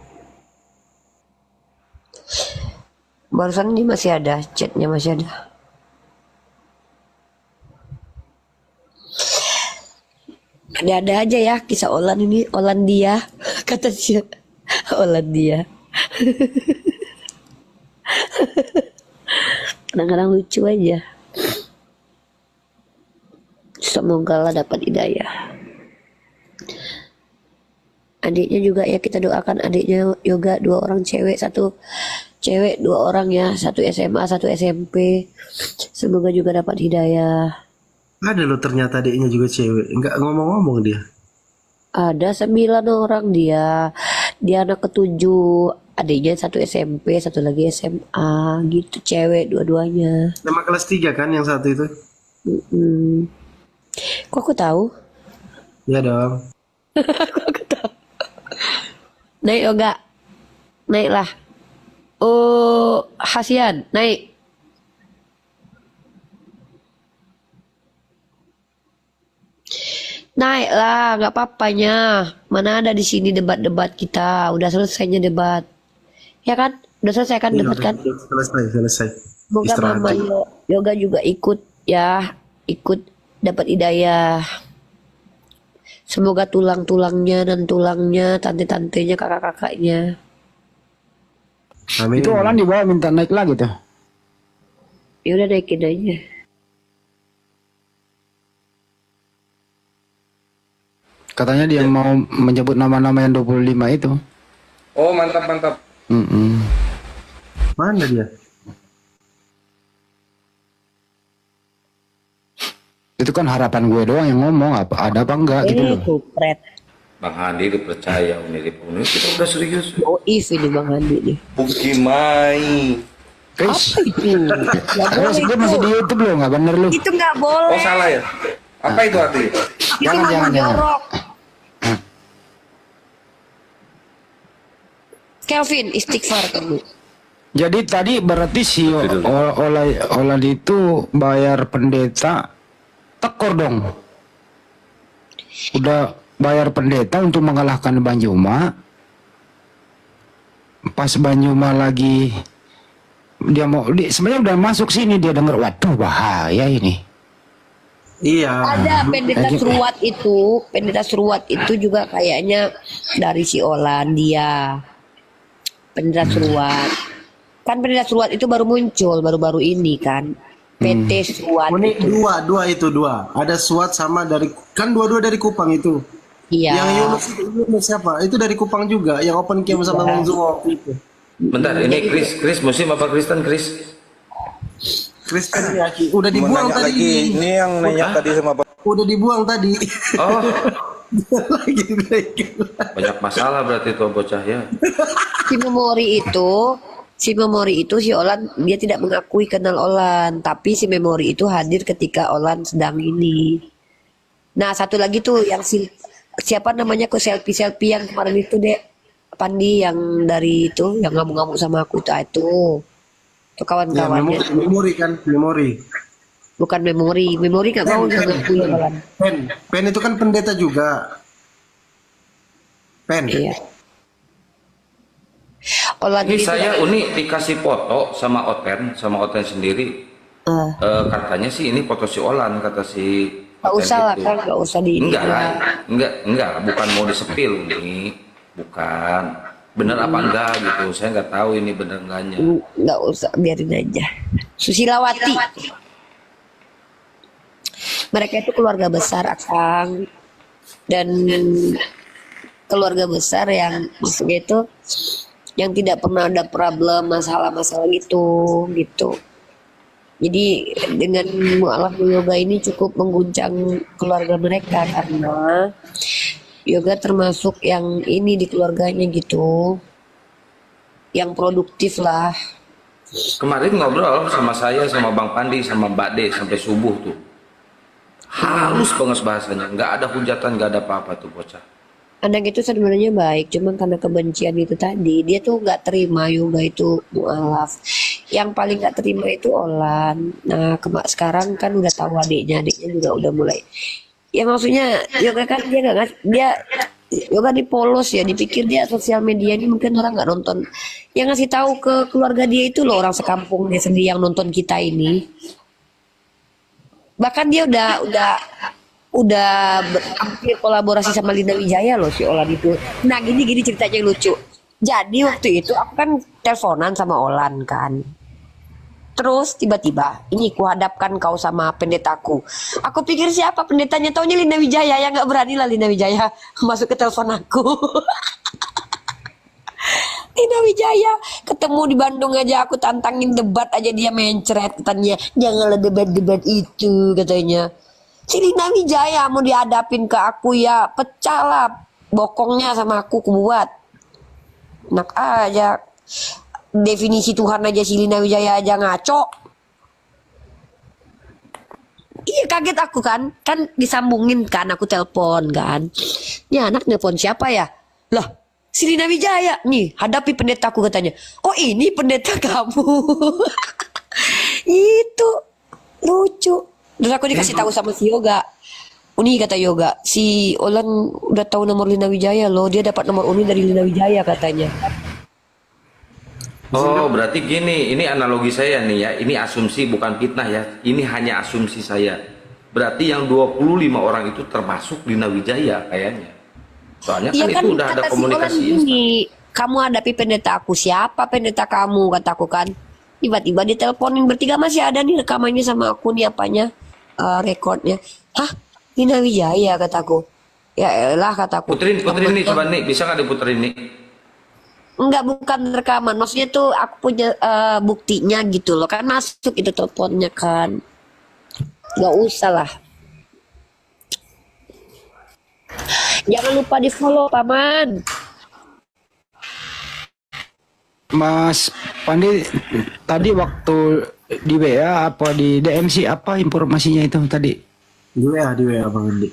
Barusan ini masih ada, chatnya masih ada. Ada-ada aja ya kisah Olan ini, Olan dia, kata dia, Olan dia. Kadang-kadang lucu aja. Semoga lah dapat hidayah. Adiknya juga ya kita doakan adiknya Yoga 2 orang cewek, 1 cewek 2 orang ya, 1 SMA 1 SMP. Semoga juga dapat hidayah. Ada loh ternyata adiknya juga cewek, nggak ngomong-ngomong dia. Ada 9 orang dia. Dia anak ke-7, adiknya 1 SMP, 1 lagi SMA, gitu cewek dua-duanya. Nama kelas 3 kan yang satu itu? Kok aku tahu? Iya dong. Naik Yoga, naiklah. Oh, Hasian, naik. Naiklah, nggak apa-apanya. Mana ada di sini debat-debat kita. Udah selesainya debat, ya kan? Udah selesai kan debat kan? Selesai. Semoga Istirahat Mama dulu. Yoga juga ikut ya, ikut dapat hidayah. Semoga tulang-tulangnya dan tulangnya, tante-tantenya, kakak-kakaknya. Amin. Itu Olan di bawah minta naik lagi tuh. Ya udah naikin aja. Katanya dia mau menyebut nama-nama yang 25 itu. Oh, mantap mantap. Mana dia? Itu kan harapan gue doang yang ngomong, ada apa enggak gitu loh. Kupret. Bang Handi dipercaya ini kita udah serius. If ini Bang Handi nih. Buki Mai. Chris, Apa itu? Nggak Chris, boleh gue masih di itu. YouTube loh, nggak bener lu. Itu nggak boleh. Oh salah ya? Apa itu artinya? Itu Jangan, nama jangan. jorok. Kelvin, istighfar kamu. Jadi tadi berarti si Olan itu bayar pendeta tekor dong. Udah bayar pendeta untuk mengalahkan Banjuma. Pas Banjuma lagi dia sebenarnya udah masuk sini, dia denger waduh bahaya ini. Iya. Ada pendeta seruat itu juga kayaknya dari si Olan dia. Pendeta seruat. Kan pendeta seruat itu baru muncul baru-baru ini kan. PT Suat. Oh, ini dua. Ada Suat sama dari, kan dua-dua dari Kupang itu. Iya. Yang Yunus siapa? Itu dari Kupang juga, yang open camp sama Bang Zuo itu. Bentar, ini Chris Muslim apa Kristen Chris? Kristen ya, udah dibuang tadi. Lagi. Ini yang nanya tadi sama Pak. Udah dibuang tadi. Oh. Lagi Banyak masalah berarti tuh bocah ya. Si memori itu si Olan dia tidak mengakui kenal Olan, tapi si memori itu hadir ketika Olan sedang ini. Nah, satu lagi tuh yang siapa namanya kok selfie yang kemarin itu Dek. Pandi yang dari itu yang ngamuk-ngamuk sama aku itu kawan-kawannya. Ya, memori kan, memori. Bukan memori nggak mau ngaku ya Olan. Pen itu kan pendeta juga. Pen. Iya. Olan Ini saya Uni dikasih foto sama Oten sendiri. Katanya sih ini foto si Olan, kata si. Nggak usah lah kan, nggak usah di. Enggak, bukan mau disepil nih, bukan. Bener apa enggak gitu, saya nggak tahu ini bener enggaknya. Nggak usah, biarin aja. Susilawati. Mereka itu keluarga besar Akang, dan keluarga besar yang maksudnya itu yang tidak pernah ada problem masalah-masalah gitu. Jadi dengan mualaf yoga ini cukup mengguncang keluarga mereka karena yoga termasuk yang ini di keluarganya gitu, yang produktif lah. Kemarin ngobrol sama saya, sama Bang Pandi, sama Mbak De sampai subuh tuh. Halus banget bahasanya, nggak ada hujatan, nggak ada apa-apa tuh bocah. Anak itu sebenarnya baik, cuman karena kebencian itu tadi, dia tuh nggak terima yoga itu mualaf. Yang paling nggak terima itu Olan. Nah, sekarang kan udah tahu adiknya juga udah mulai. Ya maksudnya yoga kan dia yoga di polos ya, dipikir dia sosial media ini mungkin orang nggak nonton. Yang ngasih tahu ke keluarga dia itu loh orang sekampung dia sendiri yang nonton kita ini. Bahkan dia udah hampir kolaborasi sama Lina Wijaya loh si Olan itu. Nah gini ceritanya yang lucu. Jadi waktu itu aku kan teleponan sama Olan kan. Terus tiba-tiba ini kuhadapkan kau sama pendetaku. Aku pikir siapa pendetanya, taunya Lina Wijaya. Ya nggak berani lah Lina Wijaya masuk ke telepon aku. Lina Wijaya ketemu di Bandung aja aku tantangin debat aja dia mencret katanya. Janganlah debat-debat itu katanya. Si Lina Wijaya mau dihadapin ke aku ya pecah lah bokongnya sama aku kubuat. Enak aja. Definisi Tuhan aja si Lina Wijaya aja ngaco. Iya kaget aku kan disambungin kan aku telepon kan. Ini anak nelpon siapa ya? Lah si Lina Wijaya nih hadapi pendetaku katanya. Oh ini pendeta kamu. Itu lucu. Terus aku dikasih tahu sama si Yoga. Uni kata Yoga, si Olan udah tahu nomor Lina Wijaya loh. Dia dapat nomor Uni dari Lina Wijaya katanya. Oh berarti gini, ini analogi saya nih ya, ini asumsi bukan fitnah ya, ini hanya asumsi saya. Berarti yang 25 orang itu termasuk Lina Wijaya kayaknya. Soalnya Iya kan itu udah ada kata si komunikasi. Olan gini, kamu hadapi pendeta aku, siapa pendeta kamu kataku kan. Tiba-tiba diteleponin bertiga masih ada nih rekamannya sama aku nih apanya rekodnya. Hah Lina Wijaya kataku. Ya elah kataku. Puterin nih, coba nih, bisa nggak diputerin nih? Enggak, bukan rekaman. Maksudnya tuh aku punya buktinya gitu loh. Kan masuk itu teleponnya kan. Nggak usah lah. Jangan lupa di follow Paman. Mas Pandi, tadi waktu di WA apa di DMC apa informasinya itu tadi? Di WA Bang Andi.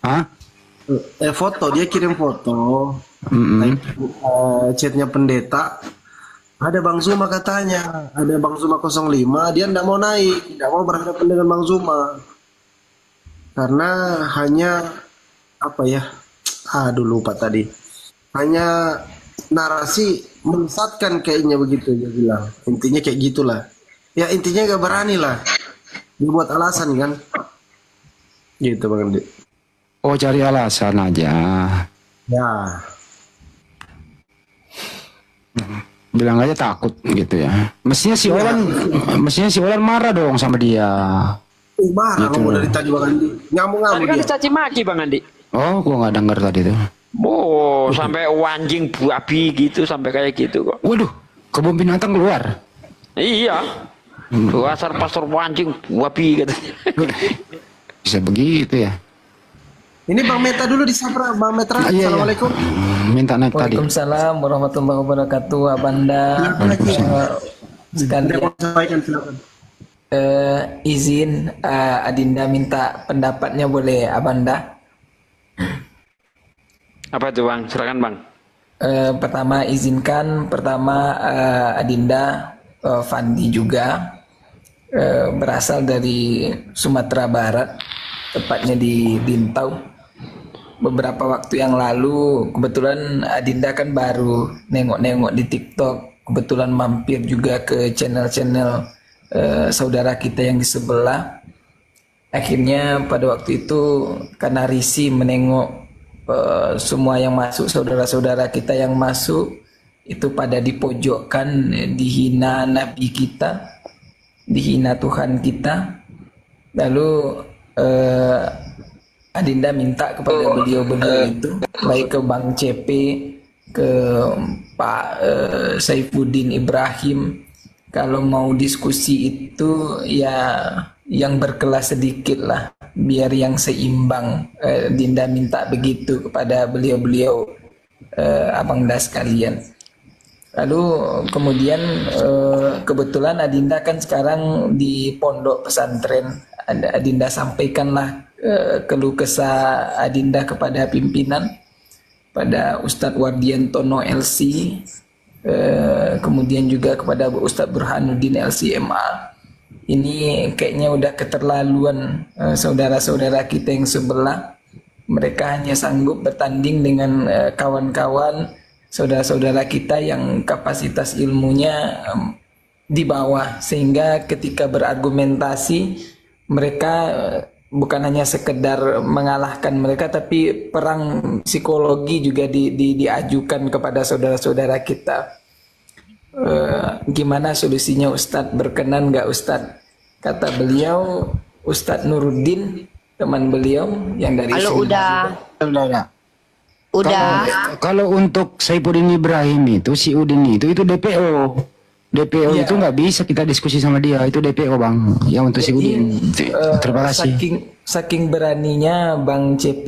Hah? Foto, dia kirim foto. Chatnya pendeta. Ada Bang Zuma katanya. Ada Bang Zuma 05. Dia tidak mau naik. Tidak mau berhadapan dengan Bang Zuma. Karena hanya apa ya? Aduh lupa tadi. Hanya narasi menyesatkan kayaknya begitu dia bilang. Intinya kayak gitulah. Ya intinya gak berani lah. Dia buat alasan kan. Gitu Bang Andi. Oh, cari alasan aja. Ya. Bilang aja takut gitu ya. Mestinya si Olan marah dong sama dia. Marah gitu. ngomong dari tadi Bang Andi. Ngamuk-ngamuk Tadi kan dia. dicaci maki Bang Andi. Oh, gua nggak denger tadi tuh. Oh, sampai anjing babi gitu, sampai kayak gitu kok. Waduh, kebun binatang keluar. Iya. Dasar pastor anjing babi katanya. Bisa begitu ya. Ini Bang Meta dulu di Sabra, Bang Metra. Iya. Assalamualaikum. Minta naik tadi. Waalaikumsalam warahmatullahi wabarakatuh, Abanda. Sekalian Silakan. izin Adinda minta pendapatnya boleh Abanda? Apa itu Bang? Silakan Bang. Pertama Adinda Fandi juga berasal dari Sumatera Barat, tepatnya di Bintau. Beberapa waktu yang lalu kebetulan Adinda kan baru nengok-nengok di TikTok, kebetulan mampir juga ke channel-channel saudara kita yang di sebelah. Akhirnya pada waktu itu karena risih menengok semua yang masuk, saudara-saudara kita yang masuk itu pada dipojokkan, dihina Nabi kita, dihina Tuhan kita. Lalu Adinda minta kepada beliau-beliau itu, baik ke Bang CP, ke Pak Saifuddin Ibrahim, kalau mau diskusi itu ya yang berkelas sedikit lah, biar yang seimbang. Dinda minta begitu kepada beliau-beliau Abang Das sekalian. Lalu kemudian kebetulan Adinda kan sekarang di pondok pesantren. Adinda sampaikanlah keluh kesah Adinda kepada pimpinan, pada Ustadz Wardiantono LC, kemudian juga kepada Ustadz Burhanuddin LCMA. Ini kayaknya udah keterlaluan saudara-saudara kita yang sebelah. Mereka hanya sanggup bertanding dengan kawan-kawan saudara-saudara kita yang kapasitas ilmunya di bawah, sehingga ketika berargumentasi mereka bukan hanya sekedar mengalahkan mereka, tapi perang psikologi juga diajukan kepada saudara-saudara kita. Gimana solusinya Ustadz? Berkenan nggak Ustadz? Kata beliau, Ustadz Nuruddin, teman beliau yang dari Halo, udah. Kalau untuk Saifuddin Ibrahim itu, si Udin itu DPO. DPO Ya. itu nggak bisa kita diskusi sama dia, itu DPO Bang. Yang untuk si Udin. Terima kasih. Saking beraninya Bang CP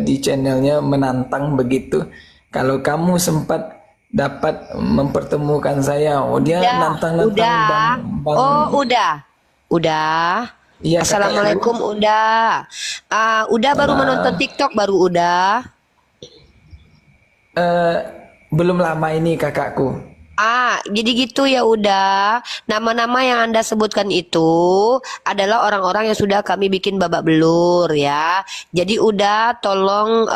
di channelnya menantang begitu. Kalau kamu sempat dapat mempertemukan saya, dia nantang-nantang Bang. Oh, udah. Iya, Assalamualaikum, udah. Udah baru menonton TikTok, baru udah. Belum lama ini kakakku. Jadi gitu ya udah. Nama-nama yang Anda sebutkan itu adalah orang-orang yang sudah kami bikin babak belur ya. Jadi udah tolong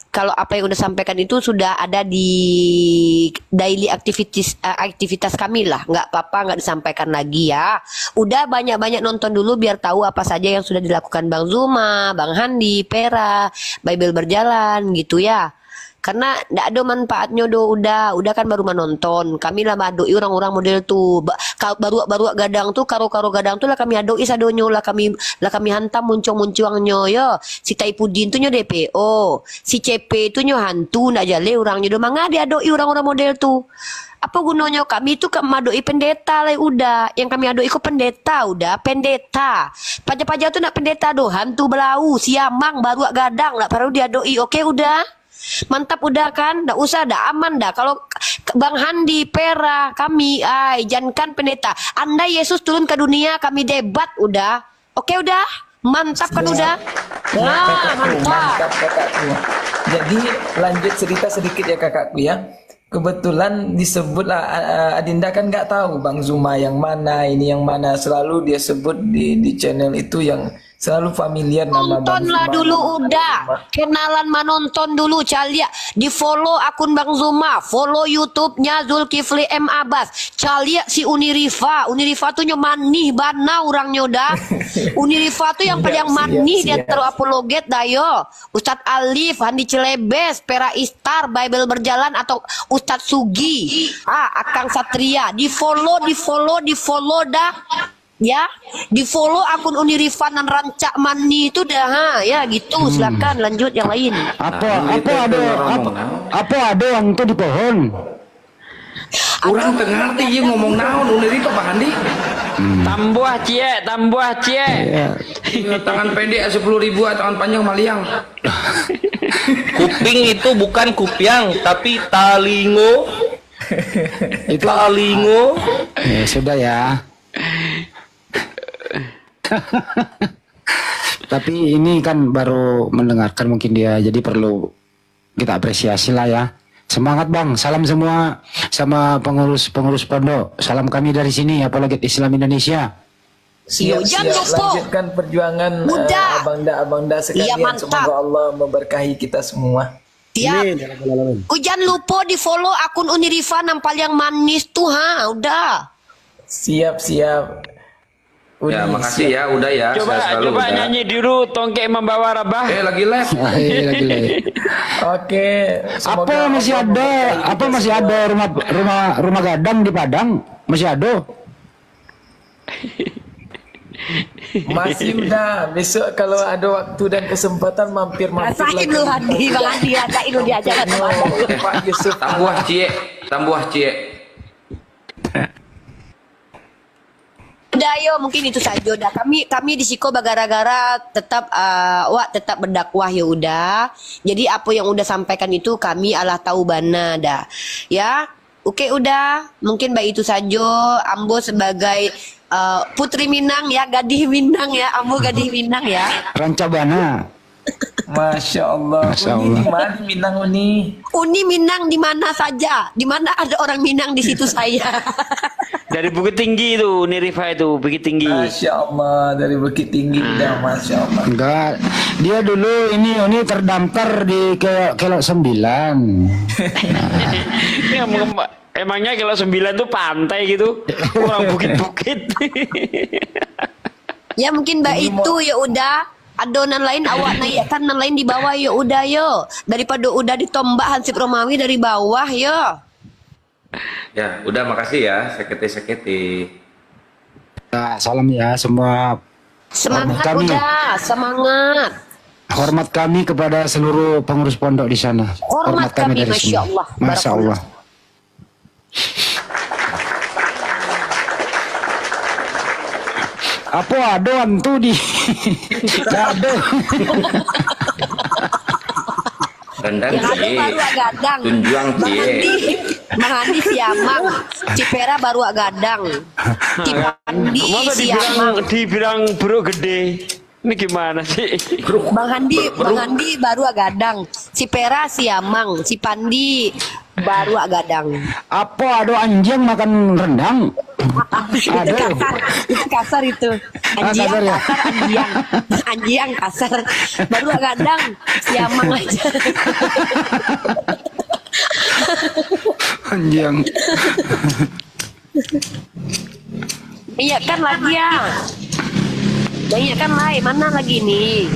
kalau apa yang udah sampaikan itu sudah ada di daily aktivitas kami lah. Nggak apa-apa, nggak disampaikan lagi ya. Udah banyak-banyak nonton dulu biar tahu apa saja yang sudah dilakukan Bang Zuma, Bang Handi, Pera, Bible Berjalan gitu ya. karena ndak ada manfaatnya udah kan baru menonton. Kami lah adoi orang-orang model tuh baru gadang tuh karo gadang tuh lah kami adoi sadonyo lah kami hantam muncung-muncungnya ya. Si Taipudin tuh nyo DPO, si CP tuh nyo hantu ndak jale orangnya do manga dia adoi orang-orang model tuh. Apa gunanya kami itu madoi pendeta lah udah. Yang kami adoi itu pendeta udah, pendeta. Paja-paja tuh nak pendeta doh, hantu belau, siamang, baru gadang lah baru diadoi. Oke udah. Mantap udah kan? Ndak usah dah aman dah. Kalau Bang Handi, Pera, kami jangan pendeta. Anda Yesus turun ke dunia, kami debat udah. Oke udah. Mantap kan udah. Mantap kakakku. Jadi lanjut cerita sedikit ya kakakku ya. Kebetulan disebutlah Adinda kan nggak tahu Bang Zuma yang mana ini yang mana, selalu dia sebut di channel itu yang selalu familiar nama Bang Nontonlah Zuma. dulu udah. Kenalan menonton dulu Calia. Di follow akun Bang Zuma, follow YouTube-nya Zulkifli M Abbas. Calia si Unirifa. Unirifa tuh manih bana orangnya udah. Unirifa tuh yang paling manih dia taruh apologet dah yo. Ustadz Alif, Handi Cilebes, Pera Istar, Bible Berjalan atau Ustadz Sugi. Akang Satria. Di follow dah. Ya, di follow akun Unirifan dan Rancak Mani itu dah ya gitu. Silakan lanjut yang lain. Apa ada yang itu di pohon? Kurang ngerti ya ngomong naon Unirifan Pak Handi. Tambuah cie. Tangan pendek 10.000, tangan panjang maliang. Kuping itu bukan kupiang tapi talingo. Itu talingo. Ya sudah ya. Tapi ini kan baru mendengarkan mungkin dia, jadi perlu kita apresiasi lah ya. Semangat Bang, salam semua sama pengurus pondok. Salam kami dari sini, apalagi Islam Indonesia. Siap, lanjutkan perjuangan abangda sekalian. Iya, semoga Allah memberkahi kita semua. Tiap. Jangan lupa di follow akun Unirifan yang paling manis tuh udah. Siap. Ya, makasih ya, udah ya. Coba nyanyi dulu Tongkek Membawa Rabah. Lagi live. Oke. Apa masih ada rumah gadang di Padang? Masih ada? Masih udah. Besok kalau ada waktu dan kesempatan mampir rasain lu Handi, Bang Handi rasain lu diajaran Pak Yusuf. Tambuah cie. Udah yo mungkin itu saja udah kami di Siko gara-gara tetap tetap berdakwah ya udah. Jadi apa yang udah sampaikan itu kami Allah tahu bana dah. Ya. Oke udah mungkin baik itu saja. Ambo sebagai Putri Minang ya, Gadih Minang ya, Ambo Gadih Minang ya. Rancabana. Masya Allah. Uni di mana Minang Uni? Uni Minang di mana saja, di mana ada orang Minang di situ saya. Dari Bukit Tinggi itu, Unirifa itu Bukit Tinggi. Masya Allah, dari Bukit Tinggi udah Masya Allah. Enggak, dia dulu ini terdaftar di Kelok 9. Emangnya Kelok 9 tuh pantai gitu, orang bukit-bukit. Ya mungkin mbak itu ya udah. Adonan lain awak naik kanan lain di bawah ya udah yo. Daripada udah ditombak Hansip Romawi dari bawah yo. Ya, udah makasih ya, seketi. Nah, salam ya semua. Semangat udah, semangat. Hormat kami kepada seluruh pengurus pondok di sana. Hormat kami dari Masya Allah. Masya Allah. Apa ada hantu di ada. Rendang yang ada baru gadang. Tunjuang cie. Bang Handi siamang. Cipera baru gadang. Cipandi siamang. Dibilang bro gede. Ini gimana sih? Bang Handi baru gadang. Cipera siamang. Cipandi baru gadang. Apa ada anjing makan rendang? Itu kasar itu. Anjing kasar. Baru gadang siamang aja. Anjing. Iya kan lagi ya. Banyak kan lain mana lagi nih?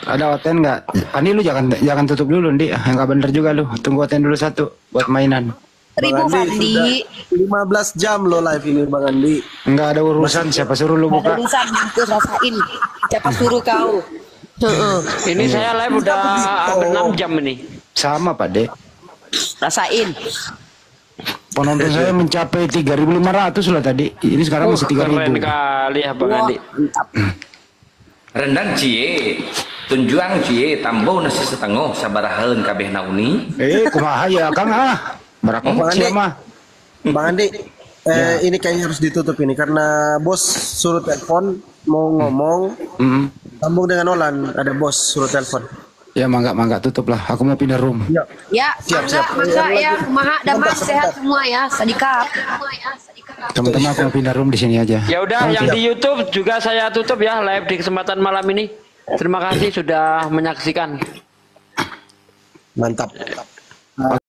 Ada Oten nggak? Andi lu jangan tutup dulu, Ndi. Nggak bener juga lu. Tunggu Oten dulu satu buat mainan. Ribu Fandi. 15 jam lo live ini Bang Andi. Nggak ada urusan, siapa suruh lu Ada buka? urusan, aku rasain. Siapa suruh kau? Ini saya live udah hampir 6 jam ini. Sama Pak De. Rasain. Penonton saya mencapai 3.500 lah tadi. Ini sekarang masih 3.000. Keren kali ya Bang Andi. Rendang cie, tunjuang cie, tambo nasi setengah sabaraheun kabeh nauni. Kumaha ya Kang ah. Barakah mah. Bang Andi, ini kayaknya harus ditutup ini karena bos suruh telepon mau ngomong. Sambung dengan Olan, ada bos suruh telepon. Ya mangga tutup lah. Aku mau pindah room. Ya, mangga ya. Kumaha Damas sehat semua ya. Sadikap. Teman-teman aku mau pindah room di sini aja. Ya udah, yang di YouTube juga saya tutup ya live di kesempatan malam ini. Terima kasih sudah menyaksikan. Mantap.